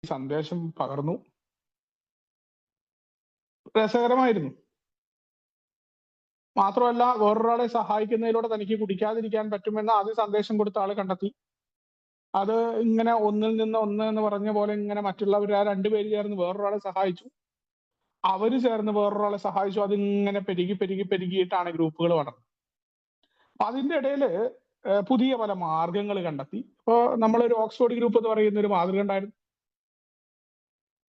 സന്ദേശം പകർന്നു. രസകരമായിരുന്നു. മാത്രമല്ല വേറൊരാളെ സഹായിക്കുന്നതിലൂടെ തനിക്ക് കുടിക്കാതിരിക്കാൻ പറ്റുമെന്ന് ആദ്യം സന്ദേശം കൊടുത്ത ആള് കണ്ടെത്തി. അത് ഇങ്ങനെ ഒന്നിൽ നിന്ന് ഒന്ന് എന്ന് പറഞ്ഞ പോലെ ഇങ്ങനെ മറ്റുള്ളവർ ആ രണ്ടുപേര് ചേർന്ന് വേറൊരാളെ സഹായിച്ചു. അവര് ചേർന്ന് വേറൊരാളെ സഹായിച്ചു. അതിങ്ങനെ പെരുകി പെരുകി പെരുകിയിട്ടാണ് ഗ്രൂപ്പുകൾ വളർന്നത്. അതിന്റെ ഇടയില് പുതിയ പല മാർഗങ്ങൾ കണ്ടെത്തി. ഇപ്പോ നമ്മളൊരു ഓക്സ്ഫോർഡ് ഗ്രൂപ്പ് എന്ന് പറയുന്ന ഒരു മാതൃക ഉണ്ടായിരുന്നു.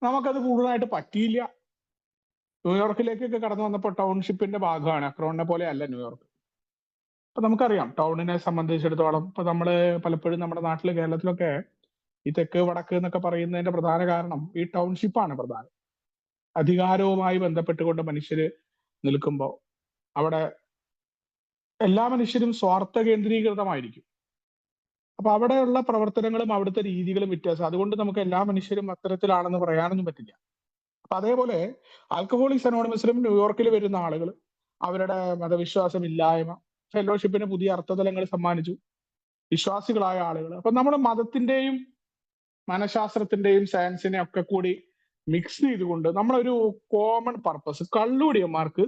നമുക്കത് കൂടുതലായിട്ട് പറ്റിയില്ല. ന്യൂയോർക്കിലേക്കൊക്കെ കടന്നു വന്നപ്പോൾ ടൗൺഷിപ്പിന്റെ ഭാഗമാണ്. അക്രോണിനെ പോലെ അല്ല ന്യൂയോർക്ക്. അപ്പൊ നമുക്കറിയാം ടൗണിനെ സംബന്ധിച്ചിടത്തോളം ഇപ്പൊ നമ്മള് പലപ്പോഴും നമ്മുടെ നാട്ടില് കേരളത്തിലൊക്കെ ഈ തെക്ക് വടക്ക് എന്നൊക്കെ പറയുന്നതിന്റെ പ്രധാന കാരണം ഈ ടൗൺഷിപ്പാണ് പ്രധാനം. അധികാരവുമായി ബന്ധപ്പെട്ടുകൊണ്ട് മനുഷ്യര് നിൽക്കുമ്പോൾ അവിടെ എല്ലാ മനുഷ്യരും സ്വാർത്ഥ കേന്ദ്രീകൃതമായിരിക്കും. അപ്പൊ അവിടെയുള്ള പ്രവർത്തനങ്ങളും അവിടുത്തെ രീതികളും വ്യത്യാസം. അതുകൊണ്ട് നമുക്ക് എല്ലാ മനുഷ്യരും അത്തരത്തിലാണെന്ന് പറയാനൊന്നും പറ്റില്ല. അപ്പൊ അതേപോലെ ആൽക്കഹോളിക്സ് അനോണിമസിലും ന്യൂയോർക്കിൽ വരുന്ന ആളുകൾ അവരുടെ മതവിശ്വാസം ഇല്ലായ്മ ഫെലോഷിപ്പിന് പുതിയ അർത്ഥതലങ്ങൾ സമ്മാനിച്ചു. വിശ്വാസികളായ ആളുകൾ. അപ്പൊ നമ്മൾ മതത്തിന്റെയും മനഃശാസ്ത്രത്തിന്റെയും സയൻസിനെ ഒക്കെ കൂടി മിക്സ് ചെയ്തുകൊണ്ട് നമ്മളൊരു കോമൺ പർപ്പസ്, കള്ളുടിയന്മാർക്ക്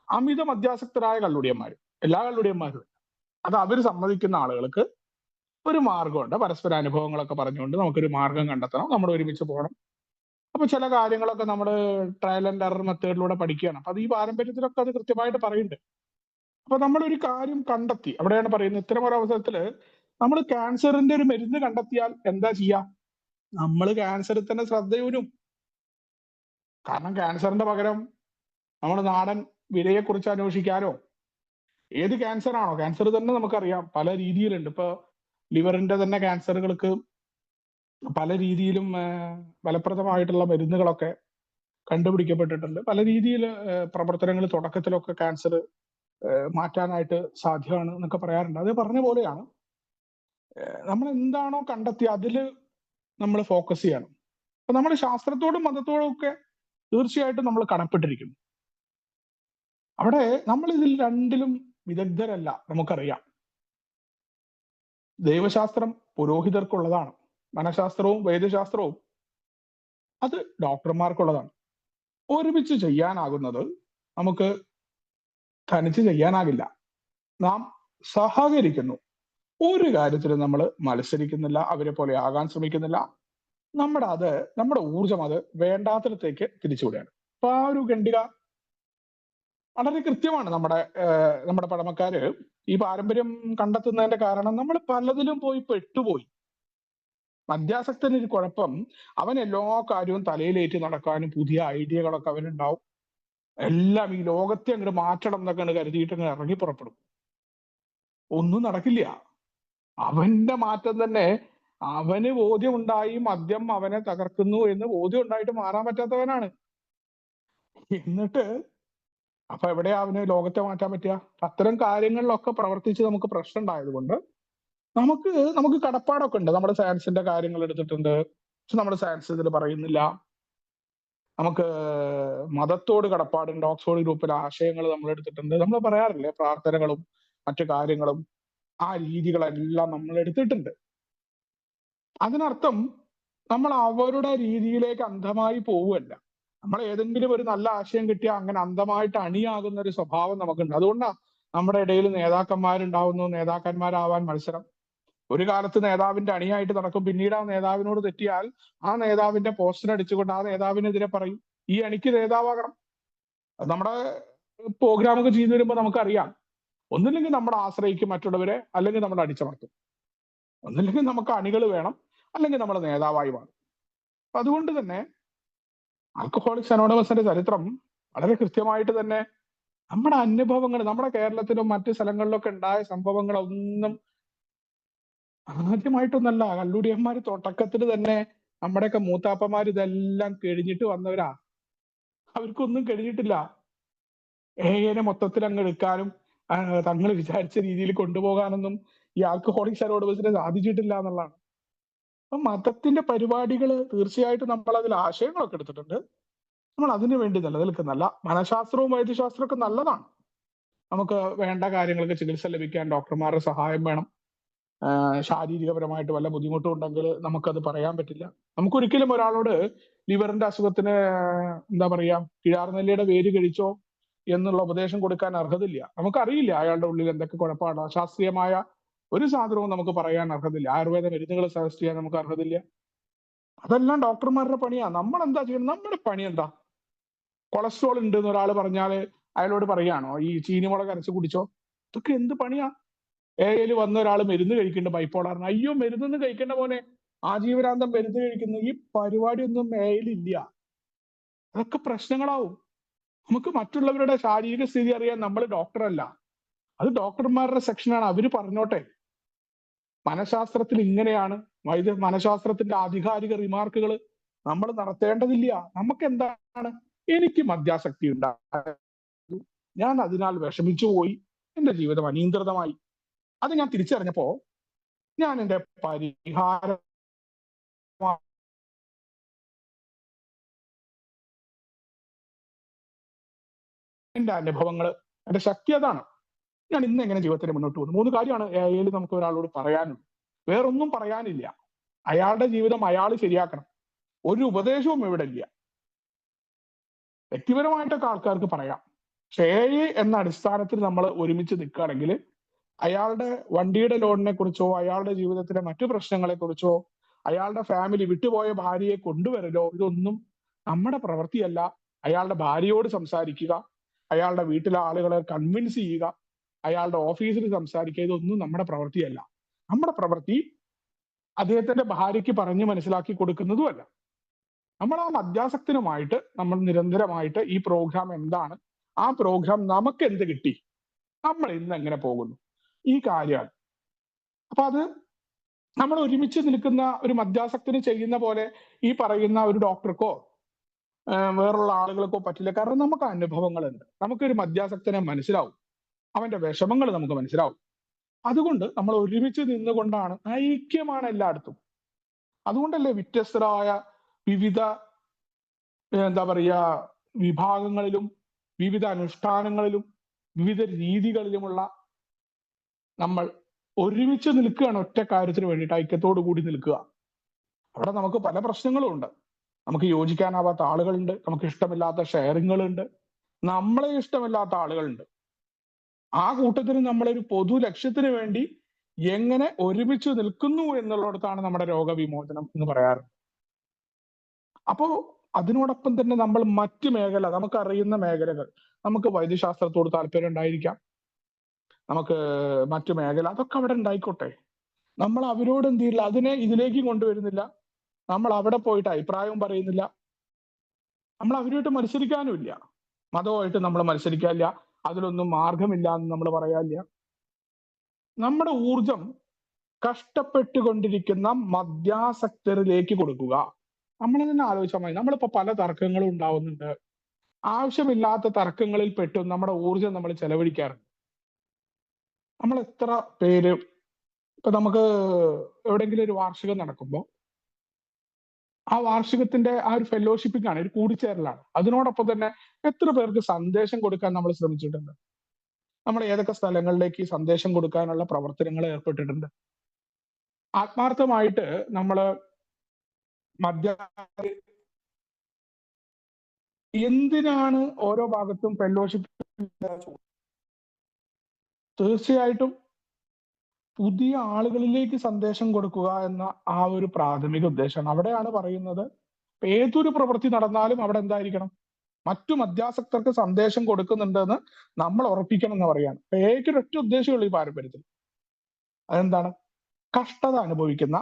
അമിത മദ്യാസക്തരായ കള്ളുടിയന്മാർ, എല്ലാ കള്ളുടിയന്മാരും അത് അവർ സമ്മതിക്കുന്ന ആളുകൾക്ക് ഒരു മാർഗമുണ്ട്. പരസ്പര അനുഭവങ്ങളൊക്കെ പറഞ്ഞുകൊണ്ട് നമുക്കൊരു മാർഗം കണ്ടെത്തണം, നമ്മൾ ഒരുമിച്ച് പോകണം. അപ്പൊ ചില കാര്യങ്ങളൊക്കെ നമ്മൾ ട്രയൽ ആൻഡ് എറർ മെത്തേഡിലൂടെ പഠിക്കുകയാണ്. അപ്പൊ അത് ഈ പാരമ്പര്യത്തിലൊക്കെ അത് കൃത്യമായിട്ട് പറയുന്നുണ്ട്. അപ്പൊ നമ്മളൊരു കാര്യം കണ്ടെത്തി, അവിടെയാണ് പറയുന്നത് ഇത്തരം ഒരു അവസരത്തില് നമ്മൾ ക്യാൻസറിന്റെ ഒരു മരുന്ന് കണ്ടെത്തിയാൽ എന്താ ചെയ്യാ? നമ്മൾ ക്യാൻസറിൽ തന്നെ ശ്രദ്ധയൂരും. കാരണം ക്യാൻസറിന്റെ പകരം നമ്മൾ നാടൻ വിരയെക്കുറിച്ച് അന്വേഷിക്കാനോ, ഏത് ക്യാൻസർ ആണോ, ക്യാൻസർ തന്നെ നമുക്കറിയാം പല രീതിയിലുണ്ട്. ഇപ്പൊ ലിവറിന്റെ തന്നെ ക്യാൻസറുകൾക്ക് പല രീതിയിലും ഫലപ്രദമായിട്ടുള്ള മരുന്നുകളൊക്കെ കണ്ടുപിടിക്കപ്പെട്ടിട്ടുണ്ട്. പല രീതിയിൽ പ്രവർത്തനങ്ങൾ തുടക്കത്തിലൊക്കെ ക്യാൻസർ മാറ്റാനായിട്ട് സാധ്യമാണ് എന്നൊക്കെ പറയാറുണ്ട്. അത് പറഞ്ഞ പോലെയാണ് നമ്മൾ എന്താണോ കണ്ടെത്തി അതില് നമ്മൾ ഫോക്കസ് ചെയ്യണം. അപ്പൊ നമ്മൾ ശാസ്ത്രത്തോടും മതത്തോടും ഒക്കെ തീർച്ചയായിട്ടും നമ്മൾ കടപ്പെട്ടിരിക്കുന്നു. അവിടെ നമ്മൾ ഇതിൽ രണ്ടിലും വിദഗ്ധരല്ല, നമുക്കറിയാം. ദൈവശാസ്ത്രം പുരോഹിതർക്കുള്ളതാണ്, മനഃശാസ്ത്രവും വൈദ്യശാസ്ത്രവും അത് ഡോക്ടർമാർക്കുള്ളതാണ്. ഒരുമിച്ച് ചെയ്യാനാകുന്നത് നമുക്ക് തനിച്ച് ചെയ്യാനാകില്ല. നാം സഹകരിക്കുന്നു. ഒരു കാര്യത്തിലും നമ്മൾ മത്സരിക്കുന്നില്ല, അവരെ പോലെ ആകാൻ ശ്രമിക്കുന്നില്ല. നമ്മുടെ ഊർജം അത് വേണ്ടാത്തിടത്തേക്ക് തിരിച്ചുവിടുകയാണ്. അപ്പൊ ആ ഒരു ഖണ്ഡിക വളരെ കൃത്യമാണ്. നമ്മുടെ പഴമക്കാര് ഈ പാരമ്പര്യം കണ്ടെത്തുന്നതിന്റെ കാരണം നമ്മൾ പലതിലും പോയി പെട്ടുപോയി. മദ്യാസക്തനൊരു കുഴപ്പം, അവൻ എല്ലാ കാര്യവും തലയിലേറ്റി നടക്കാനും പുതിയ ഐഡിയകളൊക്കെ അവനുണ്ടാവും. എല്ലാം ഈ ലോകത്തെ അങ്ങോട്ട് മാറ്റണം എന്നൊക്കെ കരുതിയിട്ട് അങ്ങ് ഇറങ്ങി പുറപ്പെടും. ഒന്നും നടക്കില്ല. അവന്റെ മാറ്റം തന്നെ അവന് ബോധ്യം ഉണ്ടായി മദ്യം അവനെ തകർക്കുന്നു എന്ന് ബോധ്യം ഉണ്ടായിട്ട് മാറാൻ പറ്റാത്തവനാണ്. എന്നിട്ട് അപ്പൊ എവിടെയാ അവന് ലോകത്തെ മാറ്റാൻ പറ്റുക? അത്തരം കാര്യങ്ങളിലൊക്കെ പ്രവർത്തിച്ച് നമുക്ക് പ്രശ്നം ഉണ്ടായതുകൊണ്ട് നമുക്ക് കടപ്പാടൊക്കെ ഉണ്ട്. നമ്മുടെ സയൻസിന്റെ കാര്യങ്ങൾ എടുത്തിട്ടുണ്ട്, പക്ഷെ നമ്മുടെ സയൻസ് ഇതിൽ പറയുന്നില്ല. നമുക്ക് മതത്തോട് കടപ്പാടുണ്ട്. ഓക്സ്ഫോർഡ് ഗ്രൂപ്പിലെ ആശയങ്ങൾ നമ്മൾ എടുത്തിട്ടുണ്ട്. നമ്മൾ പറയാറില്ലേ, പ്രാർത്ഥനകളും മറ്റു കാര്യങ്ങളും ആ രീതികളെല്ലാം നമ്മൾ എടുത്തിട്ടുണ്ട്. അതിനർത്ഥം നമ്മൾ അവരുടെ രീതിയിലേക്ക് അന്ധമായി പോവുകയല്ല. നമ്മൾ ഏതെങ്കിലും ഒരു നല്ല ആശയം കിട്ടിയാൽ അങ്ങനെ അന്ധമായിട്ട് അണിയാകുന്ന ഒരു സ്വഭാവം നമുക്കുണ്ട്. അതുകൊണ്ടാണ് നമ്മുടെ ഇടയിൽ നേതാക്കന്മാരുണ്ടാവുന്നു, നേതാക്കന്മാരാവാൻ മത്സരം. ഒരു കാലത്ത് നേതാവിന്റെ അണിയായിട്ട് നടക്കും, പിന്നീട് ആ നേതാവിനോട് തെറ്റിയാൽ ആ നേതാവിന്റെ പോസ്റ്റർ അടിച്ചുകൊണ്ട് ആ നേതാവിനെതിരെ പറയും ഈ അണിക്ക് നേതാവാകണം. അത് നമ്മുടെ പ്രോഗ്രാമൊക്കെ ചെയ്തു വരുമ്പോൾ നമുക്കറിയാം. ഒന്നില്ലെങ്കിൽ നമ്മൾ ആശ്രയിക്കും മറ്റുള്ളവരെ, അല്ലെങ്കിൽ നമ്മൾ അടിച്ചമർത്തും. ഒന്നില്ലെങ്കിൽ നമുക്ക് അണികൾ വേണം, അല്ലെങ്കിൽ നമ്മൾ നേതാവായി മാറും. അതുകൊണ്ട് തന്നെ ആൽക്കഹോളിക്സ് അനോണിമസിന്റെ ചരിത്രം വളരെ കൃത്യമായിട്ട് തന്നെ നമ്മുടെ അനുഭവങ്ങൾ, നമ്മുടെ കേരളത്തിലും മറ്റു സ്ഥലങ്ങളിലൊക്കെ ഉണ്ടായ സംഭവങ്ങളൊന്നും ആദ്യമായിട്ടൊന്നല്ല. കള്ളുടിയന്മാര് തുടക്കത്തിൽ തന്നെ നമ്മുടെയൊക്കെ മൂത്താപ്പന്മാർ ഇതെല്ലാം കഴിഞ്ഞിട്ട് വന്നവരാ. അവർക്കൊന്നും കഴിഞ്ഞിട്ടില്ല. ഏകനെ മൊത്തത്തിൽ അങ്ങ് എടുക്കാനും തങ്ങൾ വിചാരിച്ച രീതിയിൽ കൊണ്ടുപോകാനൊന്നും ഈ ആൽക്കഹോളിക്സ് അനോണിമസിന് സാധിച്ചിട്ടില്ല എന്നുള്ളതാണ്. അപ്പൊ മതത്തിന്റെ പരിപാടികൾ തീർച്ചയായിട്ടും നമ്മൾ അതിൽ ആശയങ്ങളൊക്കെ എടുത്തിട്ടുണ്ട്. നമ്മൾ അതിനു വേണ്ടി നിലനിൽക്കുന്നല്ല. മനഃശാസ്ത്രവും വൈദ്യശാസ്ത്രവും ഒക്കെ നല്ലതാണ്. നമുക്ക് വേണ്ട കാര്യങ്ങൾക്ക് ചികിത്സ ലഭിക്കാൻ ഡോക്ടർമാരുടെ സഹായം വേണം. ശാരീരികപരമായിട്ട് വല്ല ബുദ്ധിമുട്ടും ഉണ്ടെങ്കിൽ നമുക്കത് പറയാൻ പറ്റില്ല. നമുക്കൊരിക്കലും ഒരാളോട് ലിവറിന്റെ അസുഖത്തിന് എന്താ പറയാ കിഴാർനെല്ലിയുടെ വേര് കഴിച്ചോ എന്നുള്ള ഉപദേശം കൊടുക്കാൻ അർഹതയില്ല. നമുക്കറിയില്ല അയാളുടെ ഉള്ളിൽ എന്തൊക്കെ കുഴപ്പമാണ്. ശാസ്ത്രീയമായ ഒരു സാധനവും നമുക്ക് പറയാൻ അർഹതയില്ല. ആയുർവേദ മരുന്നുകൾ സജസ്റ്റ് ചെയ്യാൻ നമുക്ക് അർഹതയില്ല. അതെല്ലാം ഡോക്ടർമാരുടെ പണിയാ. നമ്മൾ എന്താ ചെയ്യുന്നത്? നമ്മുടെ പണി എന്താ? കൊളസ്ട്രോൾ ഉണ്ട് എന്ന് ഒരാൾ പറഞ്ഞാൽ അയാളോട് പറയാണോ ഈ ചീനിമുളക് അരച്ച് കുടിച്ചോ? ഇതൊക്കെ എന്ത് പണിയാ? എയിൽ വന്ന ഒരാൾ മരുന്ന് കഴിക്കുന്നുണ്ട് ബൈപ്പോളാറിന്. അയ്യോ മരുന്ന് കഴിക്കേണ്ട പോലെ ആജീവനാന്തം മരുന്ന് കഴിക്കുന്നു. ഈ പരിപാടിയൊന്നും എയിലില്ല. അതൊക്കെ പ്രശ്നങ്ങളാവും. നമുക്ക് മറ്റുള്ളവരുടെ ശാരീരിക സ്ഥിതി അറിയാൻ നമ്മൾ ഡോക്ടറല്ല. അത് ഡോക്ടർമാരുടെ സെക്ഷനാണ്. അവര് പറഞ്ഞോട്ടെ. മനഃശാസ്ത്രത്തിൽ ഇങ്ങനെയാണ്. മനഃശാസ്ത്രത്തിന്റെ ആധികാരിക റിമാർക്കുകൾ നമ്മൾ നടത്തേണ്ടതില്ല. നമുക്ക് എന്താണ്? എനിക്ക് മദ്യാസക്തി ഉണ്ടായി, ഞാൻ അതിനാൽ വിഷമിച്ചു പോയി, എന്റെ ജീവിതം അനിയന്ത്രിതമായി. അത് ഞാൻ തിരിച്ചറിഞ്ഞപ്പോ ഞാൻ എന്റെ പരിഹാരം എന്റെ അനുഭവങ്ങൾ എന്റെ ശക്തി അതാണ്. ഞാൻ ഇന്ന് എങ്ങനെ ജീവിതത്തിൽ മുന്നോട്ട് പോകുന്നു? 3 കാര്യമാണ് എയിൽ നമുക്ക് ഒരാളോട് പറയാനുള്ളത്. വേറൊന്നും പറയാനില്ല. അയാളുടെ ജീവിതം അയാൾ ശരിയാക്കണം. ഒരു ഉപദേശവും ഇവിടെ ഇല്ല. വ്യക്തിപരമായിട്ടൊക്കെ ആൾക്കാർക്ക് പറയാം. പക്ഷേ എ എന്ന അടിസ്ഥാനത്തിൽ നമ്മൾ ഒരുമിച്ച് നിൽക്കുകയാണെങ്കിൽ അയാളുടെ വണ്ടിയുടെ ലോണിനെ കുറിച്ചോ അയാളുടെ ജീവിതത്തിലെ മറ്റു പ്രശ്നങ്ങളെ കുറിച്ചോ അയാളുടെ ഫാമിലി വിട്ടുപോയ ഭാര്യയെ കൊണ്ടുവരലോ ഇതൊന്നും നമ്മുടെ പ്രവൃത്തിയല്ല. അയാളുടെ ഭാര്യയോട് സംസാരിക്കുക, അയാളുടെ വീട്ടിലെ ആളുകളെ കൺവിൻസ് ചെയ്യുക, അയാളുടെ ഓഫീസിൽ സംസാരിക്കുക, ഇതൊന്നും നമ്മുടെ പ്രവൃത്തിയല്ല. നമ്മുടെ പ്രവൃത്തി അദ്ദേഹത്തിന്റെ ഭാര്യയ്ക്ക് പറഞ്ഞ് മനസ്സിലാക്കി കൊടുക്കുന്നതുമല്ല. നമ്മൾ ആ മദ്യാസക്തനുമായിട്ട് നമ്മൾ നിരന്തരമായിട്ട് ഈ പ്രോഗ്രാം എന്താണ്, ആ പ്രോഗ്രാം നമുക്ക് എന്ത് കിട്ടി, നമ്മൾ ഇന്ന് എങ്ങനെ പോകുന്നു, ഈ കാര്യമാണ്. അപ്പൊ അത് നമ്മൾ ഒരുമിച്ച് നിൽക്കുന്ന ഒരു മദ്യാസക്തന് ചെയ്യുന്ന പോലെ ഈ പറയുന്ന ഒരു ഡോക്ടർക്കോ വേറുള്ള ആളുകൾക്കോ പറ്റില്ല. കാരണം നമുക്ക് അനുഭവങ്ങളുണ്ട്. നമുക്കൊരു മദ്യാസക്തനെ മനസ്സിലാവും, അവന്റെ വിഷമങ്ങൾ നമുക്ക് മനസ്സിലാവും. അതുകൊണ്ട് നമ്മൾ ഒരുമിച്ച് നിന്നുകൊണ്ടാണ്, ഐക്യമാണ് എല്ലായിടത്തും. അതുകൊണ്ടല്ലേ വ്യത്യസ്തരായ വിവിധ എന്താ പറയുക വിഭാഗങ്ങളിലും വിവിധ അനുഷ്ഠാനങ്ങളിലും വിവിധ രീതികളിലുമുള്ള നമ്മൾ ഒരുമിച്ച് നിൽക്കുകയാണ് ഒറ്റ കാര്യത്തിന് വേണ്ടിയിട്ട്, ഐക്യത്തോടു കൂടി നിൽക്കുക. അവിടെ നമുക്ക് പല പ്രശ്നങ്ങളും ഉണ്ട്. നമുക്ക് യോജിക്കാനാവാത്ത ആളുകളുണ്ട്, നമുക്ക് ഇഷ്ടമില്ലാത്ത ഷെയറിങ്ങുകളുണ്ട്, നമ്മളെ ഇഷ്ടമില്ലാത്ത ആളുകളുണ്ട്. ആ കൂട്ടത്തിൽ നമ്മളൊരു പൊതു ലക്ഷ്യത്തിന് വേണ്ടി എങ്ങനെ ഒരുമിച്ച് നിൽക്കുന്നു എന്നുള്ളിടത്താണ് നമ്മുടെ രോഗവിമോചനം എന്ന് പറയാറ്. അപ്പോ അതിനോടൊപ്പം തന്നെ നമ്മൾ മറ്റു മേഖല, നമുക്കറിയുന്ന മേഖലകൾ, നമുക്ക് വൈദ്യശാസ്ത്രത്തോട് താല്പര്യം ഉണ്ടായിരിക്കാം, നമുക്ക് മറ്റു മേഖല, അതൊക്കെ അവിടെ ഉണ്ടായിക്കോട്ടെ. നമ്മൾ അവരോട് എന്ത് ചെയ്യില്ല, അതിനെ ഇതിലേക്ക് കൊണ്ടുവരുന്നില്ല. നമ്മൾ അവിടെ പോയിട്ട് അഭിപ്രായവും പറയുന്നില്ല. നമ്മൾ അവരുമായിട്ട് മത്സരിക്കാനും ഇല്ല. മതവുമായിട്ട് നമ്മൾ മത്സരിക്കാനില്ല. അതിലൊന്നും മാർഗമില്ല എന്ന് നമ്മൾ പറയാനില്ല. നമ്മുടെ ഊർജം കഷ്ടപ്പെട്ടുകൊണ്ടിരിക്കുന്ന മദ്യാസക്തരിലേക്ക് കൊടുക്കുക. നമ്മൾ തന്നെ ആലോചിച്ചാൽ മതി. നമ്മളിപ്പോ പല തർക്കങ്ങളും ഉണ്ടാവുന്നുണ്ട്. ആവശ്യമില്ലാത്ത തർക്കങ്ങളിൽ പെട്ടും നമ്മുടെ ഊർജം നമ്മൾ ചെലവഴിക്കാറുണ്ട്. നമ്മൾ എത്ര പേര് ഇപ്പൊ നമുക്ക് എവിടെയെങ്കിലും ഒരു വാർഷികം നടക്കുമ്പോൾ ആ വാർഷികത്തിന്റെ ആ ഒരു ഫെലോഷിപ്പിംഗ് ആണ്, ഒരു കൂടിച്ചേരലാണ്. അതിനോടൊപ്പം തന്നെ എത്ര പേർക്ക് സന്ദേശം കൊടുക്കാൻ നമ്മൾ ശ്രമിച്ചിട്ടുണ്ട്? നമ്മൾ ഏതൊക്കെ സ്ഥലങ്ങളിലേക്ക് ഈ സന്ദേശം കൊടുക്കാനുള്ള പ്രവർത്തനങ്ങൾ ഏർപ്പെട്ടിട്ടുണ്ട്? ആത്മാർത്ഥമായിട്ട് നമ്മൾ മദ്യ എന്തിനാണ് ഓരോ ഭാഗത്തും ഫെലോഷിപ്പ്? തീർച്ചയായിട്ടും പുതിയ ആളുകളിലേക്ക് സന്ദേശം കൊടുക്കുക എന്ന ആ ഒരു പ്രാഥമിക ഉദ്ദേശമാണ്. അവിടെയാണ് പറയുന്നത് ഏതൊരു പ്രവൃത്തി നടന്നാലും അവിടെ എന്തായിരിക്കണം, മറ്റു മദ്യാസക്തർക്ക് സന്ദേശം കൊടുക്കുന്നുണ്ടെന്ന് നമ്മൾ ഉറപ്പിക്കണം എന്ന് പറയാണ്. ഏക്ക് ഒരൊറ്റ ഉദ്ദേശമുള്ളൂ ഈ പാരമ്പര്യത്തിൽ. അതെന്താണ്? കഷ്ടത അനുഭവിക്കുന്ന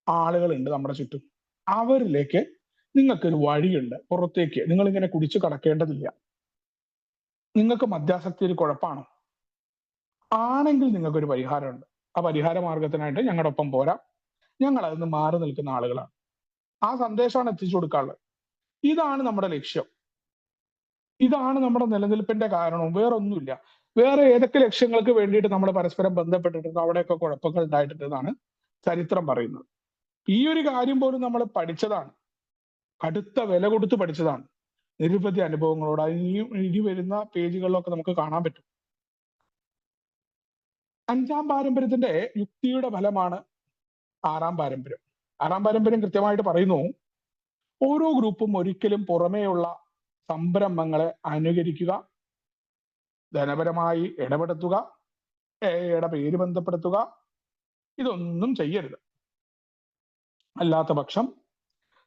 ആളുകളുണ്ട് നമ്മുടെ ചുറ്റും. അവരിലേക്ക് നിങ്ങൾക്കൊരു വഴിയുണ്ട്. പുറത്തേക്ക് നിങ്ങൾ ഇങ്ങനെ കുടിച്ചു കടക്കേണ്ടതില്ല. നിങ്ങൾക്ക് മദ്യാസക്തി ഒരു കുഴപ്പമാണോ? ആണെങ്കിൽ നിങ്ങൾക്കൊരു പരിഹാരമുണ്ട്. ആ പരിഹാര മാർഗത്തിനായിട്ട് ഞങ്ങളുടെ ഒപ്പം പോരാം. ഞങ്ങൾ അതിന് മാറി നിൽക്കുന്ന ആളുകളാണ്. ആ സന്ദേശമാണ് എത്തിച്ചു കൊടുക്കാനുള്ളത്. ഇതാണ് നമ്മുടെ ലക്ഷ്യം. ഇതാണ് നമ്മുടെ നിലനിൽപ്പിന്റെ കാരണവും. വേറൊന്നുമില്ല. വേറെ ഏതൊക്കെ ലക്ഷ്യങ്ങൾക്ക് വേണ്ടിയിട്ട് നമ്മൾ പരസ്പരം ബന്ധപ്പെട്ടിട്ടുണ്ട്, അവിടെയൊക്കെ കുഴപ്പങ്ങൾ ഉണ്ടായിട്ടുണ്ടെന്നാണ് ചരിത്രം പറയുന്നത്. ഈ ഒരു കാര്യം പോലും നമ്മൾ പഠിച്ചതാണ്, കടുത്ത വില കൊടുത്ത് പഠിച്ചതാണ്. നിരവധി അനുഭവങ്ങളോട് ഇനി വരുന്ന പേജുകളിലൊക്കെ നമുക്ക് കാണാൻ പറ്റും. അഞ്ചാം പാരമ്പര്യത്തിന്റെ യുക്തിയുടെ ഫലമാണ് ആറാം പാരമ്പര്യം. ആറാം പാരമ്പര്യം കൃത്യമായിട്ട് പറയുന്നു, ഓരോ ഗ്രൂപ്പും ഒരിക്കലും പുറമേയുള്ള സംരംഭങ്ങളെ അനുകരിക്കുക, ധനപരമായി ഇടപെടുത്തുക, എയുടെ പേര് ബന്ധപ്പെടുത്തുക, ഇതൊന്നും ചെയ്യരുത്. അല്ലാത്ത പക്ഷം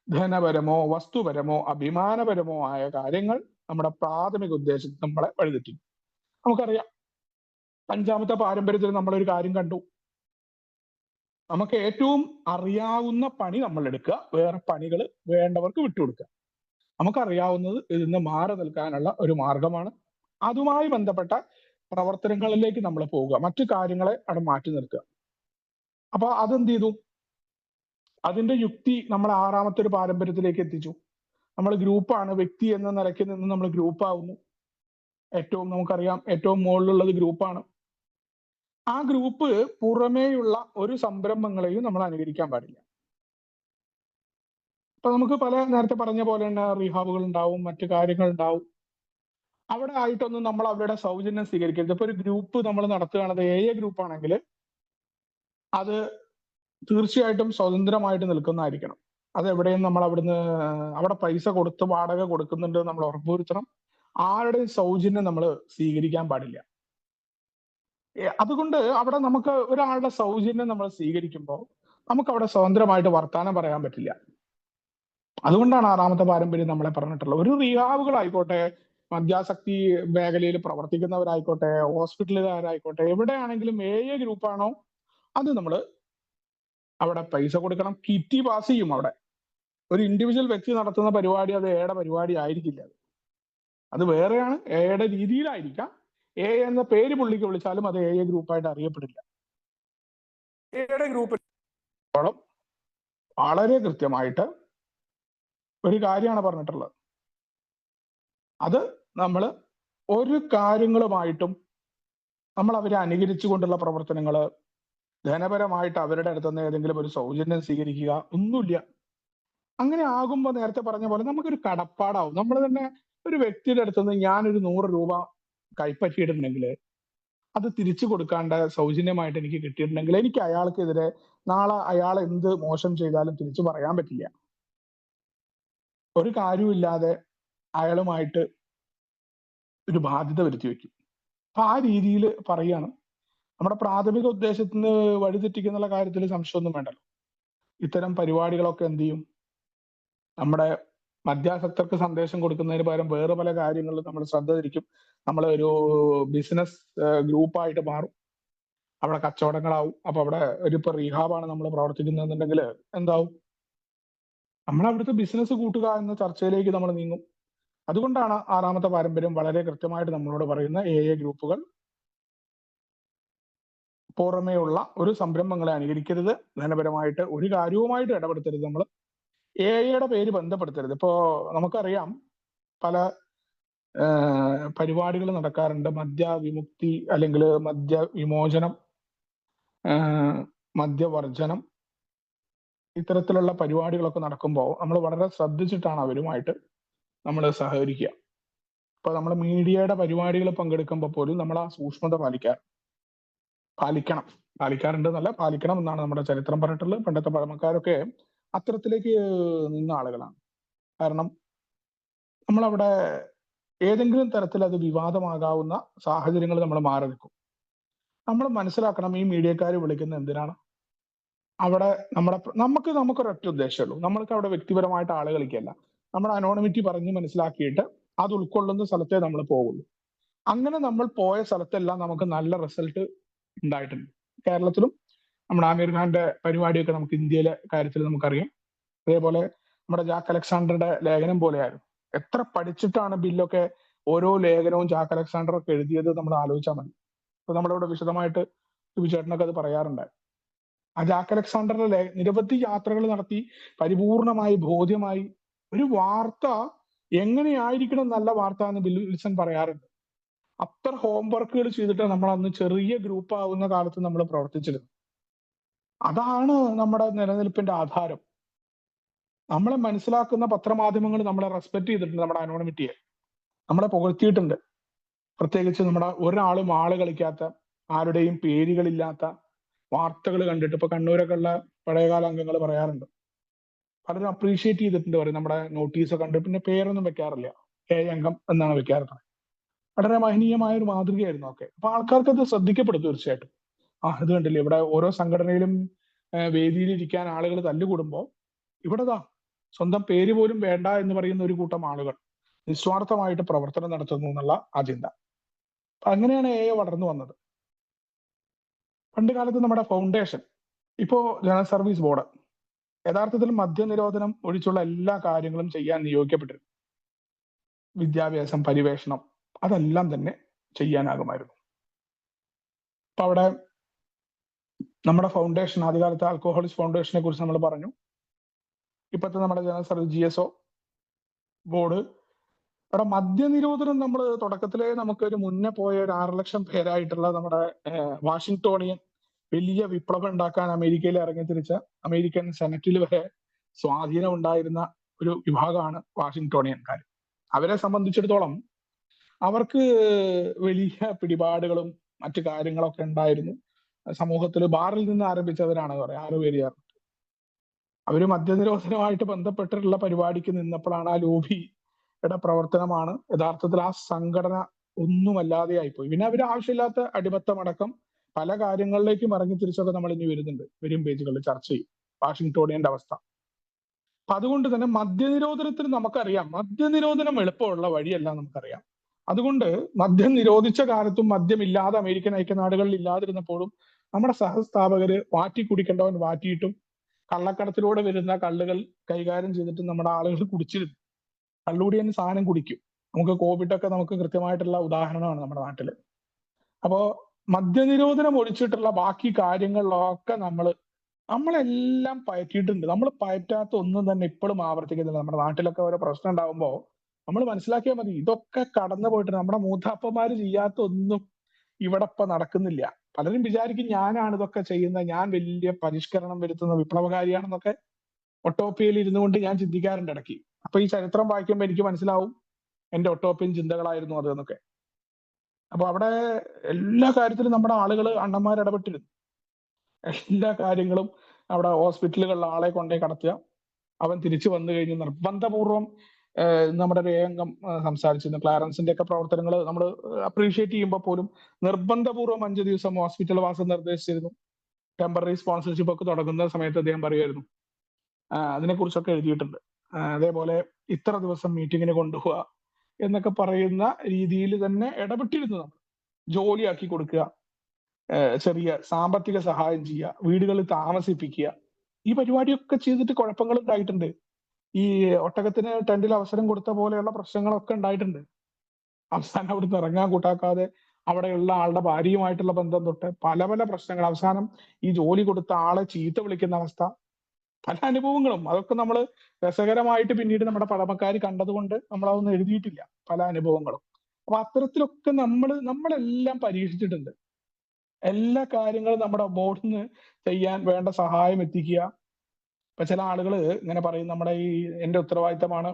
ധനപരമോ വസ്തുപരമോ അഭിമാനപരമോ ആയ കാര്യങ്ങൾ നമ്മുടെ പ്രാഥമിക ഉദ്ദേശത്തിൽ നമ്മളെ വഴിതെറ്റിക്കും. നമുക്കറിയാം, അഞ്ചാമത്തെ പാരമ്പര്യത്തിൽ നമ്മളൊരു കാര്യം കണ്ടു. നമുക്ക് ഏറ്റവും അറിയാവുന്ന പണി നമ്മൾ എടുക്കുക, വേറെ പണികൾ വേണ്ടവർക്ക് വിട്ടുകൊടുക്കുക. നമുക്കറിയാവുന്നത് ഇതിൽ നിന്ന് മാറി നിൽക്കാനുള്ള ഒരു മാർഗമാണ്. അതുമായി ബന്ധപ്പെട്ട പ്രവർത്തനങ്ങളിലേക്ക് നമ്മൾ പോവുക, മറ്റു കാര്യങ്ങളെ അവിടെ മാറ്റി നിർത്തുക. അപ്പൊ അതെന്ത് ചെയ്തു? അതിന്റെ യുക്തി നമ്മൾ ആറാമത്തെ ഒരു പാരമ്പര്യത്തിലേക്ക് എത്തിച്ചു. നമ്മൾ ഗ്രൂപ്പാണ്, വ്യക്തി എന്ന നിലയ്ക്ക് നിന്ന് നമ്മൾ ഗ്രൂപ്പാവുന്നു. നമുക്കറിയാം, ഏറ്റവും മുകളിലുള്ളത് ഗ്രൂപ്പാണ്. ആ ഗ്രൂപ്പ് പുറമേയുള്ള ഒരു സംരംഭങ്ങളെയും നമ്മൾ അനുകരിക്കാൻ പാടില്ല. ഇപ്പൊ നമുക്ക് നേരത്തെ പറഞ്ഞ പോലെ തന്നെ റീഹാബുകൾ ഉണ്ടാവും, മറ്റു കാര്യങ്ങൾ ഉണ്ടാവും. അവിടെ ആയിട്ടൊന്നും നമ്മൾ അവരുടെ സൗജന്യം സ്വീകരിക്കരുത്. ഇപ്പൊ ഒരു ഗ്രൂപ്പ് നമ്മൾ നടത്തുകയാണത് AA ഗ്രൂപ്പ് ആണെങ്കിൽ അത് തീർച്ചയായിട്ടും സ്വതന്ത്രമായിട്ട് നിൽക്കുന്നതായിരിക്കണം. അതെവിടെയും നമ്മൾ അവിടെ പൈസ കൊടുത്ത് വാടക കൊടുക്കുന്നുണ്ട് നമ്മൾ ഉറപ്പുവരുത്തണം. ആരുടെയും സൗജന്യം നമ്മൾ സ്വീകരിക്കാൻ പാടില്ല. അതുകൊണ്ട് അവിടെ നമുക്ക് ഒരാളുടെ സൗജന്യം നമ്മൾ സ്വീകരിക്കുമ്പോൾ നമുക്ക് അവിടെ സ്വതന്ത്രമായിട്ട് വർത്താനം പറയാൻ പറ്റില്ല. അതുകൊണ്ടാണ് ആറാമത്തെ പാരമ്പര്യം നമ്മളെ പറഞ്ഞിട്ടുള്ളത്. ഒരു റീഹാബുകളായിക്കോട്ടെ, മദ്യാസക്തി മേഖലയിൽ പ്രവർത്തിക്കുന്നവരായിക്കോട്ടെ, ഹോസ്പിറ്റലുകാരായിക്കോട്ടെ, എവിടെയാണെങ്കിലും AA ഗ്രൂപ്പാണോ അത് നമ്മൾ അവിടെ പൈസ കൊടുക്കണം. കിറ്റി പാസ് ചെയ്യും. അവിടെ ഒരു ഇൻഡിവിജ്വൽ വ്യക്തി നടത്തുന്ന പരിപാടി അത് എയുടെ പരിപാടി ആയിരിക്കില്ല. അത് വേറെയാണ്, എയുടെ രീതിയിലായിരിക്കാം. A എന്ന പേര് പുള്ളിക്ക് വിളിച്ചാലും അത് AA ഗ്രൂപ്പായിട്ട് അറിയപ്പെടില്ല. എയുടെ ഗ്രൂപ്പിൽ വളരെ കൃത്യമായിട്ട് ഒരു കാര്യമാണ് പറഞ്ഞിട്ടുള്ളത്. അത് നമ്മൾ ഒരു കാര്യങ്ങളുമായിട്ടും നമ്മൾ അവരെ അനുകരിച്ചുകൊണ്ടുള്ള പ്രവർത്തനങ്ങൾ, ധനപരമായിട്ട് അവരുടെ അടുത്തുനിന്ന് ഏതെങ്കിലും ഒരു സൗജന്യം സ്വീകരിക്കുക, ഒന്നുമില്ല. അങ്ങനെ ആകുമ്പോൾ നേരത്തെ പറഞ്ഞ പോലെ നമുക്കൊരു കടപ്പാടാവും. നമ്മൾ തന്നെ ഒരു വ്യക്തിയുടെ അടുത്തുനിന്ന് ഞാനൊരു 100 രൂപ കൈപ്പറ്റിയിട്ടുണ്ടെങ്കിൽ അത് തിരിച്ചു കൊടുക്കാണ്ട് സൗജന്യമായിട്ട് എനിക്ക് കിട്ടിയിട്ടുണ്ടെങ്കിൽ എനിക്ക് അയാൾക്കെതിരെ നാളെ അയാൾ എന്ത് മോശം ചെയ്താലും തിരിച്ചു പറയാൻ പറ്റില്ല. ഒരു കാര്യമില്ലാതെ അയാളുമായിട്ട് ഒരു ബാധ്യത വരുത്തി വെക്കും. അപ്പൊ ആ രീതിയിൽ പറയുകയാണ്. നമ്മുടെ പ്രാഥമിക ഉദ്ദേശത്തിന് വഴിതെറ്റിക്കുന്നുള്ള കാര്യത്തിൽ സംശയമൊന്നും വേണ്ടല്ലോ. ഇത്തരം പരിപാടികളൊക്കെ എന്ത് ചെയ്യും? നമ്മുടെ മദ്യാസക്തർക്ക് സന്ദേശം കൊടുക്കുന്നതിന് പകരം വേറെ പല കാര്യങ്ങളിലും നമ്മൾ ശ്രദ്ധ തിരിക്കും. നമ്മൾ ഒരു ബിസിനസ് ഗ്രൂപ്പായിട്ട് മാറും. അവിടെ കച്ചവടങ്ങളാവും. അപ്പൊ അവിടെ ഇപ്പൊ റീഹാബാണ് നമ്മൾ പ്രവർത്തിക്കുന്നതെന്നുണ്ടെങ്കിൽ എന്താവും? നമ്മൾ അവിടുത്തെ ബിസിനസ് കൂട്ടുക എന്ന ചർച്ചയിലേക്ക് നമ്മൾ നീങ്ങും. അതുകൊണ്ടാണ് ആറാമത്തെ പാരമ്പര്യം വളരെ കൃത്യമായിട്ട് നമ്മളോട് പറയുന്ന AA ഗ്രൂപ്പുകൾ പുറമേയുള്ള ഒരു സംരംഭങ്ങളെ അനുകരിക്കരുത്, ധനപരമായിട്ട് ഒരു കാര്യവുമായിട്ട് ഇടപെടുത്തരുത്. നമ്മൾ AIയുടെ പേര് ബന്ധപ്പെടുത്തരുത്. ഇപ്പോ നമുക്കറിയാം, പല പരിപാടികൾ നടക്കാറുണ്ട്. മദ്യവിമുക്തി അല്ലെങ്കിൽ മദ്യവിമോചനം, മദ്യവർജനം, ഇത്തരത്തിലുള്ള പരിപാടികളൊക്കെ നടക്കുമ്പോൾ നമ്മൾ വളരെ ശ്രദ്ധിച്ചിട്ടാണ് അവരുമായിട്ട് നമ്മൾ സഹകരിക്കുക. ഇപ്പൊ നമ്മൾ മീഡിയയുടെ പരിപാടികൾ പങ്കെടുക്കുമ്പോൾ പോലും നമ്മൾ ആ സൂക്ഷ്മത പാലിക്കാറുണ്ട് എന്നല്ല, പാലിക്കണം എന്നാണ് നമ്മുടെ ചരിത്രം പറഞ്ഞിട്ടുള്ളത്. പണ്ടത്തെ പഴമക്കാരൊക്കെ അത്തരത്തിലേക്ക് നിന്ന ആളുകളാണ്. കാരണം നമ്മളവിടെ ഏതെങ്കിലും തരത്തിൽ അത് വിവാദമാകാവുന്ന സാഹചര്യങ്ങൾ നമ്മൾ മാറി നിൽക്കും. നമ്മൾ മനസ്സിലാക്കണം, ഈ മീഡിയക്കാർ വിളിക്കുന്ന എന്തിനാണ്? അവിടെ നമുക്കൊരൊറ്റ ഉദ്ദേശമുള്ളൂ. നമ്മൾക്ക് അവിടെ വ്യക്തിപരമായിട്ട് ആള് കളിക്കല്ല. നമ്മുടെ അനോണിമിറ്റി പറഞ്ഞ് മനസ്സിലാക്കിയിട്ട് അത് ഉൾക്കൊള്ളുന്ന സ്ഥലത്തേ നമ്മൾ പോകുള്ളൂ. അങ്ങനെ നമ്മൾ പോയ സ്ഥലത്തെല്ലാം നമുക്ക് നല്ല റിസൾട്ട് ഉണ്ടായിട്ടുണ്ട്. കേരളത്തിലും നമ്മുടെ ആമീർ ഖാന്റെ പരിപാടിയൊക്കെ നമുക്ക് ഇന്ത്യയിലെ കാര്യത്തിൽ നമുക്കറിയാം. അതേപോലെ നമ്മുടെ ജാക്ക് അലക്സാണ്ടറുടെ ലേഖനം പോലെയായിരുന്നു. എത്ര പഠിച്ചിട്ടാണ് ബില്ലൊക്കെ ഓരോ ലേഖനവും ജാക്ക് അലക്സാണ്ടർ ഒക്കെ എഴുതിയത് നമ്മൾ ആലോചിച്ചാൽ മതി. അപ്പൊ നമ്മളിവിടെ വിശദമായിട്ട് ചേട്ടനൊക്കെ അത് പറയാറുണ്ടായി. ആ ജാക്ക് അലക്സാണ്ടറുടെ നിരവധി യാത്രകൾ നടത്തി പരിപൂർണമായി ബോധ്യമായി ഒരു വാർത്ത എങ്ങനെയായിരിക്കണം നല്ല വാർത്ത എന്ന് ബിൽ വിൽസൺ പറയാറുണ്ട്. അത്ര ഹോംവർക്കുകൾ ചെയ്തിട്ട് നമ്മൾ അന്ന് ചെറിയ ഗ്രൂപ്പ് ആവുന്ന കാലത്ത് നമ്മൾ പ്രവർത്തിച്ചിരുന്നു. അതാണ് നമ്മുടെ നിലനിൽപ്പിന്റെ ആധാരം. നമ്മളെ മനസ്സിലാക്കുന്ന പത്രമാധ്യമങ്ങൾ നമ്മളെ റെസ്പെക്ട് ചെയ്തിട്ടുണ്ട്, നമ്മുടെ അനോണിമിറ്റിയെ നമ്മളെ പുകഴ്ത്തിയിട്ടുണ്ട്. പ്രത്യേകിച്ച് നമ്മുടെ ഒരാളും ആള് കളിക്കാത്ത ആരുടെയും പേരുകളില്ലാത്ത വാർത്തകൾ കണ്ടിട്ട് ഇപ്പൊ കണ്ണൂരൊക്കെ ഉള്ള പഴയകാല അംഗങ്ങൾ പറയാറുണ്ട്, പലരും അപ്രീഷിയേറ്റ് ചെയ്തിട്ടുണ്ട് പറയും നമ്മുടെ നോട്ടീസൊക്കെ കണ്ട്. പിന്നെ പേരൊന്നും വെക്കാറില്ല, അംഗം എന്നാണ് വെക്കാറുള്ളത്. വളരെ മഹനീയമായ ഒരു മാതൃകയായിരുന്നു ഒക്കെ. അപ്പൊ ആൾക്കാർക്ക് അത് ശ്രദ്ധിക്കപ്പെടും തീർച്ചയായിട്ടും. ഇത് കണ്ടില്ലേ, ഇവിടെ ഓരോ സംഘടനയിലും വേദിയിലിരിക്കാൻ ആളുകൾ തല്ലുകൂടുമ്പോ ഇവിടെതാ സ്വന്തം പേര് പോലും വേണ്ട എന്ന് പറയുന്ന ഒരു കൂട്ടം ആളുകൾ നിസ്വാർത്ഥമായിട്ട് പ്രവർത്തനം നടത്തുന്നു എന്നുള്ള ആ ചിന്ത. അങ്ങനെയാണ് എ വളർന്നു വന്നത്. പണ്ട് കാലത്ത് നമ്മുടെ ഫൗണ്ടേഷൻ, ഇപ്പോ ജനറൽ സർവീസ് ബോർഡ് യഥാർത്ഥത്തിൽ മദ്യനിരോധനം ഒഴിച്ചുള്ള എല്ലാ കാര്യങ്ങളും ചെയ്യാൻ നിയോഗിക്കപ്പെട്ടിരുന്നു. വിദ്യാഭ്യാസം, പരിവേഷണം, അതെല്ലാം തന്നെ ചെയ്യാനാകുമായിരുന്നു. അപ്പൊ അവിടെ നമ്മുടെ ഫൗണ്ടേഷൻ, ആദ്യകാലത്ത് ആൽക്കഹോളിക്സ് ഫൗണ്ടേഷനെ കുറിച്ച് നമ്മൾ പറഞ്ഞു. ഇപ്പോഴത്തെ നമ്മുടെ ജനറൽ സർവീസ് GSO ബോർഡ്, അവിടെ മദ്യനിരോധനം നമ്മൾ തുടക്കത്തിലെ നമുക്കൊരു മുന്നേ പോയ ഒരു 6 ലക്ഷം പേരായിട്ടുള്ള നമ്മുടെ വാഷിംഗ്ടോണിയൻ വലിയ വിപ്ലവം ഉണ്ടാക്കാൻ അമേരിക്കയിൽ ഇറങ്ങിത്തിരിച്ച അമേരിക്കൻ സെനറ്റിൽ വരെ സ്വാധീനം ഉണ്ടായിരുന്ന ഒരു വിഭാഗമാണ് വാഷിംഗ്ടോണിയൻകാർ. അവരെ സംബന്ധിച്ചിടത്തോളം അവർക്ക് വലിയ പിടിപാടുകളും മറ്റു കാര്യങ്ങളൊക്കെ ഉണ്ടായിരുന്നു. സമൂഹത്തിൽ ബാറിൽ നിന്ന് ആരംഭിച്ചവരാണ് പറയാം 6 പേര് ചേർന്ന്. അവര് മദ്യനിരോധനവുമായിട്ട് ബന്ധപ്പെട്ടിട്ടുള്ള പരിപാടിക്ക് നിന്നപ്പോഴാണ് ആ ലോബിയുടെ പ്രവർത്തനമാണ് യഥാർത്ഥത്തിൽ ആ സംഘടന ഒന്നുമല്ലാതെയായിപ്പോയി. പിന്നെ അവർ ആവശ്യമില്ലാത്ത അടിമത്തമടക്കം പല കാര്യങ്ങളിലേക്കും ഇറങ്ങി തിരിച്ചൊക്കെ നമ്മൾ ഇനി വരുന്നുണ്ട്, വരും പേജുകളിൽ ചർച്ച ചെയ്യും വാഷിംഗ്ടോണിയന്റെ അവസ്ഥ. അപ്പൊ അതുകൊണ്ട് തന്നെ മദ്യനിരോധനത്തിന് നമുക്കറിയാം, മദ്യനിരോധനം എളുപ്പമുള്ള വഴിയല്ല നമുക്കറിയാം. അതുകൊണ്ട് മദ്യം നിരോധിച്ച കാലത്തും മദ്യമില്ലാതെ അമേരിക്കൻ ഐക്യനാടുകളിൽ ഇല്ലാതിരുന്നപ്പോഴും നമ്മുടെ സഹസ്ഥാപകര് വാറ്റി കുടിക്കേണ്ടവൻ വാറ്റിയിട്ടും കള്ളക്കടത്തിലൂടെ വരുന്ന കള്ളുകൾ കൈകാര്യം ചെയ്തിട്ട് നമ്മുടെ ആളുകൾ കുടിച്ചിരുന്നു. കള്ളുകൂടി തന്നെ സാധനം കുടിക്കും. നമുക്ക് കോവിഡൊക്കെ നമുക്ക് കൃത്യമായിട്ടുള്ള ഉദാഹരണമാണ് നമ്മുടെ നാട്ടില്. അപ്പോ മദ്യനിരോധനം ഒഴിച്ചിട്ടുള്ള ബാക്കി കാര്യങ്ങളിലൊക്കെ നമ്മളെല്ലാം പയറ്റിയിട്ടുണ്ട്. നമ്മൾ പയറ്റാത്ത ഒന്നും തന്നെ ഇപ്പോഴും ആവർത്തിക്കുന്നില്ല. നമ്മുടെ നാട്ടിലൊക്കെ ഓരോ പ്രശ്നം ഉണ്ടാകുമ്പോൾ നമ്മൾ മനസ്സിലാക്കിയാൽ മതി, ഇതൊക്കെ കടന്നു പോയിട്ട് നമ്മുടെ മൂത്താപ്പന്മാര് ചെയ്യാത്ത ഒന്നും ഇവിടെ ഇപ്പൊ നടക്കുന്നില്ല. പലരും വിചാരിക്കും ഞാനാണ് ഇതൊക്കെ ചെയ്യുന്നത്, ഞാൻ വലിയ പരിഷ്കരണം വരുത്തുന്ന വിപ്ലവകാരിയാണെന്നൊക്കെ ഒട്ടോപ്പിയയിൽ ഇരുന്നു കൊണ്ട് ഞാൻ ചിന്തിക്കാറുണ്ട് ഇടയ്ക്ക്. അപ്പൊ ഈ ചരിത്രം വായിക്കുമ്പോൾ എനിക്ക് മനസ്സിലാവും എന്റെ ഒട്ടോപ്പിയൻ ചിന്തകളായിരുന്നു അത് എന്നൊക്കെ. അപ്പൊ അവിടെ എല്ലാ കാര്യത്തിലും നമ്മുടെ ആളുകൾ അണ്ണന്മാർ ഇടപെട്ടിരുന്നു. എല്ലാ കാര്യങ്ങളും അവിടെ ഹോസ്പിറ്റലുകളിൽ ആളെ കൊണ്ടേ കടത്തുക, അവൻ തിരിച്ചു വന്നു കഴിഞ്ഞ് നിർബന്ധപൂർവം നമ്മുടെ ഒരു അംഗം സംസാരിച്ചിരുന്നു, ക്ലാരൻസിന്റെ ഒക്കെ പ്രവർത്തനങ്ങൾ നമ്മൾ അപ്രീഷിയേറ്റ് ചെയ്യുമ്പോൾ പോലും നിർബന്ധപൂർവ്വം 5 ദിവസം ഹോസ്പിറ്റൽ വാസം നിർദ്ദേശിച്ചിരുന്നു. ടെമ്പററി സ്പോൺസർഷിപ്പ് ഒക്കെ തുടങ്ങുന്ന സമയത്ത് അദ്ദേഹം പറയുമായിരുന്നു, അതിനെക്കുറിച്ചൊക്കെ എഴുതിയിട്ടുണ്ട്. അതേപോലെ ഇത്ര ദിവസം മീറ്റിങ്ങിന് കൊണ്ടുപോവുക എന്നൊക്കെ പറയുന്ന രീതിയിൽ തന്നെ ഇടപെട്ടിരുന്നു. നമ്മൾ ജോലിയാക്കി കൊടുക്കുക, ചെറിയ സാമ്പത്തിക സഹായം ചെയ്യുക, വീടുകളിൽ താമസിപ്പിക്കുക, ഈ പരിപാടിയൊക്കെ ചെയ്തിട്ട് കുഴപ്പങ്ങൾ ഉണ്ടായിട്ടുണ്ട്. ഈ ഒട്ടകത്തിന് ടെന്റിൽ അവസരം കൊടുത്ത പോലെയുള്ള പ്രശ്നങ്ങളൊക്കെ ഉണ്ടായിട്ടുണ്ട്. അവസാനം അവിടുന്ന് ഇറങ്ങാൻ കൂട്ടാക്കാതെ അവിടെയുള്ള ആളുടെ ഭാര്യയുമായിട്ടുള്ള ബന്ധം തൊട്ട് പല പല പ്രശ്നങ്ങൾ, അവസാനം ഈ ജോലി കൊടുത്ത ആളെ ചീത്ത വിളിക്കുന്ന അവസ്ഥ, പല അനുഭവങ്ങളും. അതൊക്കെ നമ്മൾ രസകരമായിട്ട് പിന്നീട് നമ്മുടെ പഴമക്കാർ കണ്ടതുകൊണ്ട് നമ്മൾ അതൊന്നും എഴുതിയിട്ടില്ല, പല അനുഭവങ്ങളും. അപ്പൊ അത്തരത്തിലൊക്കെ നമ്മളെല്ലാം പരീക്ഷിച്ചിട്ടുണ്ട്. എല്ലാ കാര്യങ്ങളും നമ്മുടെ ബോർഡിൽ നിന്ന് ചെയ്യാൻ വേണ്ട സഹായം എത്തിക്കുക. ഇപ്പൊ ചില ആളുകൾ ഇങ്ങനെ പറയും, നമ്മുടെ ഈ എന്റെ ഉത്തരവാദിത്തമാണ്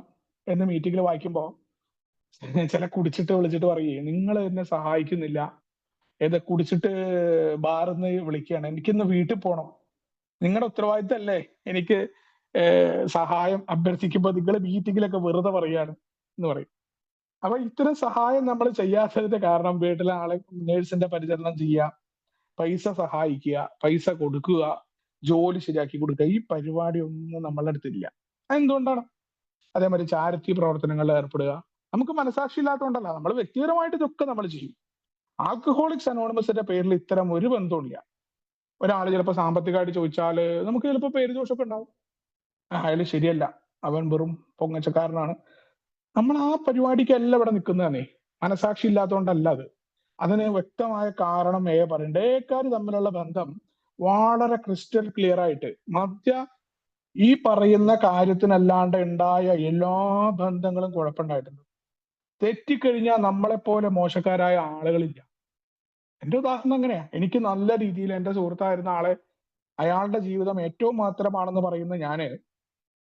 എന്ന് മീറ്റിംഗിൽ വായിക്കുമ്പോൾ ചില കുടിച്ചിട്ട് വിളിച്ചിട്ട് പറയേ, നിങ്ങൾ എന്നെ സഹായിക്കുന്നില്ല, കുടിച്ചിട്ട് ബാറിന്ന് വിളിക്കുകയാണ്, എനിക്കിന്ന് വീട്ടിൽ പോകണം, നിങ്ങളുടെ ഉത്തരവാദിത്തമല്ലേ എനിക്ക് സഹായം അഭ്യർത്ഥിക്കുമ്പോൾ നിങ്ങൾ മീറ്റിംഗിലൊക്കെ വെറുതെ പറയാണ് എന്ന് പറയും. അപ്പൊ ഇത്തരം സഹായം നമ്മൾ ചെയ്യാത്തതിന്റെ കാരണം വീട്ടിലെ ആളെ നേഴ്സിന്റെ പരിചരണം ചെയ്യുക, പൈസ സഹായിക്കുക, പൈസ കൊടുക്കുക, ജോലി ശരിയാക്കി കൊടുക്കുക, ഈ പരിപാടി ഒന്നും നമ്മളുടെ അടുത്തില്ല. അതെന്തുകൊണ്ടാണ്? അതേമാതിരി ചാരിറ്റി പ്രവർത്തനങ്ങളിൽ ഏർപ്പെടുക, നമുക്ക് മനസാക്ഷി ഇല്ലാത്തതുകൊണ്ടല്ല, നമ്മൾ വ്യക്തിപരമായിട്ട് ഇതൊക്കെ നമ്മൾ ചെയ്യും. ആൽക്കഹോളിക്സ് അനോണിമസിന്റെ പേരിൽ ഇത്തരം ഒരു ബന്ധമില്ല. ഒരാൾ ചിലപ്പോൾ സാമ്പത്തികമായിട്ട് ചോദിച്ചാൽ നമുക്ക് ചിലപ്പോൾ പേര് ദോഷമൊക്കെ ഉണ്ടാവും, അയാൾ ശരിയല്ല, അവൻ വെറും പൊങ്ങച്ചക്കാരനാണ്. നമ്മൾ ആ പരിപാടിക്കല്ല ഇവിടെ നിൽക്കുന്നതന്നെ, മനസാക്ഷി ഇല്ലാത്തതുകൊണ്ടല്ല അത്. അതിന് വ്യക്തമായ കാരണം പറയുന്നുണ്ട്. ഏക്കാർ തമ്മിലുള്ള ബന്ധം വളരെ ക്രിസ്റ്റൽ ക്ലിയർ ആയിട്ട്, ഈ പറയുന്ന കാര്യത്തിനല്ലാണ്ട് ഉണ്ടായ എല്ലാ ബന്ധങ്ങളും കുഴപ്പമുണ്ടായിട്ടുണ്ട്. തെറ്റിക്കഴിഞ്ഞാൽ നമ്മളെപ്പോലെ മോശക്കാരായ ആളുകളില്ല. എന്റെ ഉദാഹരണം അങ്ങനെയാ. എനിക്ക് നല്ല രീതിയിൽ എന്റെ സുഹൃത്തായിരുന്ന ആളെ, അയാളുടെ ജീവിതം ഏറ്റവും മാത്രമാണെന്ന് പറയുന്ന ഞാന്,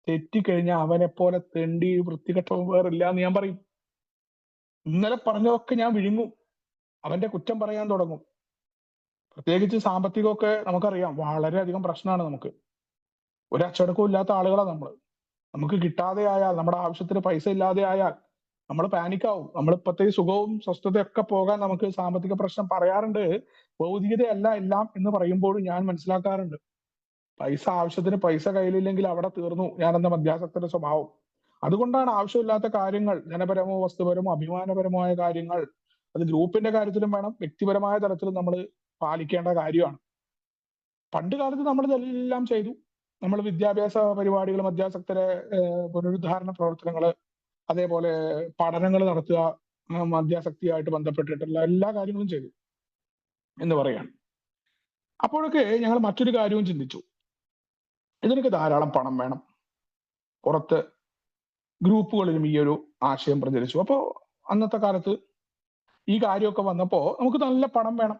തെറ്റിക്കഴിഞ്ഞാൽ അവനെ പോലെ തെണ്ടി വൃത്തികെട്ടവൻ വേറില്ല എന്ന് ഞാൻ പറയും. ഇന്നലെ പറഞ്ഞതൊക്കെ ഞാൻ വിഴുങ്ങും, അവന്റെ കുറ്റം പറയാൻ തുടങ്ങും. പ്രത്യേകിച്ച് സാമ്പത്തികമൊക്കെ നമുക്കറിയാം വളരെയധികം പ്രശ്നമാണ് നമുക്ക്. ഒരു അച്ചടക്കവും ഇല്ലാത്ത ആളുകളാണ് നമ്മൾ. നമുക്ക് കിട്ടാതെ ആയാൽ, നമ്മുടെ ആവശ്യത്തിന് പൈസ ഇല്ലാതെ ആയാൽ നമ്മൾ പാനിക്കാവും. നമ്മളിപ്പോഴത്തെ സുഖവും സ്വസ്ഥതയൊക്കെ പോകാൻ നമുക്ക് സാമ്പത്തിക പ്രശ്നം പറയാറുണ്ട്. ഭൗതികതയല്ല എല്ലാം എന്ന് പറയുമ്പോഴും ഞാൻ മനസ്സിലാക്കാറുണ്ട്, പൈസ ആവശ്യത്തിന് പൈസ കയ്യിലില്ലെങ്കിൽ അവിടെ തീർന്നു ഞാനെന്ന മദ്യാസക്തന്റെ സ്വഭാവം. അതുകൊണ്ടാണ് ആവശ്യമില്ലാത്ത കാര്യങ്ങൾ, ധനപരമോ വസ്തുപരമോ അഭിമാനപരമായ കാര്യങ്ങൾ, അത് ഗ്രൂപ്പിന്റെ കാര്യത്തിലും വേണം വ്യക്തിപരമായ തലത്തിലും നമ്മൾ പാലിക്കേണ്ട കാര്യമാണ്. പണ്ട് കാലത്ത് നമ്മൾ ഇതെല്ലാം ചെയ്തു. നമ്മൾ വിദ്യാഭ്യാസ പരിപാടികൾ, മദ്യാസക്തരെ പുനരുദ്ധാരണ പ്രവർത്തനങ്ങൾ, അതേപോലെ പഠനങ്ങൾ നടത്തുക, മദ്യാസക്തിയായിട്ട് ബന്ധപ്പെട്ടിട്ടുള്ള എല്ലാ കാര്യങ്ങളും ചെയ്തു എന്ന് പറയാണ്. അപ്പോഴൊക്കെ ഞങ്ങൾ മറ്റൊരു കാര്യവും ചിന്തിച്ചു, ഇതിനൊക്കെ ധാരാളം പണം വേണം. പുറത്ത് ഗ്രൂപ്പുകളിലും ഈ ഒരു ആശയം പ്രചരിച്ചു. അപ്പോൾ അന്നത്തെ കാലത്ത് ഈ കാര്യമൊക്കെ വന്നപ്പോ നമുക്ക് നല്ല പണം വേണം.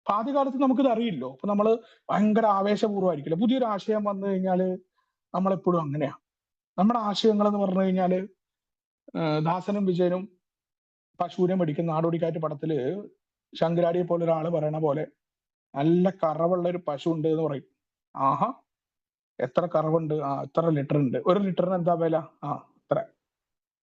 അപ്പൊ ആദ്യകാലത്ത് നമുക്കിത് അറിയില്ലോ. അപ്പൊ നമ്മള് ഭയങ്കര ആവേശപൂർവ്വമായിരിക്കില്ല. പുതിയൊരു ആശയം വന്നു കഴിഞ്ഞാല് നമ്മളെപ്പോഴും അങ്ങനെയാ. നമ്മുടെ ആശയങ്ങൾ എന്ന് പറഞ്ഞു കഴിഞ്ഞാല് ദാസനും വിജയനും പശുവിനെ മേടിക്കുന്ന നാടോടിക്കാറ്റ് പടത്തില് ശങ്കരാടിയെ പോലെ ഒരാള് പറയണ പോലെ, നല്ല കറവുള്ള ഒരു പശു ഉണ്ട് എന്ന് പറയും. ആഹാ, എത്ര കറവുണ്ട്? ആ, ഇത്ര ലിറ്റർ ഉണ്ട്. ഒരു ലിറ്ററിന് എന്താ വില? ആ, ഇത്ര.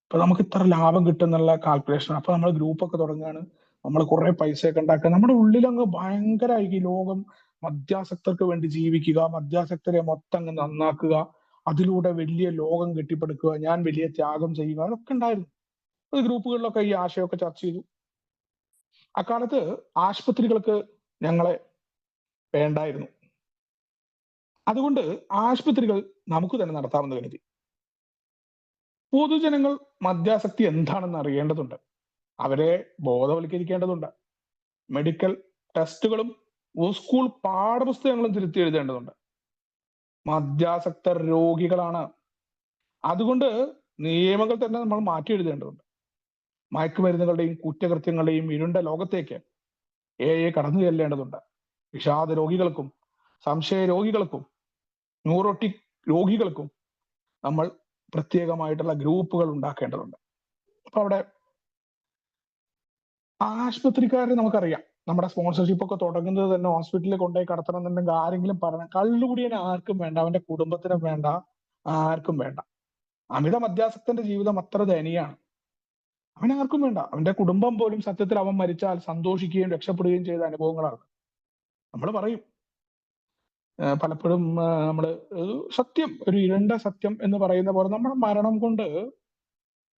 അപ്പൊ നമുക്ക് ഇത്ര ലാഭം കിട്ടുന്നുള്ള കാൽക്കുലേഷൻ. അപ്പൊ നമ്മൾ ഗ്രൂപ്പൊക്കെ തുടങ്ങുകയാണ്, നമ്മൾ കുറെ പൈസയൊക്കെ ഉണ്ടാക്കുക. നമ്മുടെ ഉള്ളിലങ്ങ് ഭയങ്കരമായി ലോകം, മദ്യാസക്തർക്ക് വേണ്ടി ജീവിക്കുക, മദ്യാസക്തരെ മൊത്തം അങ്ങ് നന്നാക്കുക, അതിലൂടെ വലിയ ലോകം കെട്ടിപ്പടുക്കുക, ഞാൻ വലിയ ത്യാഗം ചെയ്യുക, അതൊക്കെ ഉണ്ടായിരുന്നു. അത് ഗ്രൂപ്പുകളിലൊക്കെ ഈ ആശയമൊക്കെ ചർച്ച ചെയ്തു. അക്കാലത്ത് ആശുപത്രികൾക്ക് ഞങ്ങളെ വേണ്ടായിരുന്നു. അതുകൊണ്ട് ആശുപത്രികൾ നമുക്ക് തന്നെ നടത്താമെന്ന് കരുതി. പൊതുജനങ്ങൾ മദ്യാസക്തി എന്താണെന്ന് അറിയേണ്ടതുണ്ട്. അവരെ ബോധവൽക്കരിക്കേണ്ടതുണ്ട്. മെഡിക്കൽ ടെസ്റ്റുകളും സ്കൂൾ പാഠപുസ്തകങ്ങളും തിരുത്തി എഴുതേണ്ടതുണ്ട്. മദ്യാസക്തർ രോഗികളാണ്. അതുകൊണ്ട് നിയമങ്ങൾ തന്നെ നമ്മൾ മാറ്റി എഴുതേണ്ടതുണ്ട്. മയക്കുമരുന്നുകളുടെയും കുറ്റകൃത്യങ്ങളുടെയും ഇരുണ്ട ലോകത്തേക്ക് കടന്നു ചെല്ലേണ്ടതുണ്ട്. വിഷാദ രോഗികൾക്കും സംശയ രോഗികൾക്കും ന്യൂറോട്ടിക് രോഗികൾക്കും നമ്മൾ പ്രത്യേകമായിട്ടുള്ള ഗ്രൂപ്പുകൾ ഉണ്ടാക്കേണ്ടതുണ്ട്. അപ്പൊ അവിടെ ആശുപത്രിക്കാരെ നമുക്കറിയാം, നമ്മുടെ സ്പോൺസർഷിപ്പ് ഒക്കെ തുടങ്ങുന്നത് തന്നെ ഹോസ്പിറ്റലിൽ കൊണ്ടുപോയി കടത്തണം എന്നുണ്ടെങ്കിൽ ആരെങ്കിലും പറയണം, കള്ളുകുടിയന് ആർക്കും വേണ്ട, അവന്റെ കുടുംബത്തിനും വേണ്ട, ആർക്കും വേണ്ട. അമിത മദ്യാസക്തന്റെ ജീവിതം അത്ര ദയനീയാണ്. അവനാർക്കും വേണ്ട. അവന്റെ കുടുംബം പോലും സത്യത്തിൽ അവൻ മരിച്ചാൽ സന്തോഷിക്കുകയും രക്ഷപ്പെടുകയും ചെയ്ത അനുഭവങ്ങളാണ്. നമ്മൾ പറയും പലപ്പോഴും നമ്മള് സത്യം, ഒരു ഇരുണ്ട സത്യം എന്ന് പറയുന്ന പോലെ, നമ്മുടെ മരണം കൊണ്ട്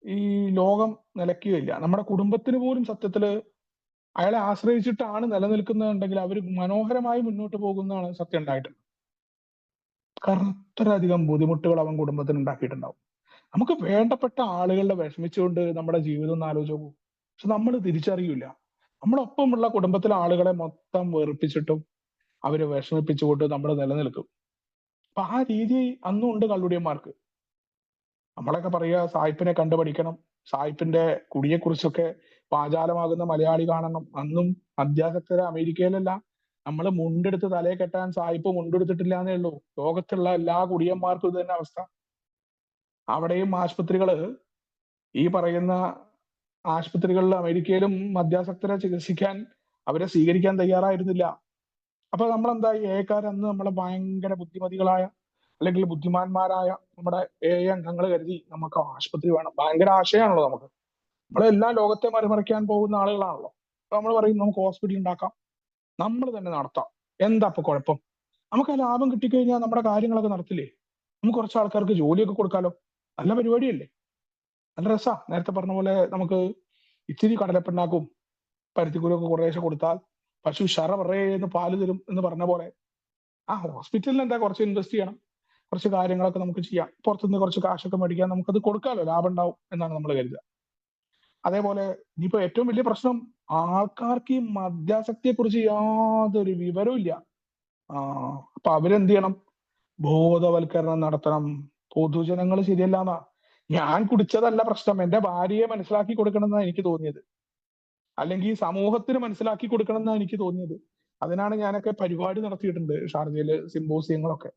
ഈ ലോകം നിലയ്ക്കുകയില്ല. നമ്മുടെ കുടുംബത്തിന് പോലും സത്യത്തില് അയാളെ ആശ്രയിച്ചിട്ടാണ് നിലനിൽക്കുന്നതെങ്കിൽ അവർ മനോഹരമായി മുന്നോട്ട് പോകുന്നതാണ് സത്യം ഉണ്ടായിട്ട്. കാരണം അത്രയധികം ബുദ്ധിമുട്ടുകൾ അവൻ കുടുംബത്തിന് ഉണ്ടാക്കിയിട്ടുണ്ടാവും. നമുക്ക് വേണ്ടപ്പെട്ട ആളുകളുടെ വിഷമിച്ചുകൊണ്ട് നമ്മുടെ ജീവിതം ഒന്ന് ആലോചിച്ച് നോക്കൂ. പക്ഷെ നമ്മൾ തിരിച്ചറിയില്ല. നമ്മളൊപ്പമുള്ള കുടുംബത്തിലെ ആളുകളെ മൊത്തം വെറുപ്പിച്ചിട്ടും അവരെ വിഷമിപ്പിച്ചുകൊണ്ട് നമ്മൾ നിലനിൽക്കും. അപ്പൊ ആ രീതി അന്നും ഉണ്ട് കള്ളുടിയന്മാർക്ക്. നമ്മളൊക്കെ പറയുക സായിപ്പിനെ കണ്ടു പഠിക്കണം, സായിപ്പിന്റെ കുടിയെക്കുറിച്ചൊക്കെ വാചാലമാകുന്ന മലയാളി കാണണം. അന്നും മദ്യാസക്തരെ അമേരിക്കയിലല്ല, നമ്മൾ മുണ്ടെടുത്ത് തലയെ കെട്ടാൻ സായിപ്പ് മുണ്ടെടുത്തിട്ടില്ല എന്നേ ഉള്ളൂ. ലോകത്തുള്ള എല്ലാ കുടിയന്മാർക്കും ഇത് തന്നെ അവസ്ഥ. അവിടെയും ആശുപത്രികള്, ഈ പറയുന്ന ആശുപത്രികളിൽ അമേരിക്കയിലും മദ്യാസക്തരെ ചികിത്സിക്കാൻ അവരെ സ്വീകരിക്കാൻ തയ്യാറായിരുന്നില്ല. അപ്പൊ നമ്മളെന്തായി, അന്ന് നമ്മളെ ഭയങ്കര ബുദ്ധിമതികളായ അല്ലെങ്കിൽ ബുദ്ധിമാന്മാരായ നമ്മുടെ അംഗങ്ങൾ കരുതി നമുക്ക് ആശുപത്രി വേണം. ഭയങ്കര ആശയമാണല്ലോ നമുക്ക്. നമ്മളെല്ലാം ലോകത്തെ മറിമറിക്കാൻ പോകുന്ന ആളുകളാണല്ലോ. അപ്പൊ നമ്മൾ പറയും നമുക്ക് ഹോസ്പിറ്റൽ ഉണ്ടാക്കാം, നമ്മൾ തന്നെ നടത്താം, എന്താ ഇപ്പൊ കുഴപ്പം? നമുക്ക് ആ ലാഭം കിട്ടിക്കഴിഞ്ഞാൽ നമ്മുടെ കാര്യങ്ങളൊക്കെ നടത്തില്ലേ? നമുക്ക് കുറച്ച് ആൾക്കാർക്ക് ജോലിയൊക്കെ കൊടുക്കാലോ. നല്ല പരിപാടിയല്ലേ? നല്ല രസാ. നേരത്തെ പറഞ്ഞ പോലെ നമുക്ക് ഇച്ചിരി കടലപ്പിണ്ണാക്കും പരുത്തിക്കുരുവൊക്കെ കുറേശ്ശെ കൊടുത്താൽ പശു പറയേന്ന് പാല് തരും എന്ന് പറഞ്ഞ പോലെ, ആ ഹോസ്പിറ്റലിൽ എന്താ കുറച്ച് ഇൻവെസ്റ്റ് ചെയ്യണം, കുറച്ച് കാര്യങ്ങളൊക്കെ നമുക്ക് ചെയ്യാം, പുറത്തുനിന്ന് കുറച്ച് കാശൊക്കെ മേടിക്കാൻ നമുക്കത് കൊടുക്കാമല്ലോ, ലാഭം ഉണ്ടാവും എന്നാണ് നമ്മൾ കരുതുക. അതേപോലെ ഇനിയിപ്പോ ഏറ്റവും വലിയ പ്രശ്നം, ആൾക്കാർക്ക് ഈ മദ്യാസക്തിയെ കുറിച്ച് യാതൊരു വിവരവും ഇല്ല. അപ്പൊ അവരെന്ത് ചെയ്യണം? ബോധവൽക്കരണം നടത്തണം. പൊതുജനങ്ങൾ ശരിയല്ലാന്നാ. ഞാൻ കുടിച്ചതല്ല പ്രശ്നം, എന്റെ ഭാര്യയെ മനസ്സിലാക്കി കൊടുക്കണം എന്നാണ് എനിക്ക് തോന്നിയത്, അല്ലെങ്കിൽ സമൂഹത്തിന് മനസ്സിലാക്കി കൊടുക്കണം എന്നാണ് എനിക്ക് തോന്നിയത്. അതിനാണ് ഞാനൊക്കെ പരിപാടി നടത്തിയിട്ടുണ്ട് ഷാർജയില്, സിമ്പോസിയങ്ങളൊക്കെ.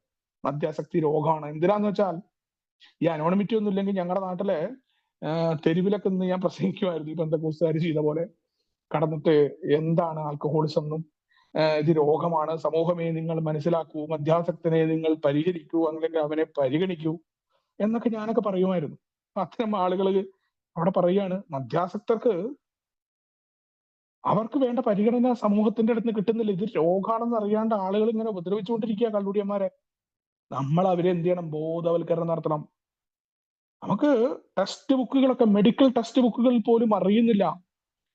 മദ്യാസക്തി രോഗമാണ്. എന്തിനാന്ന് വെച്ചാൽ ഈ അനോണിമിറ്റി ഒന്നും ഇല്ലെങ്കിൽ ഞങ്ങളുടെ നാട്ടിലെ തെരുവിലൊക്കെ നിന്ന് ഞാൻ പ്രസംഗിക്കുമായിരുന്നു, ഈ ബന്ധക്കോസുകാർ ചെയ്ത പോലെ കടന്നിട്ട് എന്താണ് ആൽക്കഹോളിസം എന്നും ഇത് രോഗമാണ്, സമൂഹമേ നിങ്ങൾ മനസ്സിലാക്കൂ, മദ്യാസക്തനെ നിങ്ങൾ പരിഹരിക്കൂ, അല്ലെങ്കിൽ അവനെ പരിഗണിക്കൂ എന്നൊക്കെ ഞാനൊക്കെ പറയുമായിരുന്നു. അത്തരം ആളുകൾ അവിടെ പറയാണ്, മദ്യാസക്തർക്ക് അവർക്ക് വേണ്ട പരിഗണന സമൂഹത്തിന്റെ അടുത്ത് നിന്ന് കിട്ടുന്നില്ല. ഇത് രോഗാണെന്ന് അറിയാണ്ട് ആളുകൾ ഇങ്ങനെ ഉപദ്രവിച്ചുകൊണ്ടിരിക്കുക കള്ളുടിയന്മാരെ. നമ്മൾ അവരെ എന്ത് ചെയ്യണം? ബോധവൽക്കരണം നടത്തണം. നമുക്ക് ടെക്സ്റ്റ് ബുക്കുകളൊക്കെ, മെഡിക്കൽ ടെക്സ്റ്റ് ബുക്കുകളിൽ പോലും അറിയുന്നില്ല.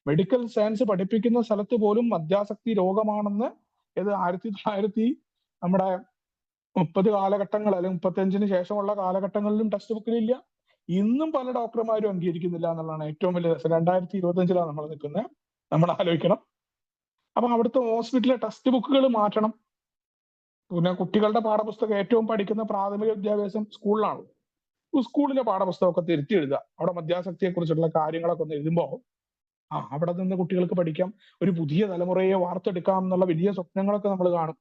മെഡിക്കൽ സയൻസ് പഠിപ്പിക്കുന്ന സ്ഥലത്ത് പോലും മദ്യാസക്തി രോഗമാണെന്ന് ഇത് 1930 നമ്മുടെ 30 കാലഘട്ടങ്ങൾ അല്ലെങ്കിൽ 35-ന് ശേഷമുള്ള കാലഘട്ടങ്ങളിലും ടെക്സ്റ്റ് ബുക്കിലില്ല. ഇന്നും പല ഡോക്ടർമാരും അംഗീകരിക്കുന്നില്ല എന്നുള്ളതാണ് ഏറ്റവും വലിയ രസം. 2025-ലാണ് നമ്മൾ നിൽക്കുന്നത്. നമ്മൾ ആലോചിക്കണം. അപ്പൊ അവിടുത്തെ ഹോസ്പിറ്റലിലെ ടെക്സ്റ്റ് ബുക്കുകൾ മാറ്റണം. പിന്നെ കുട്ടികളുടെ പാഠപുസ്തകം ഏറ്റവും പഠിക്കുന്ന പ്രാഥമിക വിദ്യാഭ്യാസം സ്കൂളിലാണ്. സ്കൂളിലെ പാഠപുസ്തകമൊക്കെ തിരുത്തി എഴുതുക. അവിടെ മദ്യാസക്തിയെ കുറിച്ചുള്ള കാര്യങ്ങളൊക്കെ ഒന്ന് എഴുതുമ്പോൾ അവിടെ നിന്ന് കുട്ടികൾക്ക് പഠിക്കാം, ഒരു പുതിയ തലമുറയെ വാർത്തെടുക്കാം എന്നുള്ള വലിയ സ്വപ്നങ്ങളൊക്കെ നമ്മൾ കാണും.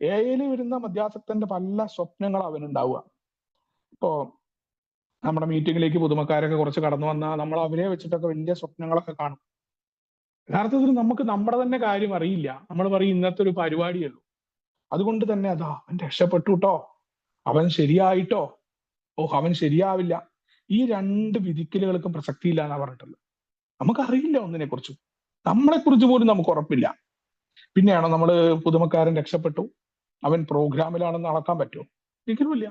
എയിൽ വരുന്ന മദ്യാസക്തന്റെ പല സ്വപ്നങ്ങൾ അവനുണ്ടാവുക. ഇപ്പോ നമ്മുടെ മീറ്റിങ്ങിലേക്ക് പുതുമക്കാരൊക്കെ കുറച്ച് കടന്നു വന്നാൽ നമ്മൾ അവരെ വെച്ചിട്ടൊക്കെ വലിയ സ്വപ്നങ്ങളൊക്കെ കാണും. യഥാർത്ഥത്തിൽ നമുക്ക് നമ്മുടെ തന്നെ കാര്യം അറിയില്ല. നമ്മൾ പറയും ഇന്നത്തെ ഒരു പരിപാടിയുള്ളൂ, അതുകൊണ്ട് തന്നെ അവൻ രക്ഷപ്പെട്ടു കേട്ടോ, അവൻ ശരിയായിട്ടോ, അവൻ ശരിയാവില്ല. ഈ രണ്ട് വിധിക്കലുകൾക്കും പ്രസക്തിയില്ല എന്നാ പറഞ്ഞിട്ടുള്ളത്. നമുക്കറിയില്ല ഒന്നിനെ കുറിച്ചും, നമ്മളെ കുറിച്ച് പോലും നമുക്ക് ഉറപ്പില്ല. പിന്നെയാണോ നമ്മൾ പുതുമക്കാരൻ രക്ഷപ്പെട്ടു, അവൻ പ്രോഗ്രാമിലാണെന്ന് അളക്കാൻ പറ്റുമോ? ഒരിക്കലുമില്ല.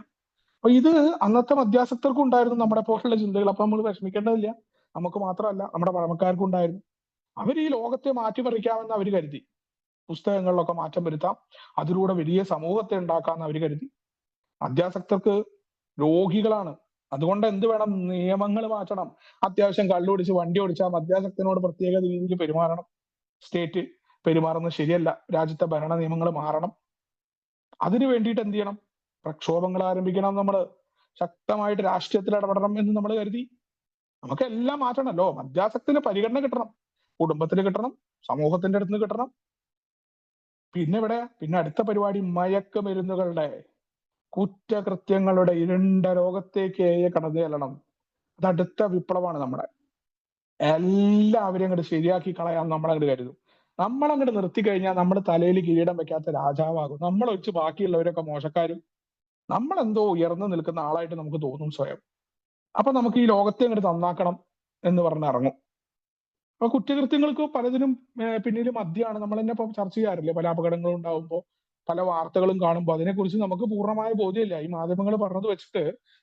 അപ്പൊ ഇത് അന്നത്തെ മദ്യാസക്തർക്കും ഉണ്ടായിരുന്നു നമ്മുടെ പോലുള്ള ചിന്തകൾ. അപ്പൊ നമ്മൾ വിഷമിക്കേണ്ടതില്ല. നമുക്ക് മാത്രമല്ല, നമ്മുടെ പഴമക്കാർക്കും ഉണ്ടായിരുന്നു. അവർ ഈ ലോകത്തെ മാറ്റിമറിക്കാമെന്ന് അവർ കരുതി. പുസ്തകങ്ങളിലൊക്കെ മാറ്റം വരുത്താം, അതിലൂടെ വലിയ സമൂഹത്തെ ഉണ്ടാക്കാമെന്ന് അവർ കരുതി. മദ്യാസക്തർക്ക് രോഗികളാണ്. അതുകൊണ്ട് എന്ത് വേണം? നിയമങ്ങൾ മാറ്റണം. അത്യാവശ്യം കള്ളുപിടിച്ച് വണ്ടി ഓടിച്ചാൽ മദ്യാസക്തനോട് പ്രത്യേക രീതിയിൽ പെരുമാറണം. സ്റ്റേറ്റ് പെരുമാറുന്നത് ശരിയല്ല. രാജ്യത്തെ ഭരണ നിയമങ്ങൾ മാറണം. അതിനു വേണ്ടിയിട്ട് എന്ത് ചെയ്യണം? പ്രക്ഷോഭങ്ങൾ ആരംഭിക്കണം. നമ്മൾ ശക്തമായിട്ട് രാഷ്ട്രീയത്തിൽ ഇടപെടണം എന്ന് നമ്മൾ കരുതി. നമുക്കെല്ലാം മാറ്റണമല്ലോ. മദ്യാസക്തിന് പരിഗണന കിട്ടണം, കുടുംബത്തിന് കിട്ടണം, സമൂഹത്തിന്റെ അടുത്ത് കിട്ടണം. പിന്നെ അടുത്ത പരിപാടി മയക്കുമരുന്നുകളുടെ കുറ്റകൃത്യങ്ങളുടെ ഇരുണ്ട ലോകത്തേക്ക് കടന്നു ചെല്ലണം. അത് അടുത്ത വിപ്ലവമാണ്. നമ്മുടെ എല്ലാവരെയും അങ്ങോട്ട് ശരിയാക്കി കളയാൻ നമ്മളങ്ങോട്ട് കരുതും. നമ്മളങ്ങോട്ട് നിർത്തി കഴിഞ്ഞാൽ നമ്മൾ തലയിൽ കിരീടം വെക്കാത്ത രാജാവാകും. നമ്മൾ വെച്ച് ബാക്കിയുള്ളവരൊക്കെ മോശക്കാരും, നമ്മളെന്തോ ഉയർന്നു നിൽക്കുന്ന ആളായിട്ട് നമുക്ക് തോന്നും സ്വയം. അപ്പൊ നമുക്ക് ഈ ലോകത്തെ അങ്ങോട്ട് നന്നാക്കണം എന്ന് പറഞ്ഞ് ഇറങ്ങും. അപ്പൊ കുറ്റകൃത്യങ്ങൾക്ക് പലതിനും പിന്നിൽ മദ്യമാണ്. നമ്മൾ തന്നെ ഇപ്പൊ ചർച്ച ചെയ്യാറില്ലേ? പല അപകടങ്ങളും ഉണ്ടാകുമ്പോൾ, പല വാർത്തകളും കാണുമ്പോൾ അതിനെക്കുറിച്ച് നമുക്ക് പൂർണ്ണമായ ബോധ്യമില്ല. ഈ മാധ്യമങ്ങൾ പറഞ്ഞത് വെച്ചിട്ട്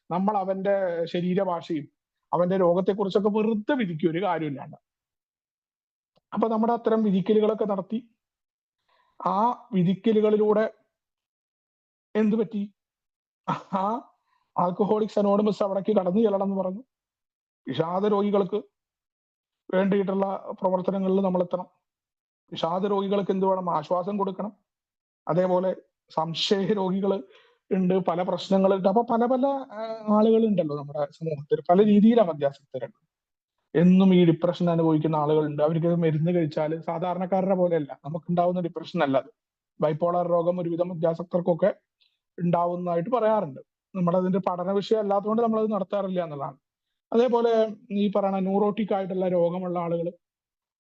നമ്മൾ അവന്റെ ശരീരഭാഷയും അവന്റെ രോഗത്തെക്കുറിച്ചൊക്കെ വെറുതെ വിധിക്കും, ഒരു കാര്യമില്ലാണ്ട്. അപ്പൊ നമ്മുടെ അത്തരം വിധിക്കലുകളൊക്കെ നടത്തി. ആ വിധിക്കലുകളിലൂടെ എന്തു പറ്റി? ആ ആൽക്കഹോളിക്സ് അനോണിമസ് അവിടേക്ക് കടന്നു ചെല്ലണം എന്ന് പറഞ്ഞു. വിഷാദ രോഗികൾക്ക് വേണ്ടിയിട്ടുള്ള പ്രവർത്തനങ്ങളിൽ നമ്മൾ എത്തണം. വിഷാദ രോഗികൾക്ക് എന്ത് വേണം? ആശ്വാസം കൊടുക്കണം. അതേപോലെ സംശയ രോഗികൾ ഉണ്ട്, പല പ്രശ്നങ്ങളുണ്ട്. അപ്പൊ പല പല ആളുകളുണ്ടല്ലോ നമ്മുടെ സമൂഹത്തിൽ. പല രീതിയിലാണ് മദ്യാസക്തരുണ്ട്. എന്നും ഈ ഡിപ്രഷൻ അനുഭവിക്കുന്ന ആളുകളുണ്ട്. അവർക്ക് മരുന്ന് കഴിച്ചാൽ സാധാരണക്കാരുടെ പോലെയല്ല, നമുക്കുണ്ടാവുന്ന ഡിപ്രഷൻ അല്ല അത്. ബൈപ്പോളർ രോഗം ഒരുവിധം മദ്യാസക്തർക്കൊക്കെ ഉണ്ടാവുന്നതായിട്ട് പറയാറുണ്ട്. നമ്മളതിന്റെ പഠന വിഷയം അല്ലാത്തതുകൊണ്ട് നമ്മളത് നടത്താറില്ല എന്നുള്ളതാണ്. അതേപോലെ ഈ പറയുന്ന ന്യൂറോട്ടിക് ആയിട്ടുള്ള രോഗമുള്ള ആളുകൾ,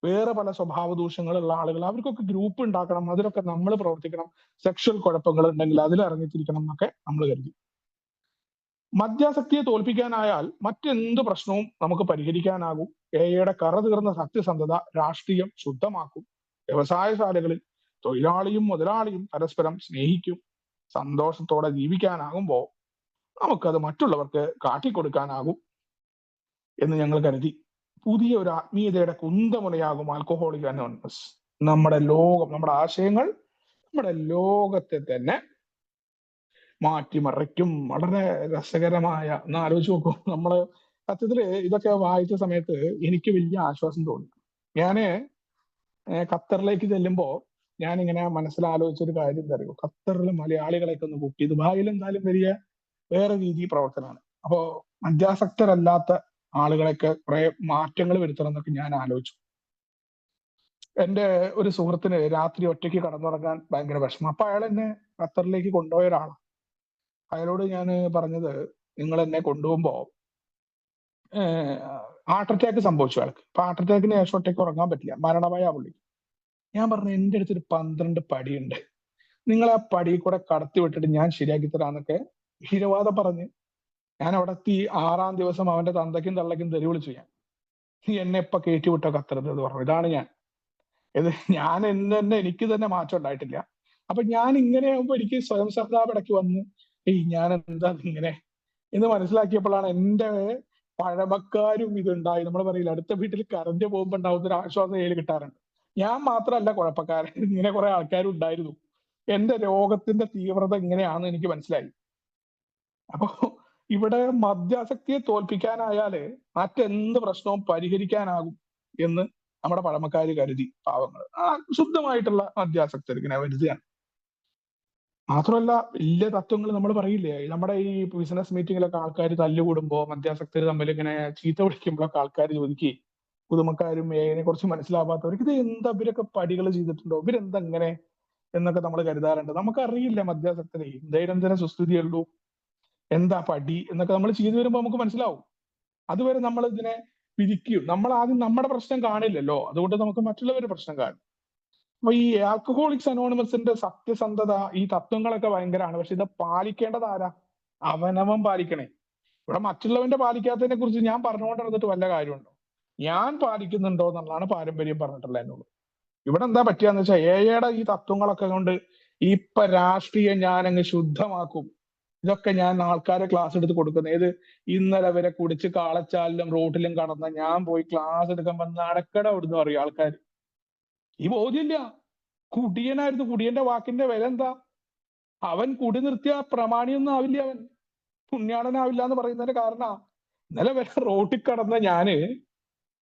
വേറെ പല സ്വഭാവ ദൂഷ്യങ്ങളുള്ള ആളുകൾ, അവർക്കൊക്കെ ഗ്രൂപ്പ് ഉണ്ടാക്കണം. അതിലൊക്കെ നമ്മൾ പ്രവർത്തിക്കണം. സെക്ഷൽ കുഴപ്പങ്ങൾ ഉണ്ടെങ്കിൽ അതിൽ ഇറങ്ങിത്തിരിക്കണം എന്നൊക്കെ നമ്മൾ കരുതി. മദ്യാസക്തിയെ തോൽപ്പിക്കാനായാൽ മറ്റെന്ത് പ്രശ്നവും നമുക്ക് പരിഹരിക്കാനാകും. എയുടെ കറ തീർന്ന സത്യസന്ധത രാഷ്ട്രീയം ശുദ്ധമാക്കും. വ്യവസായശാലകളിൽ തൊഴിലാളിയും മുതലാളിയും പരസ്പരം സ്നേഹിക്കും. സന്തോഷത്തോടെ ജീവിക്കാനാകുമ്പോൾ നമുക്കത് മറ്റുള്ളവർക്ക് കാട്ടിക്കൊടുക്കാനാകും എന്ന് ഞങ്ങൾ കരുതി. പുതിയ ഒരു ആത്മീയതയുടെ കുന്തമുനയാകും ആൽക്കഹോളിക് അനോണിമസ്. നമ്മുടെ ലോകം, നമ്മുടെ ആശയങ്ങൾ നമ്മുടെ ലോകത്തെ തന്നെ മാറ്റിമറിക്കും. വളരെ രസകരമായ ഒന്ന് ആലോചിച്ച് നോക്കൂ. നമ്മള് സത്യത്തില് ഇതൊക്കെ വായിച്ച സമയത്ത് എനിക്ക് വലിയ ആശ്വാസം തോന്നി. ഞാന് ഖത്തറിലേക്ക് ചെല്ലുമ്പോ ഞാനിങ്ങനെ മനസ്സിലാലോചിച്ചൊരു കാര്യം എന്താ അറിയോ? ഖത്തറിലെ മലയാളികളെയൊക്കെ ഒന്ന് കൂട്ടി. ദുബായിൽ എന്തായാലും വലിയ വേറെ രീതി പ്രവർത്തനമാണ്. അപ്പോ മദ്യാസക്തരല്ലാത്ത ആളുകളൊക്കെ കുറെ മാറ്റങ്ങൾ വരുത്തണം എന്നൊക്കെ ഞാൻ ആലോചിച്ചു. എന്റെ ഒരു സുഹൃത്തിന് രാത്രി ഒറ്റയ്ക്ക് കടന്നുറങ്ങാൻ ഭയങ്കര വിഷമം. അപ്പൊ അയാൾ എന്നെ ഖത്തറിലേക്ക് കൊണ്ടുപോയ ഒരാളാണ്. അയാളോട് ഞാൻ പറഞ്ഞത്, നിങ്ങൾ എന്നെ കൊണ്ടുപോകുമ്പോ ഹാർട്ട് അറ്റാക്ക് സംഭവിച്ചു അയാൾക്ക്. അപ്പൊ ഹാർട്ട് അറ്റാക്കിന് ശേഷം ഒറ്റയ്ക്ക് ഉറങ്ങാൻ പറ്റില്ല, മരണമായ പുള്ളി. ഞാൻ പറഞ്ഞു എന്റെ അടുത്തൊരു 12 പടിയുണ്ട്, നിങ്ങൾ ആ പടി കൂടെ കടത്തി വിട്ടിട്ട് ഞാൻ ശരിയാക്കി തരാന്നൊക്കെ ഹിരവാദം പറഞ്ഞ് ഞാൻ അവിടെ എത്തി. 6-ാം ദിവസം അവന്റെ തന്തയ്ക്കും തള്ളയ്ക്കും തെറി വിളിച്ചു ഞാൻ. നീ എന്നെ ഇപ്പൊ കയറ്റി വിട്ടോ ഖത്തറിൽ എന്ന് പറഞ്ഞു. ഇതാണ് ഞാൻ. ഞാൻ എന്ന് തന്നെ എനിക്ക് തന്നെ മാറ്റം ഉണ്ടായിട്ടില്ല. അപ്പൊ ഞാൻ ഇങ്ങനെ ആകുമ്പോ എനിക്ക് സ്വയം ശ്രദ്ധാവ് ഇടയ്ക്ക് വന്ന് ഞാൻ എന്താ ഇങ്ങനെ എന്ന് മനസ്സിലാക്കിയപ്പോഴാണ് എന്റെ പഴമക്കാരും ഇതുണ്ടായി. നമ്മൾ പറയില്ല, അടുത്ത വീട്ടിൽ കറന്റ് പോകുമ്പോ ഉണ്ടാവുന്ന ഒരു ആശ്വാസം കയ്യിൽ കിട്ടാറുണ്ട്. ഞാൻ മാത്രമല്ല കുഴപ്പക്കാരൻ, ഇങ്ങനെ കുറെ ആൾക്കാരും ഉണ്ടായിരുന്നു. എന്റെ രോഗത്തിന്റെ തീവ്രത ഇങ്ങനെയാണെന്ന് എനിക്ക് മനസ്സിലായി. അപ്പൊ ഇവിടെ മദ്യാസക്തിയെ തോൽപ്പിക്കാനായാല് മറ്റെന്ത് പ്രശ്നവും പരിഹരിക്കാനാകും എന്ന് നമ്മുടെ പഴമക്കാര് കരുതി. പാവങ്ങൾ ശുദ്ധമായിട്ടുള്ള മദ്യാസക്തർ ഇങ്ങനെ വരുതിയാണ്. മാത്രമല്ല വലിയ തത്വങ്ങൾ നമ്മൾ പറയില്ലേ, നമ്മുടെ ഈ ബിസിനസ് മീറ്റിങ്ങിലൊക്കെ ആൾക്കാർ തല്ലുകൂടുമ്പോ മദ്യാസക്തർ തമ്മിൽ ഇങ്ങനെ ചീത്ത വിളിക്കുമ്പോഴൊക്കെ ആൾക്കാർ ചോദിക്കുകയും പുതുമക്കാരും ഇതിനെ കുറിച്ച് മനസ്സിലാവാത്തവർക്ക് ഇത് എന്താ ഇവരൊക്കെ പടികൾ ചെയ്തിട്ടുണ്ടോ, ഇവരെന്താ ഇങ്ങനെ എന്നൊക്കെ നമ്മൾ കരുതാറുണ്ട്. നമുക്കറിയില്ല മദ്യാസക്തരെ ദൈനംദിന സുസ്ഥിതിയുള്ളൂ, എന്താ പടി എന്നൊക്കെ നമ്മൾ ചെയ്തു വരുമ്പോൾ നമുക്ക് മനസ്സിലാവും. അതുവരെ നമ്മൾ ഇതിനെ പിരിക്കും. നമ്മൾ ആദ്യം നമ്മുടെ പ്രശ്നം കാണില്ലല്ലോ, അതുകൊണ്ട് നമുക്ക് മറ്റുള്ളവരുടെ പ്രശ്നം കാണും. അപ്പൊ ഈ ആൽക്കഹോളിക്സ് അനോണിമസിന്റെ സത്യസന്ധത, ഈ തത്വങ്ങളൊക്കെ ഭയങ്കരമാണ്. പക്ഷെ ഇത് പാലിക്കേണ്ടത് ആരാ? അവനവൻ പാലിക്കണേ. ഇവിടെ മറ്റുള്ളവന്റെ പാലിക്കാത്തതിനെ കുറിച്ച് ഞാൻ പറഞ്ഞുകൊണ്ട് നടന്നിട്ട് വല്ല കാര്യമുണ്ടോ? ഞാൻ പാലിക്കുന്നുണ്ടോ എന്നുള്ളതാണ് പാരമ്പര്യം പറഞ്ഞിട്ടുള്ളത് എന്നോട്. ഇവിടെ എന്താ പറ്റിയാന്ന് വെച്ചാൽ ഏയുടെ ഈ തത്വങ്ങളൊക്കെ കൊണ്ട് ഇപ്പൊ രാഷ്ട്രീയം ഞാൻ അങ്ങ് ശുദ്ധമാക്കും. ഇതൊക്കെ ഞാൻ ആൾക്കാരെ ക്ലാസ് എടുത്ത് കൊടുക്കുന്നത്. ഏത് ഇന്നലെ വരെ കുടിച്ച് കാളച്ചാലിലും റോട്ടിലും കടന്ന ഞാൻ പോയി ക്ലാസ് എടുക്കുമ്പോ നടക്കട അവിടുന്ന് പറയും ആൾക്കാർ. ഈ ബോധ്യമില്ല. കുടിയനായിരുന്നു. കുടിയന്റെ വാക്കിന്റെ വില എന്താ? അവൻ കുടി നിർത്തിയ പ്രമാണിയൊന്നും ആവില്ല, അവൻ പുണ്യാളനാവില്ല എന്ന് പറയുന്നതിന്റെ കാരണം ഇന്നലെ വരെ റോട്ടിൽ കടന്ന ഞാന്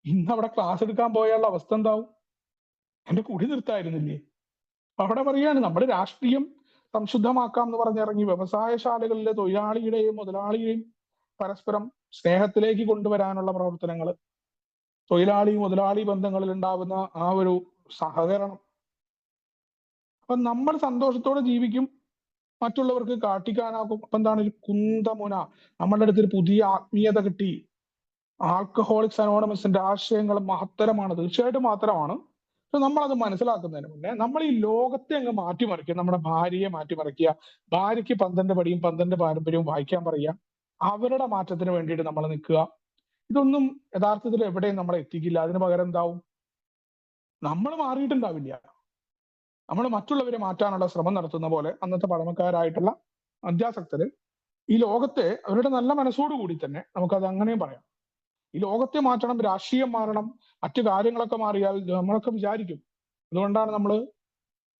ഇന്ന് അവിടെ ക്ലാസ് എടുക്കാൻ പോയുള്ള അവസ്ഥ എന്താവും? എന്റെ കുടി നിർത്തായിരുന്നില്ലേ? അവിടെ പറയാണ് നമ്മൾ രാഷ്ട്രീയം സംശുദ്ധമാക്കാം എന്ന് പറഞ്ഞിറങ്ങി വ്യവസായശാലകളിലെ തൊഴിലാളിയുടെയും മുതലാളിയുടെയും പരസ്പരം സ്നേഹത്തിലേക്ക് കൊണ്ടുവരാനുള്ള പ്രവർത്തനങ്ങൾ, തൊഴിലാളി മുതലാളി ബന്ധങ്ങളിൽ ഉണ്ടാവുന്ന ആ ഒരു സഹകരണം. അപ്പൊ നമ്മൾ സന്തോഷത്തോടെ ജീവിക്കും, മറ്റുള്ളവർക്ക് കാട്ടിക്കാനാകും. അപ്പൊ എന്താണ് ഒരു കുന്തമുന. നമ്മളുടെ അടുത്ത് ഒരു പുതിയ ആത്മീയത കിട്ടി. ആൽക്കഹോളിക്സ് അനോണിമസിന്റെ ആശയങ്ങൾ മഹത്തരമാണ്, തീർച്ചയായിട്ടും മാത്രമാണ്. പക്ഷെ നമ്മളത് മനസ്സിലാക്കുന്നതിന് മുന്നേ നമ്മൾ ഈ ലോകത്തെ അങ്ങ് മാറ്റിമറിക്കുക. നമ്മുടെ ഭാര്യയെ മാറ്റിമറിക്കുക, ഭാര്യയ്ക്ക് 12 പടിയും 12 പാരമ്പര്യവും വായിക്കാൻ പറയുക, അവരുടെ മാറ്റത്തിന് വേണ്ടിയിട്ട് നമ്മൾ നിൽക്കുക. ഇതൊന്നും യഥാർത്ഥത്തിൽ എവിടെയും നമ്മളെ എത്തിക്കില്ല. അതിന് പകരം എന്താവും? നമ്മൾ മാറിയിട്ടുണ്ടാവില്ല. നമ്മൾ മറ്റുള്ളവരെ മാറ്റാനുള്ള ശ്രമം നടത്തുന്ന പോലെ അന്നത്തെ പഴമക്കാരായിട്ടുള്ള അധ്യാസക്തര് ഈ ലോകത്തെ അവരുടെ നല്ല മനസ്സോടുകൂടി തന്നെ നമുക്കത് അങ്ങനെയും പറയാം, ഈ ലോകത്തെ മാറ്റണം, രാഷ്ട്രീയം മാറണം, മറ്റു കാര്യങ്ങളൊക്കെ മാറിയാൽ നമ്മളൊക്കെ വിചാരിക്കും. അതുകൊണ്ടാണ് നമ്മൾ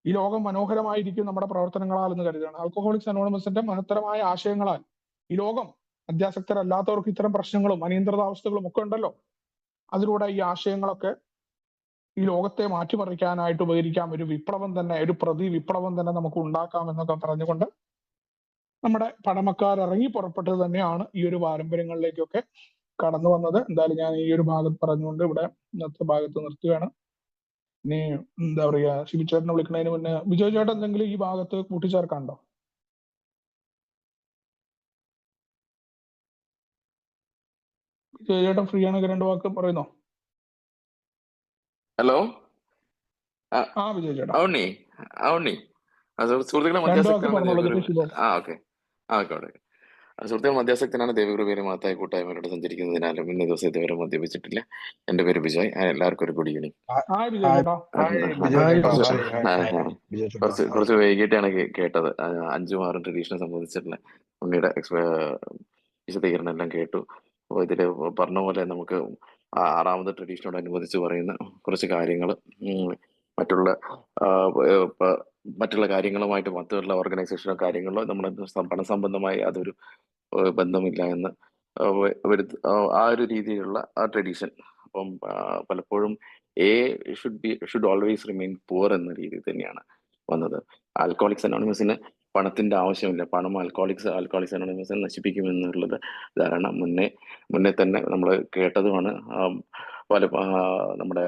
ഈ ലോകം മനോഹരമായിരിക്കും നമ്മുടെ പ്രവർത്തനങ്ങളാൽ എന്ന് കരുതുകയാണ്. ആൽക്കഹോളിക്സ് അനോണിമസിന്റെ മഹത്തരമായ ആശയങ്ങളാൽ ഈ ലോകം, അധ്യാസക്തരല്ലാത്തവർക്ക് ഇത്തരം പ്രശ്നങ്ങളും അനിയന്ത്രിതാവസ്ഥകളും ഒക്കെ ഉണ്ടല്ലോ, അതിലൂടെ ഈ ആശയങ്ങളൊക്കെ ഈ ലോകത്തെ മാറ്റിമറിക്കാനായിട്ട് ഉപകരിക്കാം. ഒരു വിപ്ലവം തന്നെ, ഒരു വിപ്ലവം തന്നെ നമുക്ക് ഉണ്ടാക്കാം എന്നൊക്കെ പറഞ്ഞുകൊണ്ട് നമ്മുടെ പഴമക്കാർ ഇറങ്ങി പുറപ്പെട്ടത് തന്നെയാണ് ഈ ഒരു പാരമ്പര്യങ്ങളിലേക്കൊക്കെ കടന്നു വന്നത്. എന്തായാലും ഞാൻ ഈ ഒരു ഭാഗത്ത് പറഞ്ഞുകൊണ്ട് ഇവിടെ ഇന്നത്തെ ഭാഗത്ത് നിർത്തുകയാണ്. ഇനി എന്താ പറയാ, ഷിബി ചേട്ടനെ വിളിക്കുന്നതിന് മുന്നേ വിജയ് ചേട്ടൻ എന്തെങ്കിലും ഈ ഭാഗത്ത് കൂട്ടിച്ചേർക്കാനുണ്ടോ? വിജയ് ചേട്ടൻ ഫ്രീ ആണെങ്കിൽ 2 വാക്ക് പറയുന്നോ? ഹലോ, വിജയ് ചേട്ടാ ഔണ്ണി സുഹൃത്തുക്കളെ 2 വാക്ക് മധ്യാസക്തനാണ് പറഞ്ഞോളൂ. ദേവഗുരു. ഓക്കെ സുഹൃത്തുക്കൾ മധ്യാസക്തനാണ് ദേവഗുരുപേര് മഹത്തായ കൂട്ടായ്മയിലൂടെ സഞ്ചരിക്കുന്നതിനാലും ഇന്ന ദിവസം ഇതുവരെ മദ്യപിച്ചിട്ടില്ല. എന്റെ പേര് വിജയ്. എല്ലാവർക്കും ഒരു ഗുഡ് ഈവനിങ്. കുറച്ച് വൈകിട്ടാണ് കേട്ടത്. 5ഉം 6ഉം ട്രഡീഷനെ സംബന്ധിച്ചിട്ടുള്ള ഉണ്ണിയുടെ വിശദീകരണം എല്ലാം കേട്ടു. അപ്പോൾ ഇതിൽ പറഞ്ഞ പോലെ നമുക്ക് 6ാമത് ട്രഡീഷനോടനുബന്ധിച്ച് പറയുന്ന കുറച്ച് കാര്യങ്ങൾ മറ്റുള്ള കാര്യങ്ങളുമായിട്ട്, മറ്റുള്ള ഓർഗനൈസേഷനോ കാര്യങ്ങളോ നമ്മുടെ പണസംബന്ധമായി അതൊരു ബന്ധമില്ല എന്ന് ആ ഒരു രീതിയിലുള്ള ആ ട്രഡീഷൻ. അപ്പം പലപ്പോഴും ഷുഡ് ഓൾവേസ് റിമെയിൻ പുവർ എന്ന രീതിയിൽ തന്നെയാണ് വന്നത്. ആൽക്കോളിക്സ് അനോണിമസിന് പണത്തിന്റെ ആവശ്യമില്ല. പണം ആൽക്കോളിക്സ് അനോണിമസിനെ നശിപ്പിക്കുമെന്നുള്ളത് ധാരണ മുന്നേ തന്നെ നമ്മൾ കേട്ടതുമാണ്. നമ്മുടെ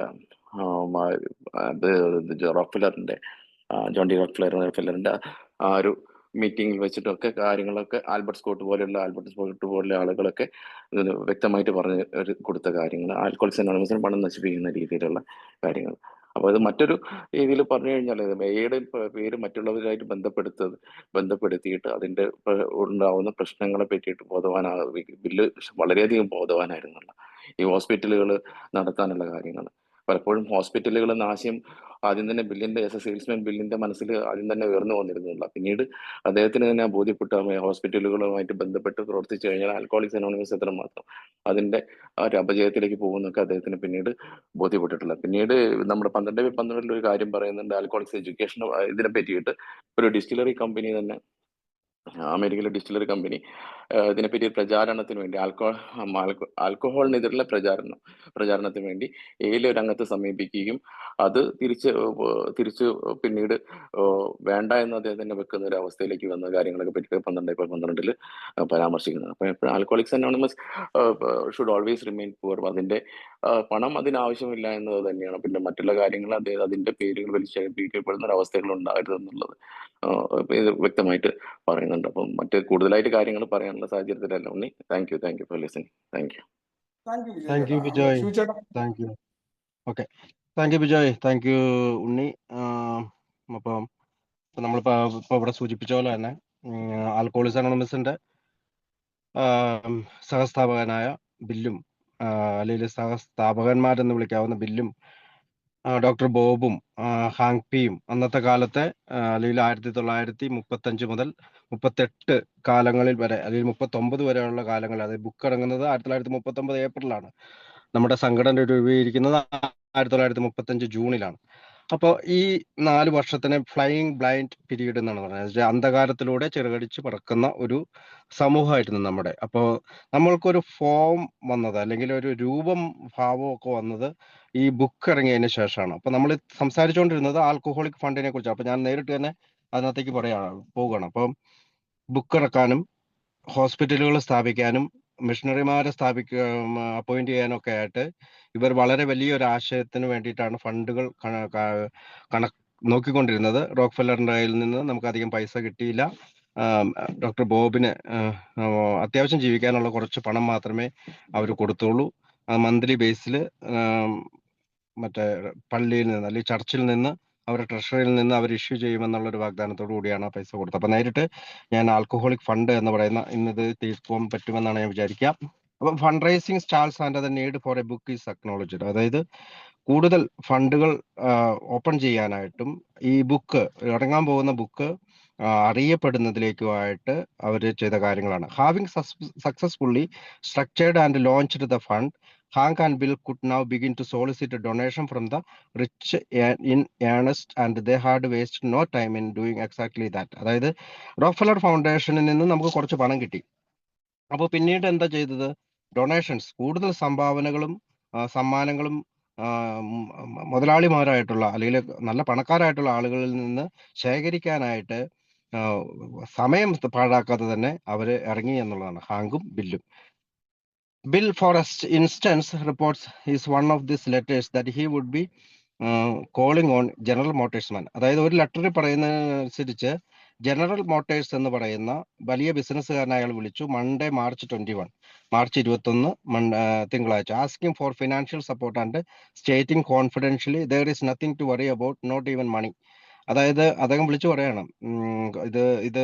റോക്ക്ഫെല്ലറിന്റെ ജോൺ ഡി റോക്ക്ഫെല്ലറിന്റെ ആ ഒരു മീറ്റിംഗിൽ വെച്ചിട്ടൊക്കെ കാര്യങ്ങളൊക്കെ ആൽബർട്ട് സ്കോട്ട് പോലുള്ള ആളുകളൊക്കെ വ്യക്തമായിട്ട് പറഞ്ഞ് കൊടുത്ത കാര്യങ്ങൾ, ആൽക്കോളിക്സ് അനോണിമസിന് പണം നശിപ്പിക്കുന്ന രീതിയിലുള്ള കാര്യങ്ങൾ. അപ്പോൾ ഇത് മറ്റൊരു രീതിയിൽ പറഞ്ഞു കഴിഞ്ഞാൽ എയുടെ പേര് മറ്റുള്ളവരുമായിട്ട് ബന്ധപ്പെടുത്തിയിട്ട് അതിൻ്റെ ഉണ്ടാവുന്ന പ്രശ്നങ്ങളെ പറ്റിയിട്ട് ബില്ല് വളരെയധികം ബോധവാനായിരുന്നുള്ള ഈ ഹോസ്പിറ്റലുകൾ നടത്താനുള്ള കാര്യങ്ങൾ പലപ്പോഴും ഹോസ്പിറ്റലുകൾ ആദ്യം തന്നെ സെയിൽസ്മാൻ ബില്ലിന്റെ മനസ്സിൽ ആദ്യം തന്നെ ഉയർന്നു വന്നിരുന്നില്ല. പിന്നീട് അദ്ദേഹത്തിന് തന്നെ ബോധ്യപ്പെട്ട ഹോസ്പിറ്റലുകളുമായിട്ട് ബന്ധപ്പെട്ട് പ്രവർത്തിച്ചു കഴിഞ്ഞാൽ ആൽക്കോളിക്സ് അനോണിമസ് എത്രമാത്രം അതിന്റെ ആ ഒരു അപജയത്തിലേക്ക് പോകുന്നൊക്കെ അദ്ദേഹത്തിന് പിന്നീട് ബോധ്യപ്പെട്ടിട്ടില്ല. പിന്നീട് നമ്മുടെ 12/12 ഒരു കാര്യം പറയുന്നുണ്ട്, ആൽക്കോളിക്സ് എഡ്യൂക്കേഷൻ ഇതിനെ പറ്റിയിട്ട് ഒരു ഡിസ്റ്റിലറി കമ്പനി തന്നെ, അമേരിക്കയിലെ ഡിസ്റ്റിലറി കമ്പനി ഇതിനെപ്പറ്റി പ്രചാരണത്തിന് വേണ്ടി ആൽക്കഹോളിനെതിരുള്ള പ്രചാരണത്തിന് വേണ്ടി ഒരു രംഗത്ത് സമീപിക്കുകയും അത് തിരിച്ച് പിന്നീട് വേണ്ട എന്ന് അദ്ദേഹം വെക്കുന്ന ഒരു അവസ്ഥയിലേക്ക് വന്ന കാര്യങ്ങളൊക്കെ പറ്റി 12/12 പരാമർശിക്കുന്നത്. അപ്പൊ എപ്പോഴും Alcoholics Anonymous should always remain poor. അതിന്റെ പണം അതിനാവശ്യമില്ല എന്നത് തന്നെയാണ്. പിന്നെ മറ്റുള്ള കാര്യങ്ങൾ അതിന്റെ പേരുകൾ വലിച്ചേൽപ്പിക്കപ്പെടുന്ന ഒരു അവസ്ഥകൾ ഉണ്ടാകരുതെന്നുള്ളത് ഇത് വ്യക്തമായിട്ട് പറയുന്നുണ്ട്. അപ്പം മറ്റ് കൂടുതലായിട്ട് കാര്യങ്ങൾ പറയാനുള്ള സാഹചര്യത്തിലല്ല Unni. Thank you for listening. Thank you. Thank you Bijoy. Thank you. Okay, thank you Bijoy, thank you Unni. അപ്പം നമ്മളിപ്പോ ഇവിടെ സൂചിപ്പിച്ച പോലെ തന്നെ ആൽക്കോളിക്സ് അനോണിമസിന്റെ സഹസ്ഥാപകനായ ബില്ലും അല്ലെങ്കിൽ സഹസ്ഥാപകന്മാരെന്ന് വിളിക്കാവുന്ന ബില്ലും ഡോക്ടർ ബോബും ഹാങ് പിയും അന്നത്തെ കാലത്തെ അല്ലെങ്കിൽ 1935 മുതൽ 38 കാലങ്ങളിൽ വരെ അല്ലെങ്കിൽ 39 വരെയുള്ള കാലങ്ങൾ, അതായത് ബുക്ക് ഇറങ്ങുന്നത് 1939 ഏപ്രിലാണ്, നമ്മുടെ സംഘടന രൂപീകരിക്കുന്നത് 1935 ജൂണിലാണ്. അപ്പോൾ ഈ 4 വർഷത്തിനെ ഫ്ലൈയിങ് ബ്ലൈൻഡ് പീരീഡ് എന്നാണ് പറയുന്നത്. അന്ധകാരത്തിലൂടെ ചിറകടിച്ച് പറക്കുന്ന ഒരു സമൂഹമായിരുന്നു നമ്മുടെ. അപ്പോൾ നമ്മൾക്കൊരു ഫോം വന്നത് അല്ലെങ്കിൽ ഒരു രൂപം ഭാവവും ഒക്കെ വന്നത് ഈ ബുക്ക് ഇറങ്ങിയതിന് ശേഷമാണ്. അപ്പൊ നമ്മൾ സംസാരിച്ചുകൊണ്ടിരുന്നത് ആൽക്കഹോളിക് ഫണ്ടിനെ കുറിച്ചാണ്. അപ്പൊ ഞാൻ നേരിട്ട് തന്നെ അതിനകത്തേക്ക് പോവുകയാണ്. അപ്പം ബുക്ക് ഇറക്കാനും ഹോസ്പിറ്റലുകൾ സ്ഥാപിക്കാനും മിഷണറിമാരെ അപ്പോയിന്റ് ചെയ്യാനും ഒക്കെ ആയിട്ട് ഇവർ വളരെ വലിയൊരു ആശയത്തിന് വേണ്ടിയിട്ടാണ് ഫണ്ടുകൾ നോക്കിക്കൊണ്ടിരുന്നത്. റോക്ക്ഫെല്ലറിന്റെ കയ്യിൽ നിന്ന് നമുക്ക് അധികം പൈസ കിട്ടിയില്ല. ഡോക്ടർ ബോബിന് അത്യാവശ്യം ജീവിക്കാനുള്ള കുറച്ച് പണം മാത്രമേ അവർ കൊടുത്തുള്ളൂ. മന്ത്ലി ബേസിൽ മറ്റേ പള്ളിയിൽ നിന്ന് അല്ലെങ്കിൽ ചർച്ചിൽ നിന്ന് അവരുടെ ട്രഷറിയിൽ നിന്ന് അവർ ഇഷ്യൂ ചെയ്യുമെന്നുള്ള ഒരു വാഗ്ദാനത്തോടു കൂടിയാണ് ആ പൈസ കൊടുത്തത്. അപ്പൊ നേരിട്ട് ഞാൻ ആൽക്കഹോളിക് ഫണ്ട് എന്ന് പറയുന്ന ഇന്നത് തീർക്കാൻ പറ്റുമെന്നാണ് ഞാൻ വിചാരിക്കുക. അപ്പം fund raising stalls and the need for a book is acknowledged. അതായത് കൂടുതൽ ഫണ്ടുകൾ ഓപ്പൺ ചെയ്യാനായിട്ടും ഈ ബുക്ക് ഇറങ്ങാൻ പോകുന്ന ബുക്ക് അറിയപ്പെടുന്നതിലേക്കുമായിട്ട് അവർ ചെയ്ത കാര്യങ്ങളാണ്. Having successfully structured and launched the fund, Hank and Bill could now begin to solicit a donation from the rich in earnest, and they had wasted no time in doing exactly that. അതായത് Rockefeller ഫൗണ്ടേഷനിൽ നിന്ന് നമുക്ക് കുറച്ച് പണം കിട്ടി. അപ്പോൾ പിന്നീട് എന്താ ചെയ്തത്? ഡൊണേഷൻസ്, കൂടുതൽ സംഭാവനകളും സമ്മാനങ്ങളും മുതലാളിമാരായിട്ടുള്ള അല്ലെങ്കിൽ നല്ല പണക്കാരായിട്ടുള്ള ആളുകളിൽ നിന്ന് ശേഖരിക്കാനായിട്ട് സമയം പാഴാക്കാതെ തന്നെ അവർ ഇറങ്ങി എന്നുള്ളതാണ് ഹാങ്കും ബില്ലും. Bill, for instance, reports is one of these letters that he would be calling on General Motorsman. അതായത് ഒരു ലെറ്ററിൽ പറയുന്നതനുസരിച്ച് ജനറൽ മോട്ടേഴ്സ് എന്ന് പറയുന്ന വലിയ ബിസിനസ്സുകാരനെ അയാൾ വിളിച്ചു March 21 തിങ്കളാഴ്ച, asking for financial support and stating confidentially there is nothing to worry about, not even money. അതായത് അദ്ദേഹം വിളിച്ചു പറയണം, ഇത്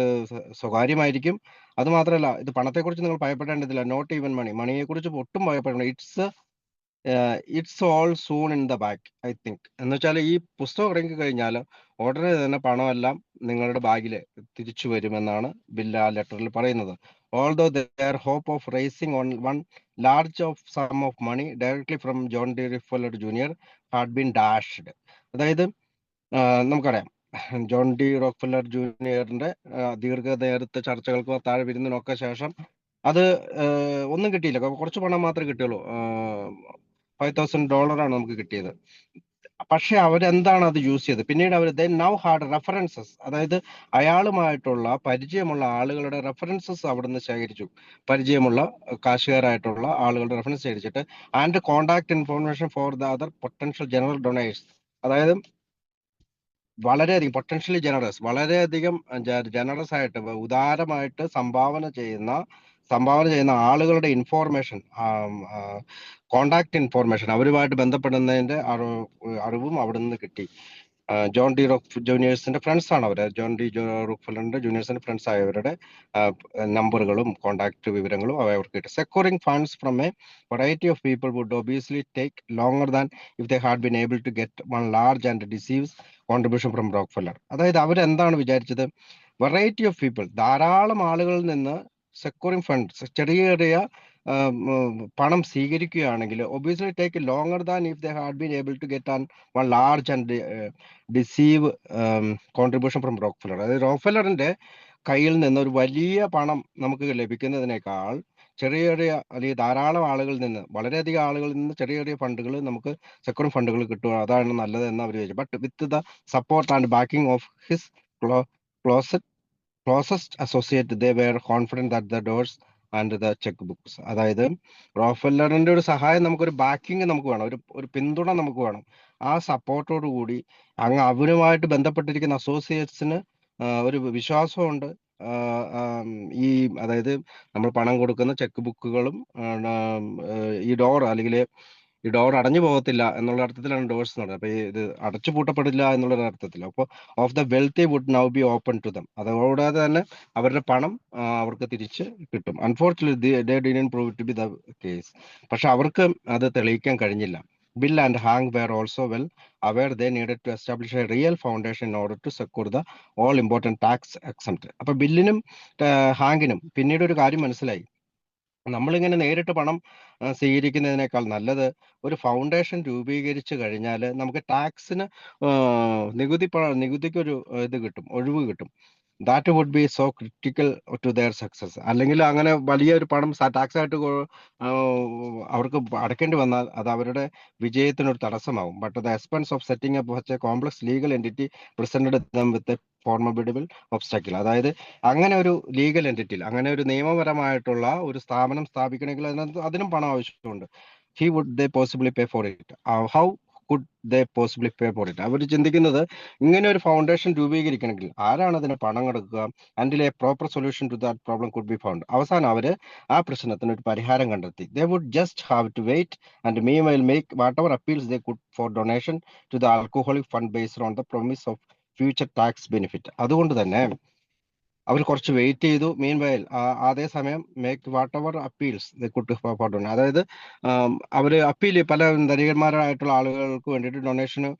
സ്വകാര്യമായിരിക്കും, അത് മാത്രമല്ല ഇത് പണത്തെക്കുറിച്ച് നിങ്ങൾ ഭയപ്പെടേണ്ടതില്ല, നോട്ട് ഈവൻ മണിയെ കുറിച്ച് ഒട്ടും ഭയപ്പെടണം, it's all soon in the back I think. എന്ന് വെച്ചാൽ ഈ പുസ്തകം ഇറങ്ങി കഴിഞ്ഞാൽ ഉടനെ തന്നെ പണമെല്ലാം നിങ്ങളുടെ ബാഗിൽ തിരിച്ചു വരുമെന്നാണ് ബില്ല് ആ ലെറ്ററിൽ പറയുന്നത്. Although their hope of raising on one large of sum of money directly from John D Rockefeller junior had been dashed. അതായത് നമുക്കറിയാം ജോൺ ഡി റോക്ക്ഫെല്ലർ ജൂനിയറിന്റെ ദീർഘനേരത്തെ ചർച്ചകൾക്കോ താഴെ വിരുന്നിനൊക്കെ ശേഷം അത് ഒന്നും കിട്ടിയില്ല, കുറച്ച് പണം മാത്രമേ കിട്ടിയുള്ളൂ. $5,000 നമുക്ക് കിട്ടിയത്. പക്ഷെ അവരെന്താണ് അത് യൂസ് ചെയ്തത്? പിന്നീട് അവർ നൗ ഹാഡ് റെഫറൻസസ്, അതായത് അയാളുമായിട്ടുള്ള പരിചയമുള്ള ആളുകളുടെ റെഫറൻസസ് അവിടെ നിന്ന് ശേഖരിച്ചു. പരിചയമുള്ള കാശുകാരായിട്ടുള്ള ആളുകളുടെ റെഫറൻസ് ശേഖരിച്ചിട്ട് and contact information for the other potential general donors. അതായത് വളരെയധികം പൊട്ടൻഷ്യലി ജനറസ്, വളരെയധികം ജനറസ് ആയിട്ട് ഉദാരമായിട്ട് സംഭാവന ചെയ്യുന്ന സംഭാവന ചെയ്യുന്ന ആളുകളുടെ ഇൻഫോർമേഷൻ, കോണ്ടാക്ട് ഇൻഫോർമേഷൻ, അവരുമായിട്ട് ബന്ധപ്പെടുന്നതിന്റെ അറിവും അവിടെ നിന്ന് കിട്ടി. ജോൺ ഡി റോക്ക് ജൂനിയേഴ്സിന്റെ ഫ്രണ്ട്സ് ആണ് അവര്. ജോൺ ഡി റോക്ക്ഫെല്ലറിന്റെ ജൂനിയേഴ്സിന്റെ ഫ്രണ്ട്സ് ആയവരുടെ നമ്പറുകളും കോണ്ടാക്ട് വിവരങ്ങളും അവർക്ക് കിട്ടി. Securing funds from a variety of people would obviously take longer than if they had been able to get one large and decisive contribution from Rockefeller. അതായത് അവരെന്താണ് വിചാരിച്ചത്? വെറൈറ്റി ഓഫ് പീപ്പിൾ, ധാരാളം ആളുകളിൽ നിന്ന് സെക്യൂറിംഗ് ഫണ്ട്സ്, ചെറിയ ചെറിയ പണം സ്വീകരിക്കുകയാണെങ്കിൽ obviously take longer than if they had been able to get one large and decisive contribution from Rockefeller. അതായത് റോക്ക്ഫെല്ലറിന്റെ കയ്യിൽ നിന്ന് ഒരു വലിയ പണം നമുക്ക് ലഭിക്കുന്നതിനേക്കാൾ ചെറിയ ചെറിയ അല്ലെങ്കിൽ ധാരാളം ആളുകളിൽ നിന്ന്, വളരെയധികം ആളുകളിൽ നിന്ന് ചെറിയ ചെറിയ ഫണ്ടുകൾ നമുക്ക് സെക്യൂറിംഗ് ഫണ്ടുകൾ കിട്ടുക, അതാണ് നല്ലത് എന്ന് അവർ ചോദിച്ചു. But with the support and backing of his closest associate they were confident that the doors and the cheque books. അതായത് റോക്ക്ഫെല്ലറിന്റെ ഒരു സഹായം, നമുക്കൊരു ബാക്കിംഗ് നമുക്ക് വേണം, ഒരു പിന്തുണ നമുക്ക് വേണം. ആ സപ്പോർട്ടോട് കൂടി അവരുമായിട്ട് ബന്ധപ്പെട്ടിരിക്കുന്ന അസോസിയേറ്റ്സിന് ഒരു വിശ്വാസമുണ്ട്. ഈ അതായത് നമ്മൾ പണം കൊടുക്കുന്ന ചെക്ക് ബുക്കുകളും ഈ ഡോർ, അല്ലെങ്കിൽ ഈ ഡോർ അടഞ്ഞു പോകത്തില്ല എന്നുള്ള അർത്ഥത്തിലാണ് ഡോർസ് എന്ന് പറയുന്നത്. അപ്പൊ ഇത് അടച്ചു പൂട്ടപ്പെടില്ല എന്നുള്ള അർത്ഥത്തിൽ. അപ്പോൾ of the wealthy would now be open to them. അതുകൂടാതെ തന്നെ അവരുടെ പണം അവർക്ക് തിരിച്ച് കിട്ടും. Unfortunately they didn't prove to be the case. പക്ഷെ അവർക്ക് അത് തെളിയിക്കാൻ കഴിഞ്ഞില്ല. Bill and Hank were also well aware they needed to establish a real foundation in order to secure the all important tax exempt. അപ്പൊ ബില്ലിനും ഹാങ്കിനും പിന്നീട് ഒരു കാര്യം മനസ്സിലായി. നമ്മളിങ്ങനെ നേരിട്ട് പണം സ്വീകരിക്കുന്നതിനേക്കാൾ നല്ലത് ഒരു ഫൗണ്ടേഷൻ രൂപീകരിച്ചു കഴിഞ്ഞാൽ നമുക്ക് ടാക്സിന് നികുതിക്കൊരു ഇത് കിട്ടും, ഒഴിവ് കിട്ടും. That would be so critical to their success. അല്ലെങ്കിൽ അങ്ങനെ വലിയൊരു പണം ടാക്സ് ആയിട്ട് അവർക്ക് അടയ്ക്കേണ്ടി വന്നാൽ അത് അവരുടെ വിജയത്തിനൊരു തടസ്സമാവും. But the expense of setting up such a complex legal entity presented them with a formidable obstacle. അതായത് അങ്ങനെ ഒരു ലീഗൽ എൻറ്റിറ്റിയിൽ, അങ്ങനെ ഒരു നിയമപരമായിട്ടുള്ള ഒരു സ്ഥാപനം സ്ഥാപിക്കണമെങ്കിൽ അതിനും പണം ആവശ്യമുണ്ട്. He would they possibly pay for it? How could they possibly pay for it? അവർ ചിന്തിക്കുന്നത്, ഇങ്ങനെ ഒരു ഫൗണ്ടേഷൻ രൂപീകരിക്കണമെങ്കിൽ ആരാണ് അതിന് പണം കൊടുക്കുക? Until a proper solution to that problem could be found. അവസാനം അവര് ആ പ്രശ്നത്തിന് ഒരു പരിഹാരം കണ്ടെത്തി. They would just have to wait and meanwhile make whatever appeals they could for donation to the alcoholic fund based on the promise of future tax benefit. അതുകൊണ്ട് തന്നെ അവർ കുറച്ച് വെയിറ്റ് ചെയ്തു. മീൻവൈൽ അതേസമയം make whatever appeals they could for donation. അതായത് അവര് appeal, പല ധനികന്മാരായിട്ടുള്ള ആളുകൾക്ക് വേണ്ടിയിട്ട് ഡൊണേഷന്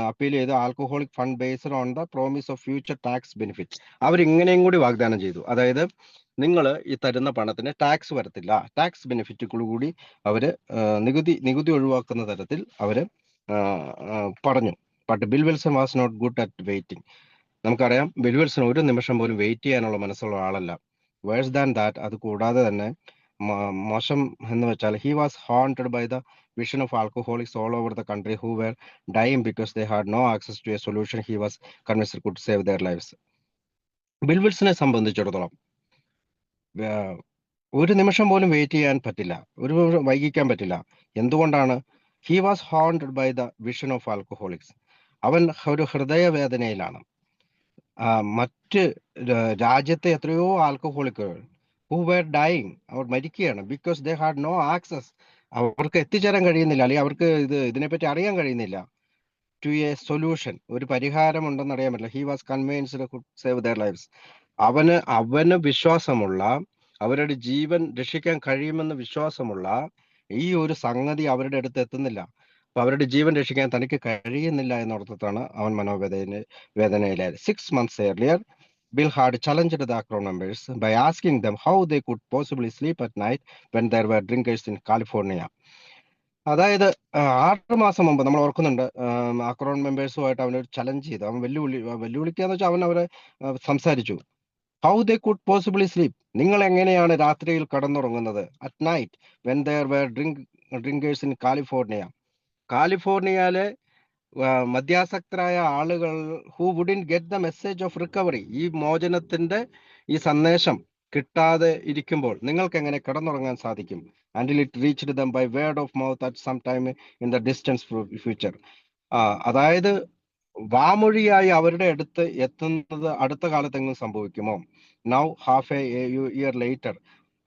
അപ്പീൽ ചെയ്ത് alcoholic fund based on the promise of future tax benefit. അവരിങ്ങനെയും കൂടി വാഗ്ദാനം ചെയ്തു. അതായത് നിങ്ങൾ ഈ തരുന്ന പണത്തിന് ടാക്സ് വരത്തില്ല, ടാക്സ് ബെനിഫിറ്റുകൾ കൂടി അവര് നികുതി ഒഴിവാക്കുന്ന തരത്തിൽ അവര് പറഞ്ഞു. But Bill Wilson was not good at waiting. നമുക്കറിയാം, ബിൽ വിൽസൺ ഒരു നിമിഷം പോലും വെയിറ്റ് ചെയ്യാനുള്ള മനസ്സുള്ള ആളല്ല. വേഴ്സ് ദാൻ ദാറ്റ്, അത് കൂടാതെ തന്നെ മോശം എന്ന് വെച്ചാൽ, he was haunted by the vision of alcoholics all over the country who were dying because they had no access to a solution he was convinced could save their lives. Bill വിൽസനെ സംബന്ധിച്ചിടത്തോളം ഒരു നിമിഷം പോലും wait ചെയ്യാൻ പറ്റില്ല, ഒരു വൈകിക്കാൻ പറ്റില്ല. എന്തുകൊണ്ടാണ്? He was haunted by the vision of alcoholics. അവൻ ഒരു ഹൃദയവേദനയിലാണ്. മറ്റ് രാജ്യത്തെ എത്രയോ ആൽക്കഹോളിക്കുകൾ ഹു വേർ ഡൈയിങ്, അവർ മരിക്കുകയാണ്. Because they had no access, അവർക്ക് എത്തിച്ചേരാൻ കഴിയുന്നില്ല, അല്ലെങ്കിൽ അവർക്ക് ഇതിനെപ്പറ്റി അറിയാൻ കഴിയുന്നില്ല. ടു എ സൊല്യൂഷൻ, ഒരു പരിഹാരം ഉണ്ടെന്ന് അറിയാൻ പറ്റില്ല. He was convinced could save their lives. അവന് വിശ്വാസമുള്ള, അവരുടെ ജീവൻ രക്ഷിക്കാൻ കഴിയുമെന്ന് വിശ്വാസമുള്ള ഈ ഒരു സംഗതി അവരുടെ അടുത്ത് എത്തുന്നില്ല. അപ്പൊ അവരുടെ ജീവൻ രക്ഷിക്കാൻ തനിക്ക് കഴിയുന്നില്ല എന്നോർത്താണ് അവൻ വേദനയിലായത്. 6 months earlier, Bill had challenged the Akron members by asking them how they could possibly sleep at night when there were drinkers in California. അതായത് 6 മാസം മുമ്പ് നമ്മൾ ഓർക്കുന്നുണ്ട്, അക്രോൺ മെമ്പേഴ്സുമായിട്ട് അവനൊരു ചലഞ്ച് ചെയ്തു. അവൻ വെല്ലുവിളിക്കാന്ന് വെച്ചാൽ അവൻ അവരെ സംസാരിച്ചു. How they could possibly sleep, നിങ്ങൾ എങ്ങനെയാണ് രാത്രിയിൽ കടന്നുറങ്ങുന്നത്? At night when there were drinkers in കാലിഫോർണിയയിലെ മദ്യാസക്തരായ ആളുകൾ who wouldn't get the message of recovery, ഈ മോചനത്തിന്റെ ഈ സന്ദേശം കിട്ടാതെ ഇരിക്കുമ്പോൾ നിങ്ങൾക്ക് എങ്ങനെ കിടന്നുറങ്ങാൻ സാധിക്കും? until it reached them by word of mouth at some time in the distant future. അതായത് വാമൊഴിയായി അവരുടെ അടുത്ത് എത്തുന്നത് അടുത്ത കാലത്തെങ്കിലും സംഭവിക്കുമോ? Now half A year later,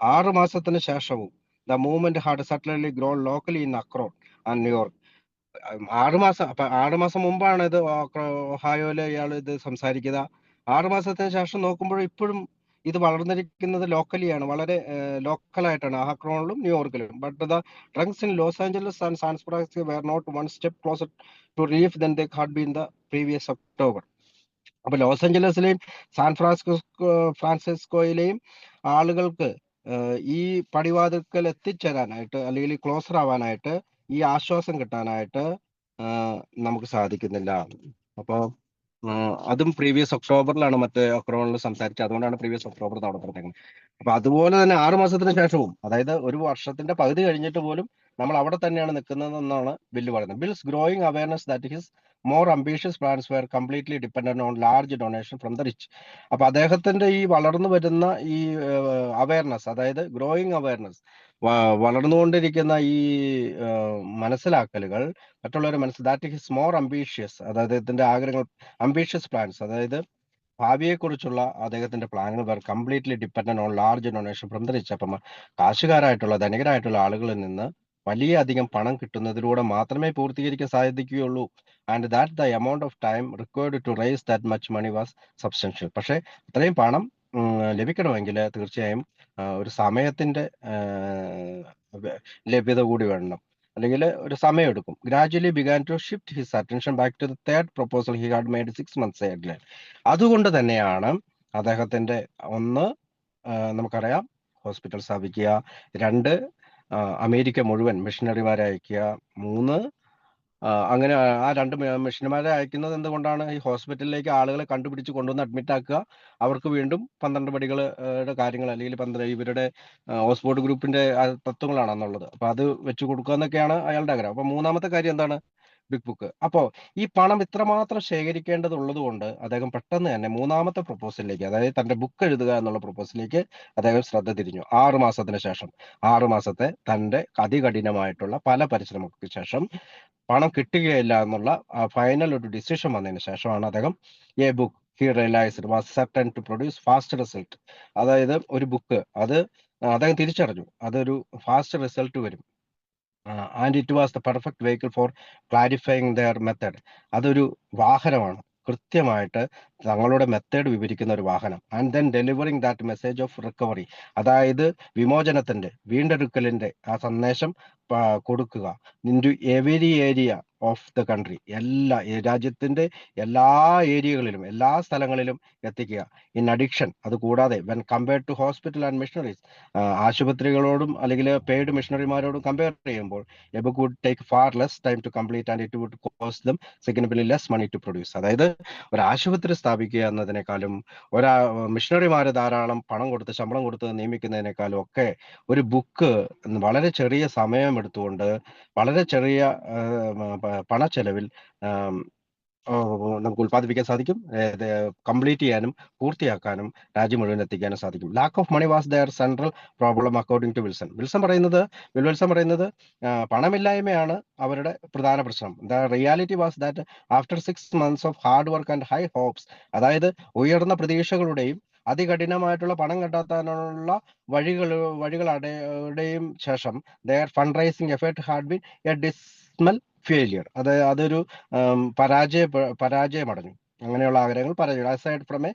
6 മാസത്തിന് ശേഷവും the movement had suddenly grown locally in Acorn and New York. 6 മാസം മുമ്പാണ് ഇത് ഒഹായോയില് ഇയാൾ ഇത് സംസാരിക്കുക. 6 മാസത്തിന് ശേഷം നോക്കുമ്പോൾ ഇപ്പോഴും ഇത് വളർന്നിരിക്കുന്നത് ലോക്കലിയാണ്, വളരെ ലോക്കലായിട്ടാണ് അക്രോണിലും ന്യൂയോർക്കിലും. But the drunks in Los Angeles and San Francisco were not one step closer to relief than they had been the previous October. അപ്പൊ ലോസ് ആഞ്ചലസിലെയും ഫ്രാൻസിസ്കോയിലെയും ആളുകൾക്ക് ഈ പടിവാതിൽക്കൽ എത്തിച്ചേരാനായിട്ട് അല്ലെങ്കിൽ ക്ലോസർ ആവാനായിട്ട് ഈ ആശ്വാസം കിട്ടാനായിട്ട് നമുക്ക് സാധിക്കുന്നില്ല. അപ്പോ അതും പ്രീവിയസ് ഒക്ടോബറിലാണ് മറ്റേ ഒക്ടോബറിൽ സംസാരിച്ചത്, അതുകൊണ്ടാണ് പ്രീവിയസ് ഒക്ടോബർ അവിടെ പറഞ്ഞേക്കുന്നത്. അപ്പൊ അതുപോലെ തന്നെ 6 മാസത്തിന് ശേഷവും, അതായത് ഒരു വർഷത്തിന്റെ പകുതി കഴിഞ്ഞിട്ട് പോലും നമ്മൾ അവിടെ തന്നെയാണ് നിൽക്കുന്നതെന്നാണ് ബില്ല് പറയുന്നത്. Bill's growing awareness that his more ambitious plans were completely dependent on large donation from the rich. അപ്പൊ അദ്ദേഹത്തിന്റെ ഈ വളർന്നു വരുന്ന ഈ അവയർനെസ്, അതായത് ഗ്രോയിങ് അവയർനെസ്, വളർന്നുകൊണ്ടിരിക്കുന്ന ഈ മനസ്സിലാക്കലുകൾ മറ്റുള്ളവരെ ദാറ്റ് ഹിസ് മോർ അംബീഷ്യസ്, അതായത് ഇതിന്റെ ആഗ്രഹങ്ങൾ, അംബീഷ്യസ് പ്ലാൻസ്, അതായത് ഭാവിയെക്കുറിച്ചുള്ള അദ്ദേഹത്തിന്റെ പ്ലാനുകൾ were completely dependent on large donation from the rich. അപ്പം കാശുകാരായിട്ടുള്ള ധനികരായിട്ടുള്ള ആളുകളിൽ നിന്ന് വലിയ അധികം പണം കിട്ടുന്നതിലൂടെ മാത്രമേ പൂർത്തീകരിക്കാൻ സാധിക്കുകയുള്ളൂ. And that the amount of time required to raise that much money was substantial. പക്ഷേ അത്രയും പണം ലഭിക്കണമെങ്കിൽ തീർച്ചയായും ഒരു സമയത്തിന്റെ ലഭ്യത കൂടി വേണം, അല്ലെങ്കിൽ ഒരു സമയം എടുക്കും. Gradually began to shift his attention back to the third proposal he had made 6 months earlier. അതുകൊണ്ട് തന്നെയാണ് അദ്ദേഹത്തിന്റെ ഒന്ന്, നമുക്കറിയാം, ഹോസ്പിറ്റൽ സ്ഥാപിക്കുക; 2, അമേരിക്ക മുഴുവൻ മിഷണറിമാരെ അയക്കുക; 3, അങ്ങനെ ആ 2 മിഷണറിമാരെ അയക്കുന്നത് എന്തുകൊണ്ടാണ്? ഈ ഹോസ്പിറ്റലിലേക്ക് ആളുകളെ കണ്ടുപിടിച്ച് കൊണ്ടുവന്ന് അഡ്മിറ്റ് ആക്കുക, അവർക്ക് വീണ്ടും 12 പടികളുടെ കാര്യങ്ങൾ, അല്ലെങ്കിൽ ഇവരുടെ ഓക്സ്ഫോർഡ് ഗ്രൂപ്പിന്റെ തത്വങ്ങളാണ് എന്നുള്ളത്, അപ്പൊ അത് വെച്ച് കൊടുക്കുക എന്നൊക്കെയാണ് അയാളുടെ ആഗ്രഹം. അപ്പൊ മൂന്നാമത്തെ കാര്യം എന്താണ്? Big book. അപ്പോ ഈ പണം ഇത്രമാത്രം ശേഖരിക്കേണ്ടതുള്ളത് കൊണ്ട് അദ്ദേഹം പെട്ടെന്ന് തന്നെ മൂന്നാമത്തെ പ്രൊപ്പോസലിലേക്ക്, അതായത് തന്റെ ബുക്ക് എഴുതുക എന്നുള്ള പ്രൊപ്പോസലിലേക്ക് അദ്ദേഹം ശ്രദ്ധ തിരിഞ്ഞു. 6 മാസത്തിന് ശേഷം, 6 മാസത്തെ തന്റെ അതികഠിനമായിട്ടുള്ള പല പരിശ്രമങ്ങൾക്ക് ശേഷം പണം കിട്ടുകയില്ല എന്നുള്ള ഫൈനൽ ഒരു ഡിസിഷൻ വന്നതിന് ശേഷമാണ് അദ്ദേഹം a book he realised was certain to produce fast result. അതായത് ഒരു ബുക്ക്, അത് അദ്ദേഹം തിരിച്ചറിഞ്ഞു അതൊരു ഫാസ്റ്റ് റിസൾട്ട് വരും. And it was the perfect vehicle for clarifying their method. അതൊരു വാഹനമാണ്, കൃത്യമായിട്ട് തങ്ങളുടെ മെത്തേഡ് വിവരിക്കുന്ന ഒരു വാഹനം. And then delivering that message of recovery, അതായത് വിമോചനത്തിന്റെ, വീണ്ടെടുക്കലിന്റെ ആ സന്ദേശം കൊടുക്കുക into every area of the country, എല്ലാ രാജ്യത്തിന്റെ എല്ലാ ഏരിയകളിലും, എല്ലാ സ്ഥലങ്ങളിലും എത്തിക്കുക. ഇൻ അഡിക്ഷൻ, അത് കൂടാതെ when compared to hospital and missionaries, ആശുപത്രികളോടും അല്ലെങ്കിൽ പെയ്ഡ് മിഷണറിമാരോടും കമ്പയർ ചെയ്യുമ്പോൾ a book would take far less time to complete and it would cost them significantly less money to produce. അതായത് ഒരു ആശുപത്രി സ്ഥാപിക്കുക എന്നതിനേക്കാളും, മിഷണറിമാരെ ധാരാളം പണം കൊടുത്ത്, ശമ്പളം കൊടുത്ത് നിയമിക്കുന്നതിനേക്കാളും ഒക്കെ ഒരു ബുക്ക് വളരെ ചെറിയ സമയം എടുത്തുകൊണ്ട്, വളരെ ചെറിയ പണച്ചെലവിൽ നമുക്ക് ഉത്പാദിപ്പിക്കാൻ സാധിക്കും, കംപ്ലീറ്റ് ചെയ്യാനും പൂർത്തിയാക്കാനും രാജ്യം മുഴുവൻ എത്തിക്കാനും സാധിക്കും. Lack of money was their central problem according to Wilson. Wilson പറയുന്നത് പണമില്ലായ്മയാണ് അവരുടെ പ്രധാന പ്രശ്നം. The reality was that after 6 months of hard work and high hopes, അതായത് ഉയർന്ന പ്രതീക്ഷകളുടെയും അതികഠിനമായിട്ടുള്ള പണം കണ്ടെത്താനുള്ള വഴികളുടെയും ശേഷം their fund raising effort had been a dismal failure. അതൊരു പരാജയമടഞ്ഞു. അങ്ങനെയുള്ള ആഗ്രഹങ്ങൾ പരാജയം. Aside from a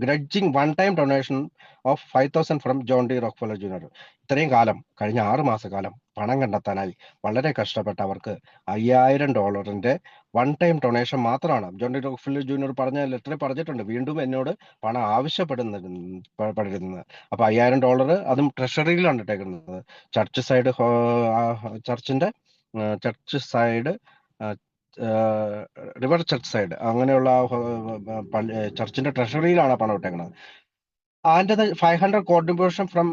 grudging one time donation of 5,000 from John D Rockefeller junior. ഇത്രയും കാലം, കഴിഞ്ഞ 6 മാസക്കാലം പണം കണ്ടെത്താനായി വളരെ കഷ്ടപ്പെട്ട അവർക്ക് $5,000 വൺ ടൈം ഡൊണേഷൻ മാത്രമാണ്. ജോൺ ഡി റോക്ക്ഫെല്ലർ ജൂനിയർ പറഞ്ഞ ലെറ്ററിൽ പറഞ്ഞിട്ടുണ്ട്, വീണ്ടും എന്നോട് പണം ആവശ്യപ്പെടുന്നത്. അപ്പൊ $5,000 അതും ട്രഷറിയിലാണ് ഇട്ടേക്കുന്നത്. Church side, river church side, അങ്ങനെയുള്ള ചർച്ചിന്റെ ട്രഷറിയിലാണ് പണം ഇട്ടേക്കുന്നത്. And the 500 contribution from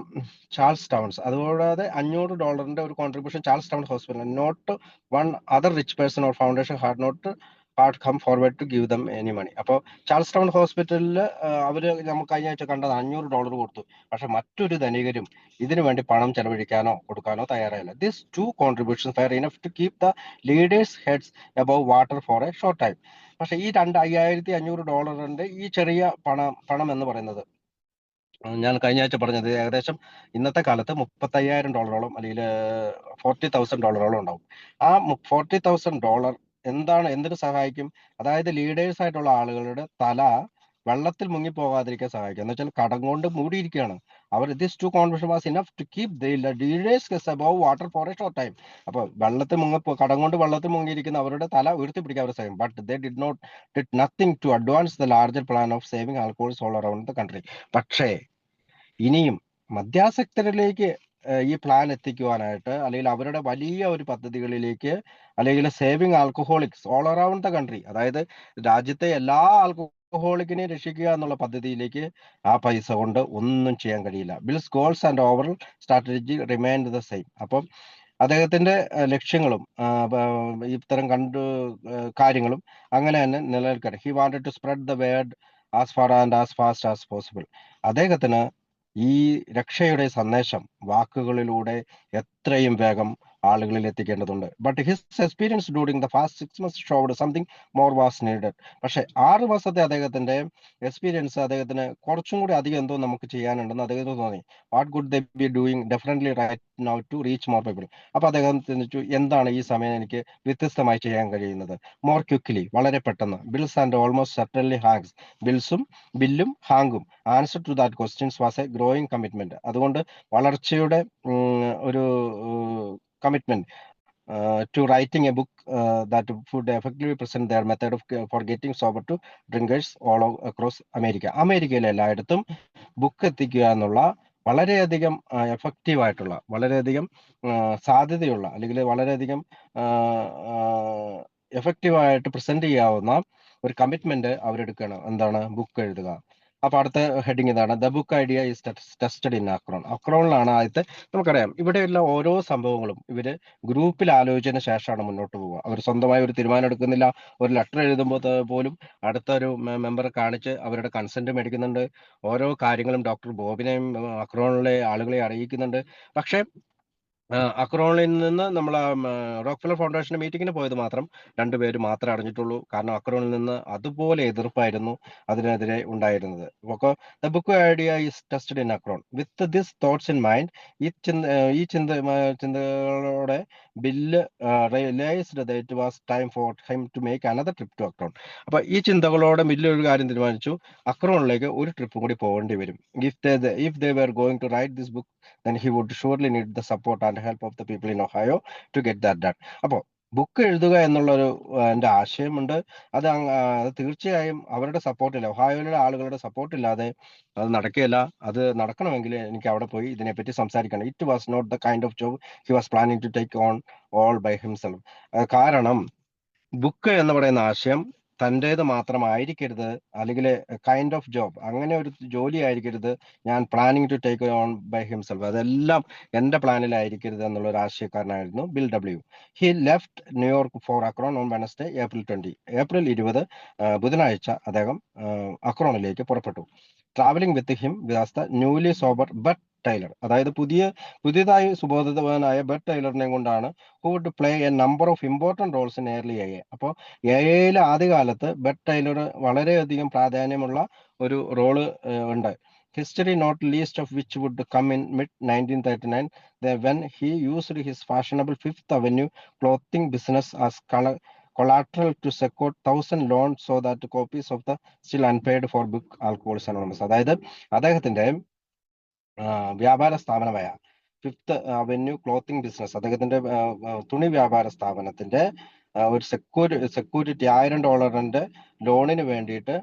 Charles Towns, അതുകൂടാതെ $500 ഒരു contribution Charles Town hospital. Not one other rich person or foundation had come forward to give them any money. അപ്പോൾ ചാൾസ് ടൗൺ ഹോസ്പിറ്റലിൽ അവര് നമുക്ക് കഴിഞ്ഞ ആഴ്ച കണ്ടത് $500 കൊടുത്തു, പക്ഷെ മറ്റൊരു ധനികരും ഇതിനു വേണ്ടി പണം ചെലവഴിക്കാനോ കൊടുക്കാനോ തയ്യാറായില്ല. This 2 contributions were enough to keep the leaders' heads above water for a short time. പക്ഷെ ഈ $5,500 ഈ ചെറിയ പണം എന്ന് പറയുന്നത് ഞാൻ കഴിഞ്ഞ ആഴ്ച പറഞ്ഞത് ഏകദേശം ഇന്നത്തെ കാലത്ത് $35,000 അല്ലെങ്കിൽ $40,000 ഉണ്ടാവും. ആ $40,000 എന്തിനു സഹായിക്കും? അതായത് ലീഡേഴ്സ് ആയിട്ടുള്ള ആളുകളുടെ തല വെള്ളത്തിൽ മുങ്ങിപ്പോകാതിരിക്കാൻ സഹായിക്കും. എന്ന് വെച്ചാൽ കടം കൊണ്ട് മൂടിയിരിക്കുകയാണ് അവർ. This two conversion was enough to keep the leaders above water for a short time. അപ്പൊ കടം കൊണ്ട് വെള്ളത്തിൽ മുങ്ങിയിരിക്കുന്ന അവരുടെ തല ഉയർത്തിപ്പിടിക്കാൻ അവർ സഹായിക്കും. But they did nothing to advance the larger plan of saving alcoholics all around the country. പക്ഷേ ഇനിയും മദ്യാസക്തരിലേക്ക് ഈ പ്ലാൻ എത്തിക്കുവാനായിട്ട്, അല്ലെങ്കിൽ അവരുടെ വലിയ ഒരു പദ്ധതികളിലേക്ക്, അല്ലെങ്കിൽ saving alcoholics all around the country, അതായത് രാജ്യത്തെ എല്ലാ ആൽക്കഹോളിക്കിനെയും രക്ഷിക്കുക എന്നുള്ള പദ്ധതിയിലേക്ക് ആ പൈസ കൊണ്ട് ഒന്നും ചെയ്യാൻ കഴിയില്ല. Bill's goals and overall strategy remained the same. അപ്പം അദ്ദേഹത്തിന്റെ ലക്ഷ്യങ്ങളും ഇത്തരം കാര്യങ്ങളും അങ്ങനെ തന്നെ നിലനിൽക്കട്ടെ. He wanted to spread the word as far and as fast as possible. അദ്ദേഹത്തിന് ഈ രക്ഷയുടെ സന്ദേശം വാക്കുകളിലൂടെ എത്രയും വേഗം ആളുകളിൽ എത്തിക്കേണ്ടതുണ്ട്. But his experience during the fast 6 months showed something more was needed. പക്ഷെ 6 മാസത്തെ അദ്ദേഹത്തിന്റെ എക്സ്പീരിയൻസ് അദ്ദേഹത്തിന് കുറച്ചും കൂടി അധികം എന്തോ നമുക്ക് ചെയ്യാനുണ്ടെന്ന് അദ്ദേഹത്തിന് തോന്നി. What could they be doing differently right now to reach more people. അപ്പൊ അദ്ദേഹം ചിന്തിച്ചു, എന്താണ് ഈ സമയം എനിക്ക് വ്യത്യസ്തമായി ചെയ്യാൻ കഴിയുന്നത്? മോർ ക്വിക്ക്ലി, വളരെ പെട്ടെന്ന്. Bill's and almost certainly Hank's. ബില്ലും ഹാങ്കും answer to that questions was a growing commitment. അതുകൊണ്ട് വളർച്ചയുടെ ഒരു commitment to writing a book that would effectively present their method for getting sober to drinkers all across America. അമേരിക്കയിലെ എല്ലായിടത്തും book എത്തിക്കുക എന്നുള്ള വളരെയധികം എഫക്റ്റീവ് ആയിട്ടുള്ള, വളരെയധികം സാധ്യതയുള്ള, അല്ലെങ്കിൽ വളരെയധികം എഫക്റ്റീവായിട്ട് പ്രസന്റ് ചെയ്യാവുന്ന ഒരു കമ്മിറ്റ്മെന്റ് അവരെടുക്കണം. എന്താണ്? ബുക്ക് എഴുതുക. അപ്പൊ അടുത്ത ഹെഡിങ് ഇതാണ്, the book idea is tested in Akron. അക്രോണിലാണ് ആദ്യത്തെ. നമുക്കറിയാം, ഇവിടെയുള്ള ഓരോ സംഭവങ്ങളും ഇവര് ഗ്രൂപ്പിൽ ആലോചിച്ചതിന് ശേഷമാണ് മുന്നോട്ട് പോവുക. അവർ സ്വന്തമായി ഒരു തീരുമാനം എടുക്കുന്നില്ല. ഒരു ലെറ്റർ എഴുതുമ്പോൾ പോലും അടുത്ത ഒരു മെമ്പറെ കാണിച്ച് അവരുടെ കൺസെന്റ് മേടിക്കുന്നുണ്ട്. ഓരോ കാര്യങ്ങളും ഡോക്ടർ ബോബിനെയും അക്രോണിലെ ആളുകളെ അറിയിക്കുന്നുണ്ട്. പക്ഷെ അക്രോണിൽ നിന്ന് നമ്മൾ റോക്ക്ഫെല്ലർ ഫൗണ്ടേഷന്റെ മീറ്റിങ്ങിന് പോയത് മാത്രം 2 പേര് മാത്രമേ അറിഞ്ഞിട്ടുള്ളൂ. കാരണം അക്രോണിൽ നിന്ന് അതുപോലെ എതിർപ്പായിരുന്നു അതിനെതിരെ ഉണ്ടായിരുന്നത്. The book idea is tested in Akron. With this thoughts in mind, ഈ ചിന്തകളോടെ Bill realised that it was time for him to make another trip to Akron. അപ്പൊ ഈ ചിന്തകളോടെ ബില്ല് ഒരു കാര്യം തീരുമാനിച്ചു, അക്രോണിലേക്ക് ഒരു ട്രിപ്പും കൂടി പോകേണ്ടി വരും. If they were going to write this book, then he would surely need the support and help of the people in Ohio to get that done. അപ്പോൾ ബുക്ക് എഴുതുക എന്നുള്ളൊരു എൻ്റെ ആശയമുണ്ട്. അത് തീർച്ചയായും അവരുടെ സപ്പോർട്ടില്ല, ഒഹായോയിലെ ആളുകളുടെ സപ്പോർട്ട് ഇല്ലാതെ അത് നടക്കുകയില്ല. അത് നടക്കണമെങ്കിൽ എനിക്ക് അവിടെ പോയി ഇതിനെപ്പറ്റി സംസാരിക്കണം. It was not the kind of job he was planning to take on all by himself. കാരണം ബുക്ക് എന്ന് പറയുന്ന ആശയം തൻ്റേത് മാത്രമായിരിക്കരുത്, അല്ലെങ്കിൽ കൈൻഡ് ഓഫ് ജോബ്, അങ്ങനെ ഒരു ജോലി ആയിരിക്കരുത് ഞാൻ planning to take on by himself, അതെല്ലാം എൻ്റെ പ്ലാനിലായിരിക്കരുത് എന്നുള്ള ഒരു ആശയക്കാരനായിരുന്നു Bill W. He left New York for Akron on Wednesday April 20. April 20 ബുധനാഴ്ച അദ്ദേഹം അക്രോണിലേക്ക് പുറപ്പെട്ടു. Travelling with him was the newly sober Bert Taylor. അതായത് പുതിയതായി സുബോധിതവാനായ ബട്ട് ടൈലറിനെ കൊണ്ടാണ്, who would play a number of important roles in early AI. അപ്പോൾ AI ആദ്യകാലത്ത് ബട്ട് ടൈലർ വളരെയധികം പ്രാധാന്യമുള്ള ഒരു റോള് ഉണ്ട്. History not least of which would come in mid-1939 when he used his fashionable Fifth Avenue clothing business as collateral to secure 1,000 loans so that copies of the still unpaid for book Alcoholics Anonymous. അതായത് അദ്ദേഹത്തിന്റെ വ്യാപാര സ്ഥാപനമായ fifth avenue clothing business, അദ്ദേഹത്തിന്റെ തുണി വ്യാപാര സ്ഥാപനത്തിന്റെ ഒരു security $1,000 ലോണിന് വേണ്ടിയിട്ട്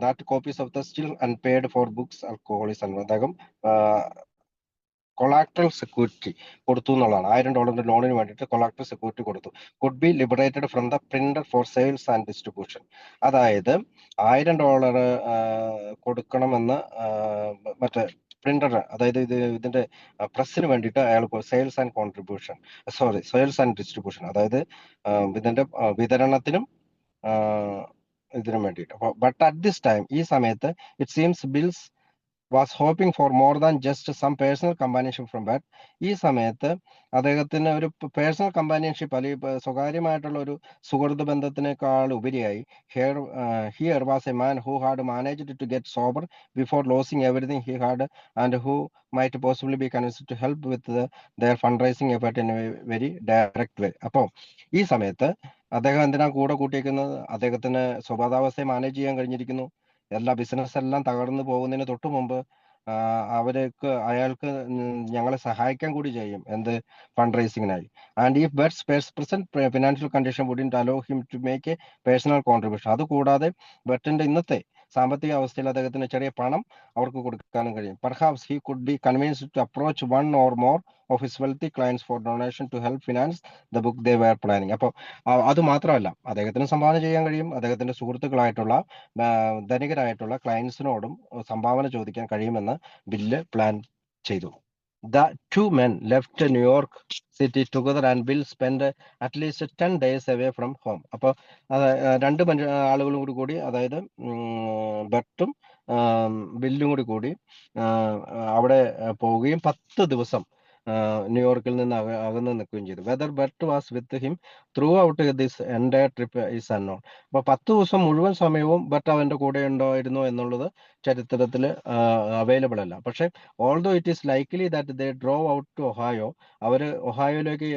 that copies of the still unpaid for books alcoholics അദ്ദേഹം കൊളാക്ടറൽ സെക്യൂരിറ്റി കൊടുത്തു എന്നുള്ളതാണ്. $1,000 ലോണിന് വേണ്ടിയിട്ട് കൊളാക്ടറൽ സെക്യൂരിറ്റി കൊടുത്തു. Could be liberated from the printer for sales and distribution. അതായത് $1,000 കൊടുക്കണമെന്ന് മറ്റേ പ്രിന്റർ, അതായത് ഇതിന്റെ പ്രസ്സിന് വേണ്ടിയിട്ട് അയാൾ സെയിൽസ് ആൻഡ് ഡിസ്ട്രിബ്യൂഷൻ, അതായത് ഇതിന്റെ വിതരണത്തിനും ഇതിനും വേണ്ടിയിട്ട്. ബട്ട് അറ്റ് ദിസ് ടൈം, ഈ സമയത്ത്, it seems bills was hoping for more than just some personal companionship from Bert. ഈ സമയത്ത് അദ്ദേഹത്തിന് ഒരു പേഴ്സണൽ കമ്പാനിയൻഷിപ്പ് അല്ലെങ്കിൽ സ്വകാര്യമായിട്ടുള്ള ഒരു സുഹൃത്ത് ബന്ധത്തിനേക്കാൾ ഉപരിയായി here was a man who had managed to get sober before losing everything he had and who might possibly be convinced to help with their fund raising effort in a very direct way. അപ്പോൾ ഈ സമയത്ത് അദ്ദേഹം എന്തിനാ കൂടെ കൂട്ടിയിരിക്കുന്നത്? അദ്ദേഹത്തിന് സ്വബോധാവസ്ഥയെ manage ചെയ്യാൻ കഴിഞ്ഞിരിക്കുന്നു. എല്ലാ ബിസിനസ് എല്ലാം തകർന്നു പോകുന്നതിന് തൊട്ട് മുമ്പ് അയാൾക്ക് ഞങ്ങളെ സഹായിക്കാൻ കൂടി ചെയ്യും, എന്ത് ഫണ്ട് റൈസിങ്ങിനായി. And if Bert's present financial condition wouldn't allow him to make a personal contribution. അതുകൂടാതെ ബെറ്റിന്റെ ഇന്നത്തെ സാമ്പത്തിക അവസ്ഥയിൽ അദ്ദേഹത്തിന് ചെറിയ പണം അവർക്ക് കൊടുക്കാനും കഴിയും. Perhaps he could be convinced to approach one or more of his wealthy clients for donation to help finance the book they were planning. അപ്പോൾ അത് മാത്രമല്ല, അദ്ദേഹത്തിന് സംഭാവന ചെയ്യാൻ കഴിയും. അദ്ദേഹത്തിന്റെ സുഹൃത്തുക്കളായിട്ടുള്ള ധനികരായിട്ടുള്ള ക്ലയൻസിനോടും സംഭാവന ചോദിക്കാൻ കഴിയുമെന്ന് ബില്ല് പ്ലാൻ ചെയ്തു. The two men left New York City together and Bill spent at least 10 days away from home. അപ്പോൾ രണ്ട് ആളുകളും കൂടി അതായത് ബെർട്ടും ബില്ലും കൂടി അവിടെ പോവുകയും 10 ദിവസം ന്യൂയോർക്കിൽ നിന്ന് അകന്ന് നിൽക്കുകയും ചെയ്തു. Whether Bert was with him through out this entire trip is unknown. അപ്പോൾ 10 ദിവസം മുഴുവൻ സമയവും ബെർട്ട് അവന്റെ കൂടെ ഉണ്ടായിരുന്നോ എന്നുള്ളത് ചരിത്രത്തിൽ അവൈലബിൾ അല്ല. പക്ഷെ although it is likely that they drove out to Ohio, അവര് ഒഹായോയിലേക്ക്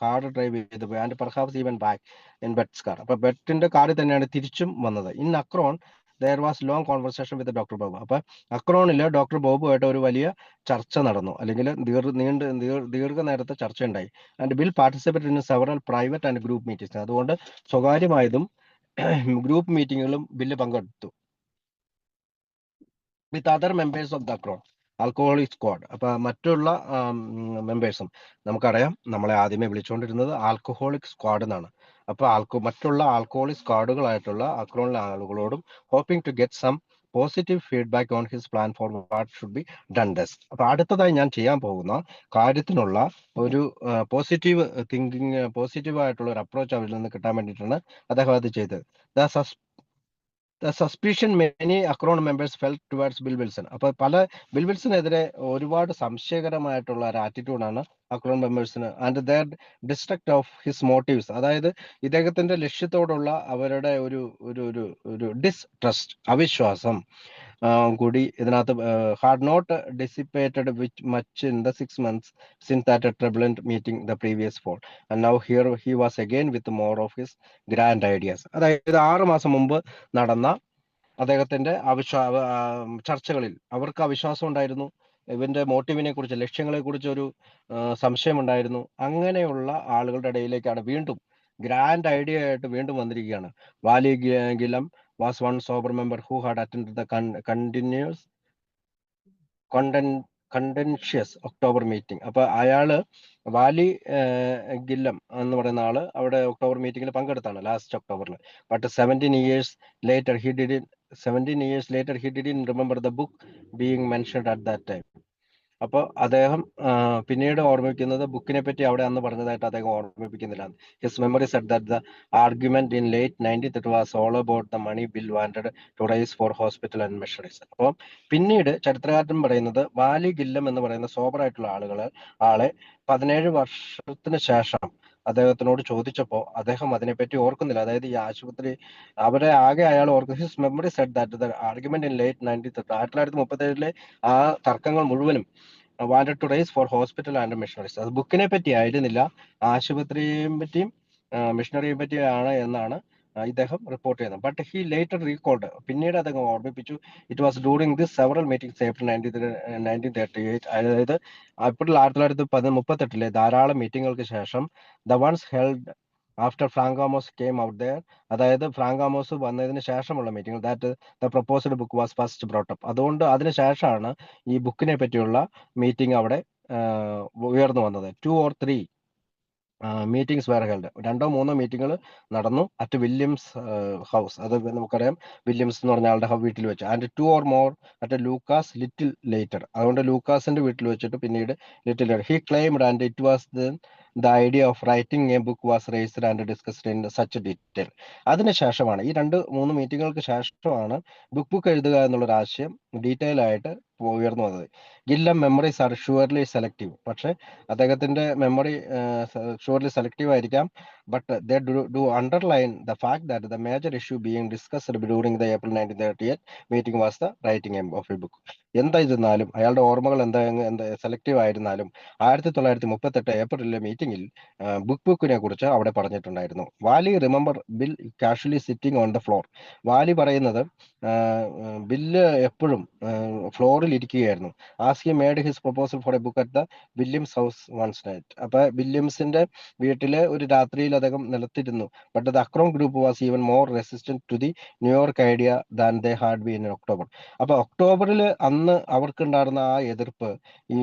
കാർ ഡ്രൈവ് ചെയ്ത് പോയി. And perhaps even back in Bett's car. അപ്പൊ ബെറ്റിന്റെ കാറിൽ തന്നെയാണ് തിരിച്ചും വന്നത്. In Akron there was long conversation with Dr. Bob. അപ്പൊ അക്രോണിൽ ഡോക്ടർ ബോബുമായിട്ട് ഒരു വലിയ ചർച്ച നടന്നു, അല്ലെങ്കിൽ ദീർഘനേരത്തെ ചർച്ച ഉണ്ടായി. And bill participate in several private and group meetings. അതുകൊണ്ട് സ്വകാര്യമായതും ഗ്രൂപ്പ് മീറ്റിങ്ങുകളും ബില്ല് പങ്കെടുത്തു. With other members of the Acorn alcoholic squad. അപ്പൊ മറ്റുള്ള മെമ്പേഴ്സും, നമുക്കറിയാം നമ്മളെ ആദ്യമേ വിളിച്ചുകൊണ്ടിരുന്നത് ആൽക്കഹോളിക് സ്ക്വാഡ് എന്നാണ്. അപ്പൊ മറ്റുള്ള ആൽക്കഹോളിക് സ്ക്വാഡുകളായിട്ടുള്ള അക്രോണിലെ ആളുകളോടും hoping to get some positive feedback on his plan for what should be done next. അപ്പൊ അടുത്തതായി ഞാൻ ചെയ്യാൻ പോകുന്ന കാര്യത്തിനുള്ള ഒരു പോസിറ്റീവ് ആയിട്ടുള്ള ഒരു അപ്രോച്ച് അവരിൽ നിന്ന് കിട്ടാൻ വേണ്ടിയിട്ടാണ് അദ്ദേഹം അത് ചെയ്തത്. The suspicion many Akron members felt towards Bill Wilson. അപ്പോൾ പല ബിൽ വിൽസനെതിരെ ഒരുപാട് സംശയകരമായിട്ടുള്ള ഒരു ആറ്റിറ്റ്യൂഡാണ് അക്രോൺ മെമ്പേഴ്സിന്. And their distrust of his motives, അതായത് ഇദ്ദേഹത്തിന്റെ ലക്ഷ്യത്തോടുള്ള അവരുടെ ഒരു ഡിസ്ട്രസ്റ്റ്, അവിശ്വാസം കൂടി ഇതിനകത്ത് had not dissipated which much in the 6 months since that turbulent meeting the previous fall. And now here he was again with more of his grand ideas. അതായത് 6 മാസം മുമ്പ് നടന്ന അദ്ദേഹത്തിന്റെ ചർച്ചകളിൽ അവർക്ക് അവിശ്വാസം ഉണ്ടായിരുന്നു. ഇവന്റെ മോട്ടീവിനെ കുറിച്ച്, ലക്ഷ്യങ്ങളെ കുറിച്ച് ഒരു സംശയം ഉണ്ടായിരുന്നു. അങ്ങനെയുള്ള ആളുകളുടെ ഇടയിലേക്കാണ് വീണ്ടും ഗ്രാൻഡ് ഐഡിയ ആയിട്ട് വീണ്ടും വന്നിരിക്കുകയാണ്. Wally Gillam was one sober member who had attended the contentious October meeting. അപ്പൊ അയാള് വാലി ഗില്ലം എന്ന് പറയുന്ന ആള് അവിടെ ഒക്ടോബർ മീറ്റിംഗിൽ പങ്കെടുത്താണ്, ലാസ്റ്റ് ഒക്ടോബറിൽ. But 17 years later he didn't remember the book being mentioned at that time. അപ്പോൾ അദ്ദേഹം പിന്നീട് ഓർമ്മിക്കുന്നത് ബുക്കിനെ പറ്റി അവിടെ അന്ന് പറഞ്ഞതായിട്ട് അദ്ദേഹം ഓർമ്മിപ്പിക്കുന്നില്ല. His memory said that the argument in late 90s was all about the money Bill wanted to raise for hospital and missionaries. അപ്പോൾ പിന്നീട് ചരിത്രകാരൻ പറയുന്നത് വാലി ഗില്ലം എന്ന് പറയുന്ന സോബറായിട്ടുള്ള ആളെ 17 വർഷത്തിന് ശേഷം അദ്ദേഹത്തിനോട് ചോദിച്ചപ്പോൾ അദ്ദേഹം അതിനെപ്പറ്റി ഓർക്കുന്നില്ല. അതായത് ഈ ആശുപത്രി അവരെ ആകെ അയാൾ ഓർക്കുന്നു. His memory said that the argument in late 90s 1937 ആ തർക്കങ്ങൾ മുഴുവനും wanted to raise for hospital and missionaries. അത് ബുക്കിനെ പറ്റി ആയിരുന്നില്ല, ആശുപത്രിയെ പറ്റിയും മിഷണറിയെ പറ്റിയാണ് എന്നാണ് ഇദ്ദേഹം റിപ്പോർട്ട് ചെയ്യുന്നത്. ബട്ട് ഹി ലേറ്റർ റീകോൾഡ്, പിന്നീട് അദ്ദേഹം ഓർമ്മിപ്പിച്ചു, it was during this several meetings April 1938, അതായത് ഏപ്രിൽ 1938 ധാരാളം മീറ്റിങ്ങുകൾക്ക് ശേഷം, the ones held after Frank Amos came out there, അതായത് ഫ്രാങ്ക് ആമോസ് വന്നതിന് ശേഷമുള്ള meeting, that the proposed book was first brought up. അതുകൊണ്ട് അതിന് ശേഷമാണ് ഈ ബുക്കിനെ പറ്റിയുള്ള മീറ്റിംഗ് അവിടെ ഉയർന്നു വന്നത്. 2 or 3 മീറ്റിംഗ്സ് വേറെ ഹെൽഡ്, 2 or 3 മീറ്റിങ്ങുകൾ നടന്നു അറ്റ് വില്യംസ് ഹൗസ്. അത് നമുക്കറിയാം, വില്യംസ് എന്ന് പറഞ്ഞ ആളുടെ വീട്ടിൽ വെച്ച്. And 2 or more at Lucas little later. അതുകൊണ്ട് ലൂക്കാസിന്റെ വീട്ടിൽ വെച്ചിട്ട് പിന്നീട് little later he claimed and it was the idea of writing a book was raised and discussed in such detail. അതിനുശേഷമാണ്, ഈ 2-3 മീറ്റിങ്ങുകൾക്ക് ശേഷമാണ് ബുക്ക് എഴുതുക എന്നുള്ളൊരു ആശയം ഡീറ്റെയിൽ ആയിട്ട് ഉയർന്നു വന്നത്. ഗില്ലം മെമ്മറീസ് ആർ ഷുവർലി സെലക്റ്റീവ്. പക്ഷെ അദ്ദേഹത്തിന്റെ മെമ്മറി ഷുവർലി സെലക്റ്റീവ് ആയിരിക്കാം. But they do underline the fact that the major issue being discussed during the April 1938 meeting was the writing of A book. എന്തായിരുന്നാലും അയാളുടെ ഓർമ്മകൾ എന്താ സെലക്റ്റീവ് ആയിരുന്നാലും 1938 ഏപ്രിലിലെ മീറ്റിംഗിൽ ബുക്കിനെ കുറിച്ച് അവിടെ പറഞ്ഞിട്ടുണ്ടായിരുന്നു. Wally remember Bill casually sitting on the floor. Wally പറയുന്നത് ബില്ല് എപ്പോഴും ഫ്ലോറിൽ ഇരിക്കുകയായിരുന്നു. As he made his proposal for a book at the Williams house once night. അപ്പൊ വില്യംസിന്റെ വീട്ടില് ഒരു രാത്രിയിൽ അദ്ദേഹം നിലത്തിരുന്നു. But the Akron group was even more resistant to the New York idea than they had been in October. അപ്പൊ ഒക്ടോബറിൽ അന്ന് അവർക്കുണ്ടായിരുന്ന ആ എതിർപ്പ്, ഈ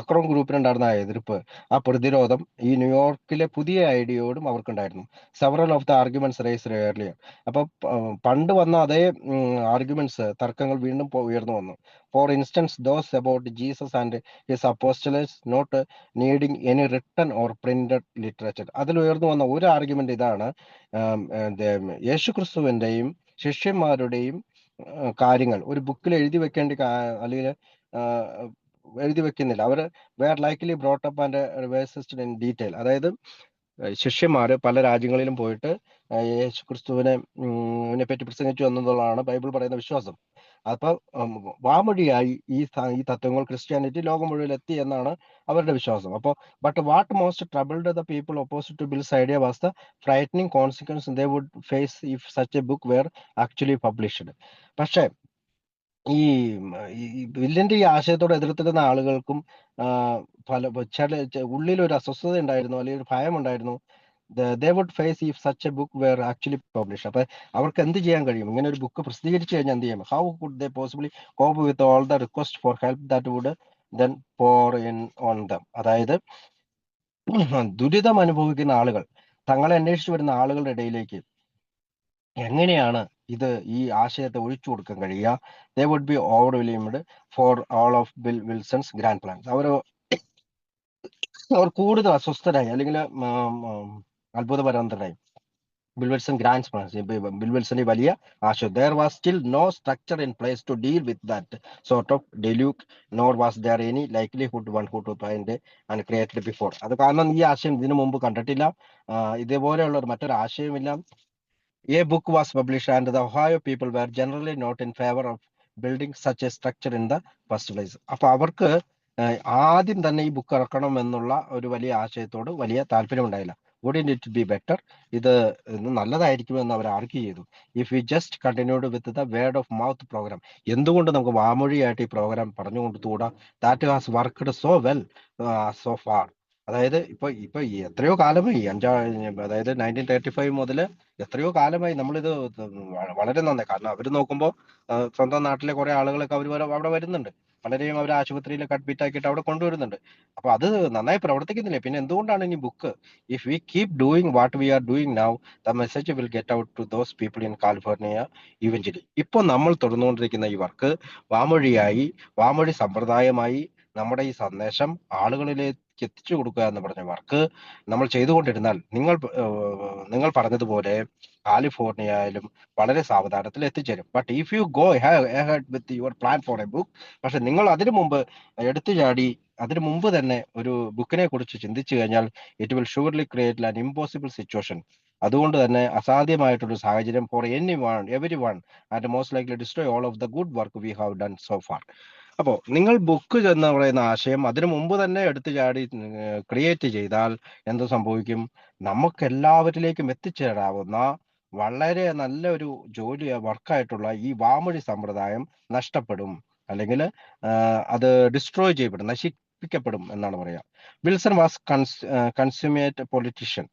അക്രോം ഗ്രൂപ്പിനുണ്ടായിരുന്ന ആ എതിർപ്പ്, ആ പ്രതിരോധം ഈ ന്യൂയോർക്കിലെ പുതിയ ഐഡിയയോടും അവർക്കുണ്ടായിരുന്നു. Several of the arguments raised earlier. അപ്പൊ പണ്ട് വന്ന അതേ ആർഗ്യുമെന്റ്സ്, തർക്കങ്ങൾ വീണ്ടും ഉയർന്നു വന്നു. For instance those about Jesus and his apostles not needing any written or printed literature. അതിൽ ഉയർന്നു വന്ന ഒരു ആർഗ്യുമെന്റ് ഇതാണ്, യേശുക്രിസ്തുവിന്റെയും ശിഷ്യന്മാരുടെയും കാര്യങ്ങൾ ഒരു ബുക്കിൽ എഴുതി വെക്കേണ്ട, അല്ലെങ്കിൽ എഴുതി വെക്കുന്നില്ല. അവർ were likely brought up and reviewed in detail. അതായത് ശിഷ്യന്മാര് പല രാജ്യങ്ങളിലും പോയിട്ട് യേശുക്രിസ്തുവിനെ പറ്റി പ്രസംഗിച്ചു എന്നുള്ളതാണ് ബൈബിൾ പറയുന്ന വിശ്വാസം. അപ്പൊ വാമൊഴിയായി ഈ തത്വങ്ങൾ ക്രിസ്ത്യാനിറ്റി ലോകം മുഴുവൻ എത്തി എന്നാണ് അവരുടെ വിശ്വാസം. അപ്പോൾ but what most troubled the people opposite to Bill's idea was the frightening consequence they would face if such a book were actually published. പക്ഷേ ഈ ബില്ലിന്റെ ഈ ആശയത്തോട് എതിർത്തിരുന്ന ആളുകൾക്കും ഉള്ളിൽ ഒരു അസ്വസ്ഥത ഉണ്ടായിരുന്നു, അല്ലെങ്കിൽ ഒരു ഭയം ഉണ്ടായിരുന്നു. They would face if such a book were actually publish. അപ്പൊ അവർക്ക് എന്ത് ചെയ്യാൻ കഴിയും? ഇങ്ങനെ ഒരു ബുക്ക് പ്രസിദ്ധീകരിച്ചു കഴിഞ്ഞാൽ എന്ത് ചെയ്യാം? How could they possibly cope with all the request for help that would then pour in on them. അതായത് ദുരിതം അനുഭവിക്കുന്ന ആളുകൾ, തങ്ങളെ അന്വേഷിച്ചു വരുന്ന ആളുകളുടെ ഇടയിലേക്ക് എങ്ങനെയാണ് ഇത് ഈ ആശയത്തെ ഒഴിച്ചു കൊടുക്കാൻ കഴിയുക? They would be overwhelmed for all of Bill Wilson's grand plans. അവർ കൂടുതൽ അസ്വസ്ഥരായി, അല്ലെങ്കിൽ അത്ഭുതപരന്തരായി. ബിൽവിൽസൺ ഗ്രാൻഡ് പ്ലാൻസ്, ബിൽവിൽസന്റെ വലിയ ആശയം. There was still no structure in place to deal with that sort of deluge, nor was there any likelihood one who to find and created before. അത് കാരണം ഈ ആശയം ഇതിനു മുമ്പ് കണ്ടിട്ടില്ല, ഇതേപോലെയുള്ള മറ്റൊരു ആശയമില്ല. A book was published and the Ohio people were generally not in favor of building such a structure in the first place. അപ്പൊ അവർക്ക് ആദ്യം തന്നെ ഈ ബുക്ക് ഇറക്കണം എന്നുള്ള ഒരു വലിയ ആശയത്തോട് വലിയ താല്പര്യം ഉണ്ടായില്ല. Wouldn't it be better? ഇത് നല്ലതായിരിക്കുമെന്ന് അവർ ആർഗ്യൂ ചെയ്തു. If we just continued with the word of mouth program. എന്തുകൊണ്ട് നമുക്ക് വാമൊഴിയായിട്ട് ഈ പ്രോഗ്രാം പറഞ്ഞു കൊടുത്തുകൂടാ? That has worked so well so far. അതായത് ഇപ്പൊ എത്രയോ കാലമായി, അതായത് 1935 മുതൽ എത്രയോ കാലമായി നമ്മളിത് വളരെ നന്നായി. കാരണം അവർ നോക്കുമ്പോൾ സ്വന്തം നാട്ടിലെ കുറെ ആളുകളൊക്കെ അവർ അവിടെ വരുന്നുണ്ട്, പലരെയും അവർ ആശുപത്രിയിലൊക്കെ അഡ്മിറ്റ് ആക്കിയിട്ട് അവിടെ കൊണ്ടുവരുന്നുണ്ട്. അപ്പൊ അത് നന്നായി പ്രവർത്തിക്കുന്നില്ലേ? പിന്നെ എന്തുകൊണ്ടാണ് ഇനി book? If we keep doing what we are doing now, the message will get out to those people in California eventually. ഇപ്പൊ നമ്മൾ തുടർന്നുകൊണ്ടിരിക്കുന്ന ഈ വർക്ക് വാമൊഴി സമ്പ്രദായമായി നമ്മുടെ ഈ സന്ദേശം ആളുകളിലേക്ക് എത്തിച്ചു കൊടുക്കുക എന്ന് പറഞ്ഞ വർക്ക് നമ്മൾ ചെയ്തുകൊണ്ടിരുന്നാൽ, നിങ്ങൾ പറഞ്ഞതുപോലെ കാലിഫോർണിയയിലും വളരെ സാവധാനത്തിൽ എത്തിച്ചേരും. But if you go ahead with your plan for a book, പക്ഷെ നിങ്ങൾ അതിനു മുമ്പ് തന്നെ ഒരു ബുക്കിനെ കുറിച്ച് ചിന്തിച്ചു കഴിഞ്ഞാൽ it will surely create an impossible situation. അതുകൊണ്ട് തന്നെ അസാധ്യമായിട്ടൊരു സാഹചര്യം for every one and most likely destroy all of the good work we have done so far. അപ്പോൾ നിങ്ങൾ ബുക്ക് എന്ന് പറയുന്ന ആശയം അതിനു മുമ്പ് തന്നെ എടുത്തു ചാടി ക്രിയേറ്റ് ചെയ്താൽ എന്ത് സംഭവിക്കും? നമുക്ക് എല്ലാവരിലേക്കും എത്തിച്ചേരാവുന്ന വളരെ നല്ലൊരു വർക്കായിട്ടുള്ള ഈ വാമൊഴി സമ്പ്രദായം നഷ്ടപ്പെടും, അല്ലെങ്കിൽ അത് ഡിസ്ട്രോയ് ചെയ്യപ്പെടും, നശിപ്പിക്കപ്പെടും എന്നാണ് പറയാം. Wilson was consummate politician.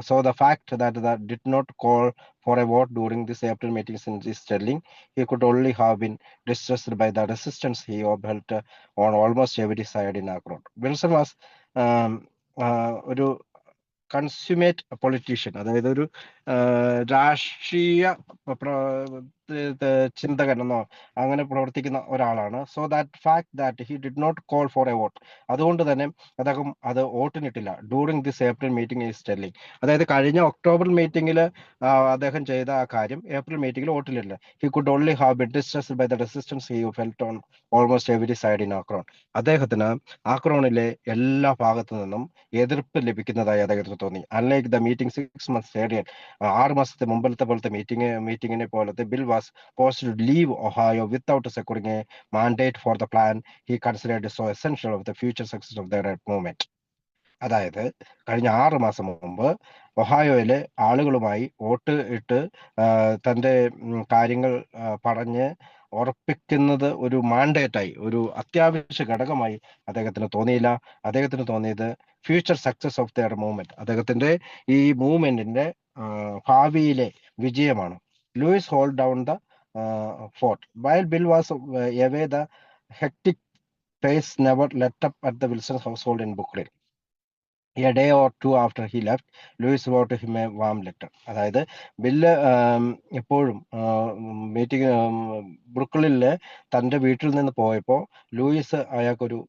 So the fact that did not call for a vote during this April meeting is telling. He could only have been distressed by the resistance he obhelt on almost every side in Akron. Wilson was ഒരു consummate politician, അതായത് ഒരു രാഷ്ട്രീയ ചിന്തകൻ എന്നോ അങ്ങനെ പ്രവർത്തിക്കുന്ന ഒരാളാണ്. So that fact that he did not call for a vote, അതുകൊണ്ട് തന്നെ അദ്ദേഹം അത് വോട്ടിനിട്ടില്ല. During this April meeting is telling, അതായത് കഴിഞ്ഞ ഒക്ടോബർ മീറ്റിംഗിൽ അദ്ദേഹം ചെയ്ത ആ കാര്യം ഏപ്രിൽ മീറ്റിംഗിൽ വോട്ടിലില്ല. He could only have been distressed by the resistance he felt on almost every side in Akron. അദ്ദേഹത്തിന് ആക്രോണിലെ എല്ലാ ഭാഗത്തു നിന്നും എതിർപ്പ് ലഭിക്കുന്നതായി അദ്ദേഹത്തിന് തോന്നി. Unlike the meeting 6 months earlier, 6 മാസത്തെ മുമ്പത്തെ പോലത്തെ മീറ്റിംഗിനെ പോലത്തെ Bill was post to leave Ohio without securing a mandate for the plan he considered so essential of the future success of the movement. അതായത് കഴിഞ്ഞ 6 മാസം മുമ്പ് ഒഹായോയിലെ ആളുകളുമായി വോട്ട് ഇട്ട് തന്റെ കാര്യങ്ങൾ പറഞ്ഞ് ഉറപ്പിക്കുന്നത് ഒരു മാൻഡേറ്റായി, ഒരു അത്യാവശ്യ ഘടകമായി അദ്ദേഹത്തിന് തോന്നിയില്ല. അദ്ദേഹത്തിന് തോന്നിയത് future success of their movement, അദ്ദേഹത്തിന്റെ ഈ മൂവ്മെന്റിന്റെ ഭാവിയിലെ വിജയമാണ്. Lois hold down the fort while Bill was away the hectic pace never let up at the Wilson household in Brooklyn. A day or two after he left, Lewis wrote him a warm letter. അതായത് Bill എപ്പോഴും meeting ബ്രുക്ലിനിലെ തന്റെ വീട്ടിൽ നിന്ന് പോയപ്പോൾ Lois അയാൾക്കൊരു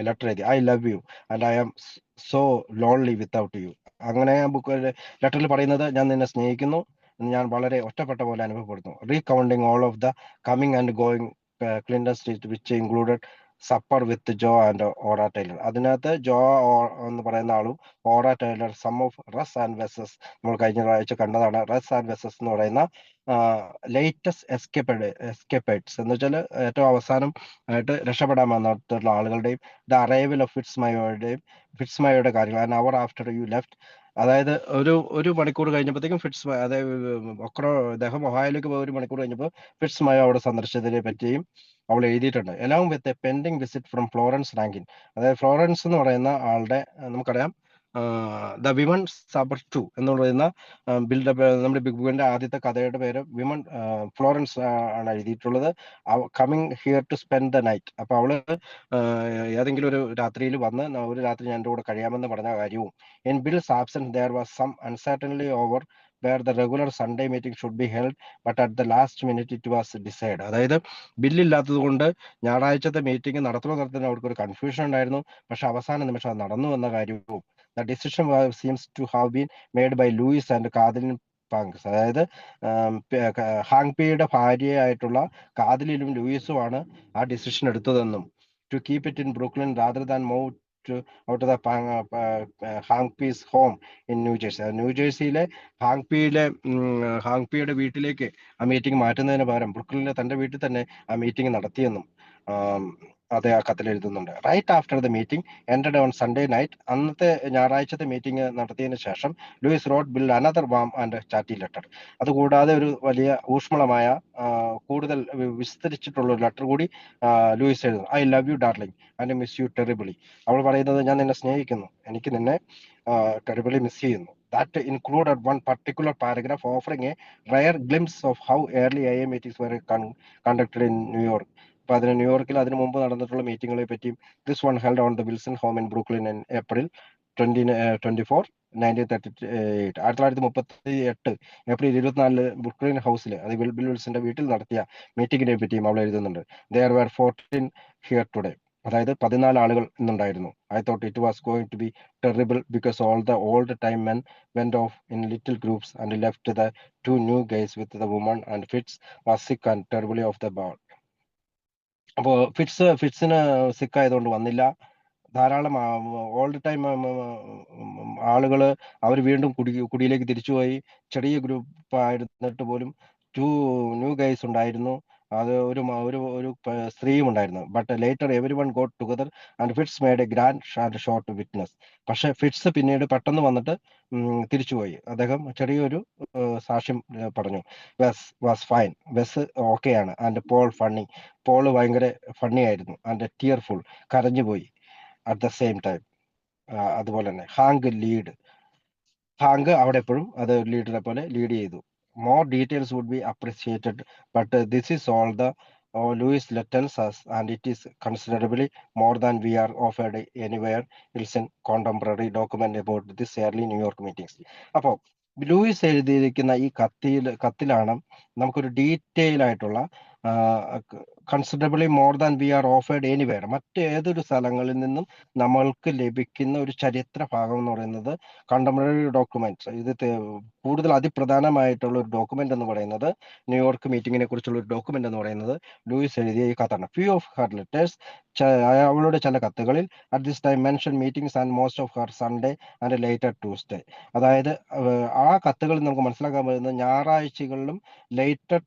letter എഴുതി. I love you and I am so lonely without you. അങ്ങനെ ലെറ്ററിൽ പറയുന്നത്, ഞാൻ നിന്നെ സ്നേഹിക്കുന്നു, ഞാൻ വളരെ ഒറ്റപ്പെട്ട പോലെ അനുഭവപ്പെടുന്നു. Recounting all of the coming and going Clinton Street which included supper with Jo and Ora Taylor. അതിനകത്ത് ജോ എന്ന് പറയുന്ന ആളും Ora Taylor, some of Russ and Wes's, നമ്മൾ കഴിഞ്ഞ ആഴ്ച കണ്ടതാണ്. റസ് ആൻഡ് വെസസ് എന്ന് പറയുന്ന ലേറ്റസ്റ്റ് എസ്കേപ്പേഡ്സ് എന്ന് വെച്ചാൽ ഏറ്റവും അവസാനം ആയിട്ട് രക്ഷപ്പെടാൻ വന്നിട്ടുള്ള ആളുകളുടെയും ദ അറൈവൽ ഓഫ് ഫിറ്റ്സ്മയുടെ കാര്യങ്ങൾ. ആൻഡ് അവർ ആഫ്റ്റർ യു ലെഫ്റ്റ്, അതായത് ഒരു മണിക്കൂർ കഴിഞ്ഞപ്പോഴത്തേക്കും അദ്ദേഹം ഒഹായോയിലേക്ക് പോയ 1 മണിക്കൂർ കഴിഞ്ഞപ്പോൾ ഫിറ്റ്സ്മയോ അവിടെ സന്ദർശിച്ചതിനെ പറ്റിയും അവൾ എഴുതിയിട്ടുണ്ട്. Along with a pending visit from Florence Rankine. അതായത് ഫ്ലോറൻസ് എന്ന് പറയുന്ന ആളുടെ നമുക്കറിയാം ദ വിമൺ സബർ 2 എന്ന് പറയുന്ന ബിൽഡപ്പ്, നമ്മുടെ ബിഗ് ബുക്കിന്റെ ആദ്യത്തെ കഥയുടെ പേര് വിമൺ ഫ്ലോറൻസ് ആണ് എഴുതിയിട്ടുള്ളത്. Coming here to spend the night. അപ്പൊ അവള് ഏതെങ്കിലും ഒരു രാത്രിയിൽ വന്ന് ഒരു രാത്രി ഞാൻ എൻ്റെ കൂടെ കഴിയാമെന്ന് പറഞ്ഞ കാര്യവും. In Bill's absence there was some uncertainty over where the regular Sunday meeting should be held, but at the last minute it was decided. അതായത് ബില്ലില്ലാത്തത് കൊണ്ട് ഞായറാഴ്ചത്തെ മീറ്റിംഗ് നടത്തുന്ന അവർക്കൊരു കൺഫ്യൂഷൻ ഉണ്ടായിരുന്നു. പക്ഷെ അവസാന നിമിഷം അത് നടന്നു എന്ന കാര്യവും. The decision seems to have been made by Lois and Kathleen Parks. അതായത് ഹാങ് പിയുടെ ഭാര്യയായിട്ടുള്ള കാതലിലും ലൂയിസുമാണ് ആ ഡിസിഷൻ എടുത്തതെന്നും, to keep it in Brooklyn rather than move out the Hank P's home in New Jersey. ന്യൂജേഴ്സിയിലെ ഹാങ് പിയുടെ വീട്ടിലേക്ക് ആ മീറ്റിംഗ് മാറ്റുന്നതിന് പകരം ബ്രുക്ലിനിലെ തന്റെ വീട്ടിൽ തന്നെ ആ മീറ്റിംഗ് നടത്തിയെന്നും അതേ ആ കത്തിൽ എഴുതുന്നുണ്ട്. Right after the meeting ended on Sunday night, അന്നത്തെ ഞായറാഴ്ചത്തെ മീറ്റിംഗ് നടത്തിയതിനു ശേഷം Lois wrote Bill another warm and chatty letter. അതുകൂടാതെ ഒരു വലിയ ഊഷ്മളമായ കൂടുതൽ വിസ്തരിച്ചിട്ടുള്ള ഒരു ലെറ്റർ കൂടി ലൂയിസ് എഴുതുന്നു. I love you darling and miss you terribly. അവൾ പറയുന്നത്, ഞാൻ നിന്നെ സ്നേഹിക്കുന്നു, എനിക്ക് നിന്നെ ടെറിബിളി മിസ് ചെയ്യുന്നു. That included one particular paragraph offering a rare glimpse of how early AA meetings were conducted in New York. അപ്പൊ അതിന് ന്യൂയോർക്കിൽ അതിനു മുമ്പ് നടന്നിട്ടുള്ള മീറ്റിങ്ങുകളെ പറ്റിയും. This one held on the Wilson home in Brooklyn in April 24, 1938. 1938 April 24 Brooklyn ഹൗസിൽ, അത് bill വിൽസന്റെ വീട്ടിൽ നടത്തിയ മീറ്റിംഗിനെ പറ്റിയും അവൾ എഴുതുന്നുണ്ട്. There were 14 here today. അതായത് 14 ആളുകൾ ഇന്നുണ്ടായിരുന്നു. I thought it was going to be terrible because all the old time men went off in little groups and left the 2 new guys with the woman, and Fitz was sick and terribly off the ball. അപ്പോ ഫിറ്റ്സിന് സിക്ക് ആയതുകൊണ്ട് വന്നില്ല. ധാരാളം old time ആളുകള് അവർ വീണ്ടും കുടിയിലേക്ക് തിരിച്ചുപോയി. ചെറിയ group ആയിരുന്നിട്ട് പോലും 2 ന്യൂ ഗൈസ് ഉണ്ടായിരുന്നു. അത് ഒരു സ്ത്രീയും ഉണ്ടായിരുന്നു. But later everyone got together and Fitz made a grand and short witness. പക്ഷെ ഫിറ്റ്സ് പിന്നീട് പെട്ടെന്ന് വന്നിട്ട് തിരിച്ചുപോയി. അദ്ദേഹം ചെറിയൊരു സാക്ഷ്യം പറഞ്ഞു. വെസ് വാസ് ഫൈൻ, വെസ് ഓക്കെയാണ്. ആൻഡ് പോൾ ഫണ്ണി, പോള് ഭയങ്കര ഫണ്ണി ആയിരുന്നു. ആൻഡ് ടിയർഫുൾ, കരഞ്ഞുപോയി അറ്റ് ദ സെയിം ടൈം. അതുപോലെ തന്നെ ഹാങ്ക് അവിടെ എപ്പോഴും അത് ലീഡറെ പോലെ ലീഡ് ചെയ്തു. More details would be appreciated, but this is all the Lewis tells us, and it is considerably more than we are offered anywhere else in contemporary document about this early New York meetings. അപ്പോൾ Lois എഴുതിയിരിക്കുന്ന ഈ കത്തിലാണ് നമുക്കൊരു detail ആയിട്ടുള്ള considerably more than we are offered anywhere, മറ്റേതൊരു സ്ഥലങ്ങളിൽ നിന്നും നമ്മൾക്ക് ലഭിക്കുന്ന ഒരു ചരിത്ര ഭാഗം എന്ന് പറയുന്നത് കണ്ടംപററി ഡോക്യുമെന്റ്സ്. കൂടുതൽ അതിപ്രധാനമായിട്ടുള്ള ഒരു ഡോക്യുമെന്റ് എന്ന് പറയുന്നത് ന്യൂയോർക്ക് മീറ്റിങ്ങിനെ കുറിച്ചുള്ള ഒരു ഡോക്യുമെന്റ് എന്ന് പറയുന്നത് ലൂയിസ് എഴുതിയ ഈ കത്താണ്. ഫ്യൂ ഓഫ് ഹർ ലെറ്റേഴ്സ്, അവളുടെ ചില കത്തുകളിൽ at this time mention meetings and most of her Sunday and later Tuesday. അതായത് ആ കത്തുകളിൽ നമുക്ക് മനസ്സിലാക്കാൻ പറ്റുന്നത് ഞായറാഴ്ചകളിലും ലേറ്റർ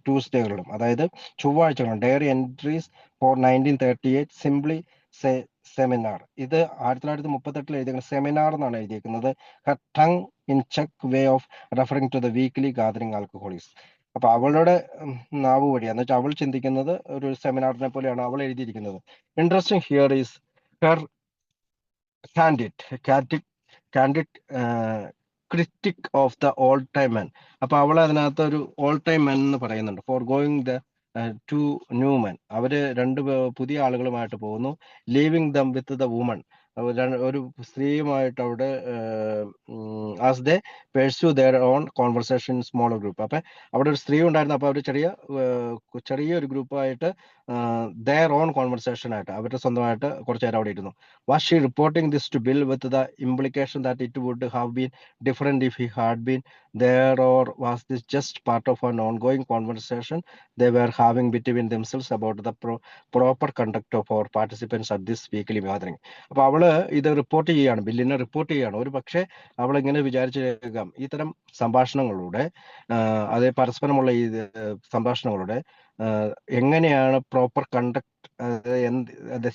ട്യൂസ്ഡേകളിലും, അതായത് ചൊവ്വാഴ്ചകളും. Diary entries for 1938 simply seminar. ഇത് 1938 എഴുതിയ സെമിനാർ എന്നാണ് എഴുതിയിരിക്കുന്നത്. Tongue in cheek way of referring to the weekly gathering alcoholics. അപ്പൊ അവളുടെ നാവ് വഴിയാണ്, എന്ന് വെച്ചാൽ അവൾ ചിന്തിക്കുന്നത് ഒരു സെമിനാറിനെ പോലെയാണ് അവൾ എഴുതിയിരിക്കുന്നത്. Interesting here is her candid critique of the old time men. അപ്പൊ അവൾ അതിനകത്ത് ഒരു ഓൾഡ് ടൈം മെൻ എന്ന് പറയുന്നുണ്ട്. For going the to new men, അവര് പുതിയ ആളുകളുമായിട്ട് പോകുന്നു. Leaving them with the woman, ഒരു സ്ത്രീയുമായിട്ട് അവിടെ as they pursue their own conversation smaller group. അപ്പൊ അവിടെ ഒരു സ്ത്രീ ഉണ്ടായിരുന്നു. അപ്പൊ അവർ ചെറിയൊരു ഗ്രൂപ്പായിട്ട് ദെയർ ഓൺ കോൺവെർസേഷൻ ആയിട്ട് അവരുടെ സ്വന്തമായിട്ട് കുറച്ചു നേരം അവിടെ ഇരുന്നു. Was she reporting this to Bill with the implication that it would have been different if he had been there, or was this just part of an ongoing conversation they were having between themselves about the proper conduct of our participants at this weekly gathering? അപ്പൊ അവള് ഇത് report ചെയ്യാണ്, ബില്ലിനെ report ചെയ്യാണ്. ഒരു പക്ഷേ അവൾ ഇങ്ങനെ വിചാരിച്ചേക്കാം, ഇത്തരം സംഭാഷണങ്ങളുടെ അതേ പരസ്പരമുള്ള ഈ സംഭാഷണങ്ങളുടെ എങ്ങനെയാണ് പ്രോപ്പർ കണ്ടക്ട്,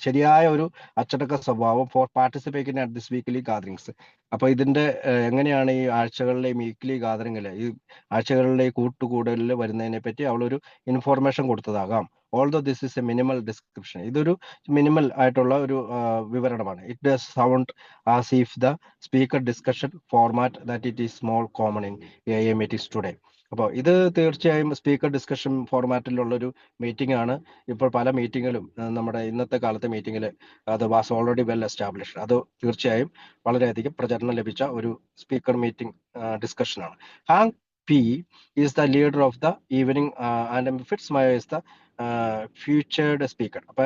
ശരിയായ ഒരു അച്ചടക്ക സ്വഭാവം four participating at this weekly gatherings. അപ്പൊ ഇതിന്റെ എങ്ങനെയാണ് ഈ ആഴ്ചകളിലെയും വീക്ക്ലി ഗാദറിംഗില്, ഈ ആഴ്ചകളിലെ കൂട്ടുകൂടലിൽ വരുന്നതിനെ പറ്റി അവളൊരു ഇൻഫോർമേഷൻ കൊടുത്തതാകാം. Although this is a minimal description, ഇതൊരു മിനിമൽ ആയിട്ടുള്ള ഒരു വിവരണമാണ്. It does sound as if the speaker discussion format that it is small common in a meetings today. അപ്പോൾ ഇത് തീർച്ചയായും സ്പീക്കർ ഡിസ്കഷൻ ഫോർമാറ്റിലുള്ളൊരു മീറ്റിംഗ് ആണ്. ഇപ്പോൾ പല മീറ്റിങ്ങിലും നമ്മുടെ ഇന്നത്തെ കാലത്തെ മീറ്റിങ്ങിൽ അത് വാസ് ഓൾറെഡി വെൽ എസ്റ്റാബ്ലിഷ്ഡ്. അത് തീർച്ചയായും വളരെയധികം പ്രചരണം ലഭിച്ച ഒരു സ്പീക്കർ മീറ്റിംഗ് ഡിസ്കഷനാണ്. Hank P is the leader of the evening and Fitzmayo is the featured speaker. അപ്പൊ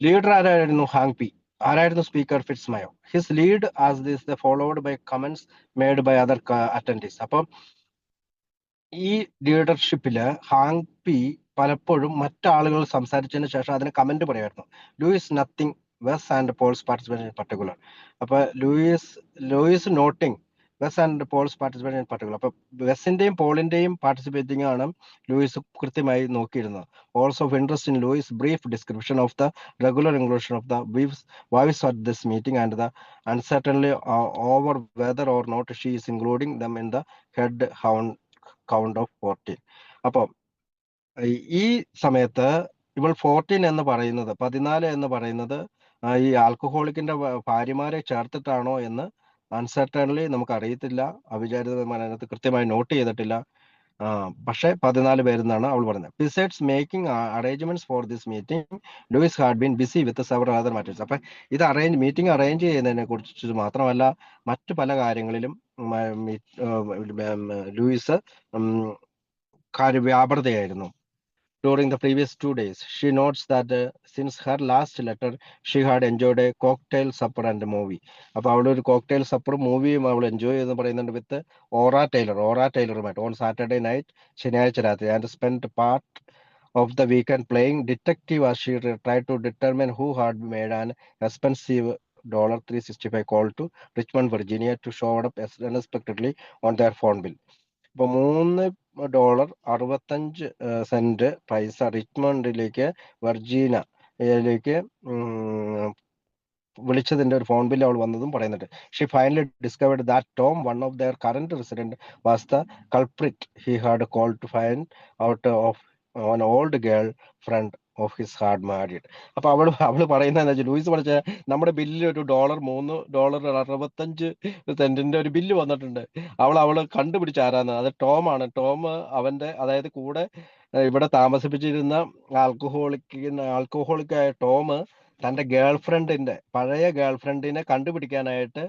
ലീഡർ ആരായിരുന്നു? Hank P. ആരായിരുന്നു speaker? Fitzmayo. His lead as this followed by comments made by other attendees. അപ്പം ഈ ലീഡർഷിപ്പില് hang P പലപ്പോഴും മറ്റാളുകൾ സംസാരിച്ചതിന് ശേഷം അതിന് comment പറയായിരുന്നു. Louise nothing Wes and Paul's participation in particular. അപ്പൊ Louise noting Wes and Paul's participation in particular. അപ്പൊ വെസിന്റെയും പോളിന്റെയും പാർട്ടിസിപ്പേറ്റിംഗ് ആണ് ലൂയിസ് കൃത്യമായി നോക്കിയിരുന്നത്. Also of interest in Louise brief description of the regular inclusion of the wives at this meeting and the uncertainly over whether or not she is including them in the head count of 14. അപ്പൊ ഈ സമയത്ത് ഇവൾ 14 എന്ന് പറയുന്നത്, 14 എന്ന് പറയുന്നത് ഈ ആൽക്കഹോളിക്കിന്റെ ഭാര്യമാരെ ചേർത്തിട്ടാണോ എന്ന് അൺസർട്ടൻലി നമുക്ക് അറിയത്തില്ല. അവിചാരിതമായി അതിനകത്ത് കൃത്യമായി നോട്ട് ചെയ്തിട്ടില്ല. പക്ഷെ 14 പേരെന്നാണ് അവൾ പറയുന്നത്. Besides making arrangements for this meeting Lois had been busy with several other matters. അപ്പൊ ഇത് മീറ്റിംഗ് അറേഞ്ച് ചെയ്യുന്നതിനെ കുറിച്ച് മാത്രമല്ല മറ്റു പല കാര്യങ്ങളിലും Luis കാര്യവ്യാപൃതയായിരുന്നു. During the previous 2 days, she notes that since her last letter, she had enjoyed a cocktail supper and a movie. അപ്പോൾ അവൾ ഒരു കോക്ടെയിൽ സപ്പറും മൂവിയും അവൾ എൻജോയ് ചെയ്തെന്ന് പറയുന്നുണ്ട് വിത്ത് ഓറ ടൈലറുമായിട്ട് ഓൺ സാറ്റർഡേ നൈറ്റ്, ശനിയാഴ്ച രാത്രി, and spend part of the weekend playing detective as she tried to determine who had made an expensive $365 call to Richmond, Virginia to show up unexpectedly on their phone bill. ഇപ്പൊ $3.65 പൈസ റിച്ച്മണ്ടിലേക്ക് വെർജീനിയയിലേക്ക് വിളിച്ചതിന്റെ ഒരു phone bill അവൾ വന്നതും പറയുന്നുണ്ട്. She finally discovered that Tom, one of their current resident, was the culprit he had called to find out of an old girl friend of his hard married. അപ്പൊ അവള് പറയുന്നതെന്ന് വെച്ചാൽ, ലൂയിസ് പഠിച്ച നമ്മുടെ ബില്ലിൽ ഒരു $65 ഒരു ബില്ല് വന്നിട്ടുണ്ട്. അവള് കണ്ടുപിടിച്ച ആരാന്ന്, അത് ടോം ആണ്. ടോം അവന്റെ, അതായത് കൂടെ ഇവിടെ താമസിപ്പിച്ചിരുന്ന ആൽക്കഹോളിക്കായ ടോം തന്റെ പഴയ ഗേൾഫ്രണ്ടിനെ കണ്ടുപിടിക്കാനായിട്ട്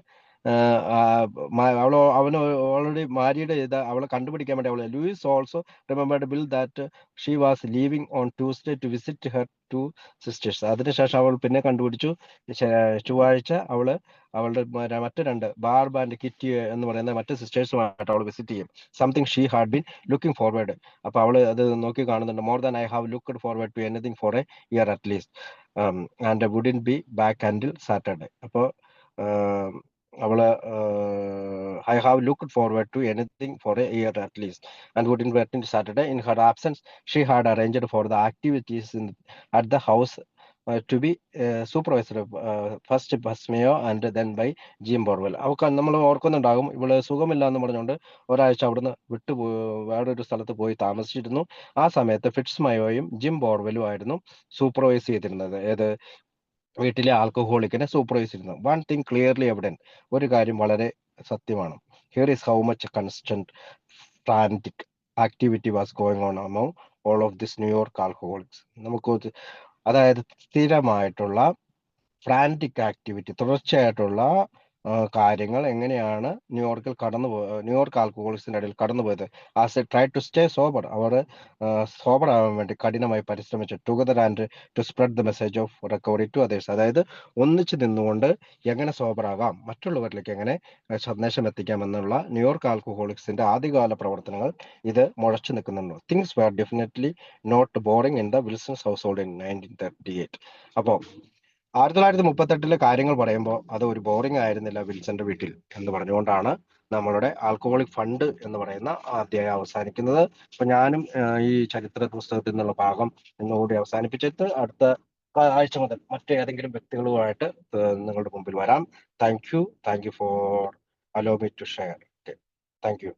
അവന് ഓൾറെഡി മാരീഡ് ചെയ്ത അവളെ കണ്ടുപിടിക്കാൻ വേണ്ടി Lois also remembered Bill that she was leaving on Tuesday to visit her two sisters. അതിനുശേഷം അവൾ പിന്നെ കണ്ടുപിടിച്ചു ചൊവ്വാഴ്ച അവളുടെ മറ്റു രണ്ട് ബാർബ് ആൻഡ് കിറ്റി എന്ന് പറയുന്ന മറ്റ് സിസ്റ്റേഴ്സുമായിട്ട് അവൾ വിസിറ്റ് ചെയ്യും. Something she had been looking forward. അപ്പൊ അവള് അത് നോക്കി കാണുന്നുണ്ട്. More than I have looked forward to anything for a year at least and wouldn't be back until Saturday. അപ്പോൾ അവള് I have looked forward to anything for a year at least and wouldn't be at Saturday. In her absence she had arranged for the activities at the house to be supervised first Basmeo and then by Jim Burwell. അവൾക്ക് നമ്മൾ ഓർക്കുന്നുണ്ടാകും, ഇവള് സുഖമില്ല എന്ന് പറഞ്ഞുകൊണ്ട് ഒരാഴ്ച അവിടുന്ന് വേറൊരു സ്ഥലത്ത് പോയി താമസിച്ചിരുന്നു. ആ സമയത്ത് ഫിറ്റ്സ്മയോയും ജിം ബോർവെലും ആയിരുന്നു സൂപ്പർവൈസ് ചെയ്തിരുന്നത്. ഏത് വീട്ടിലെ ആൽക്കഹോളിക്കിനെ സൂപ്പർവൈസ് ചെയ്യുന്നു. വൺ തിങ് ക്ലിയർലി എവിഡന്റ്, ഒരു കാര്യം വളരെ സത്യമാണ്. Here is how much constant frantic activity was going on among all of this New York alcoholics. നമുക്ക് അതായത് സ്ഥിരമായിട്ടുള്ള ഫ്രാന്റിക് ആക്ടിവിറ്റി, തുടർച്ചയായിട്ടുള്ള കാര്യങ്ങൾ എങ്ങനെയാണ് ന്യൂയോർക്ക് ആൽക്കഹോളിക്സിന്റെ ഇടയിൽ കടന്നുപോയത്. As a try to stay sober, അവർ സോബർ ആവാൻ വേണ്ടി കഠിനമായി പരിശ്രമിച്ചു. Together and to spread the message of recovery to others. അതായത് ഒന്നിച്ചു നിന്നുകൊണ്ട് എങ്ങനെ സോബർ ആകാം, മറ്റുള്ളവരിലേക്ക് എങ്ങനെ സന്ദേശം എത്തിക്കാം എന്നുള്ള ന്യൂയോർക്ക് ആൽക്കഹോളിക്സിന്റെ ആദ്യകാല പ്രവർത്തനങ്ങൾ ഇത് മുഴച്ചു നിൽക്കുന്നുണ്ട്. Things were definitely not boring in the Wilsons' household in 1938. അപ്പോൾ 1938 കാര്യങ്ങൾ പറയുമ്പോൾ അത് ഒരു ബോറിംഗ് ആയിരുന്നില്ല വിൽസന്റെ വീട്ടിൽ എന്ന് പറഞ്ഞുകൊണ്ടാണ് നമ്മളുടെ ആൽക്കഹോളിക് ഫണ്ട് എന്ന് പറയുന്ന അധ്യായം അവസാനിക്കുന്നത്. അപ്പൊ ഞാനും ഈ ചരിത്ര പുസ്തകത്തിൽ നിന്നുള്ള ഭാഗം ഇന്നുകൂടി അവസാനിപ്പിച്ചിട്ട് അടുത്ത ആഴ്ച മുതൽ മറ്റേതെങ്കിലും വ്യക്തികളുമായിട്ട് നിങ്ങളുടെ മുമ്പിൽ വരാം. Thank you for allow me to share. Thank U.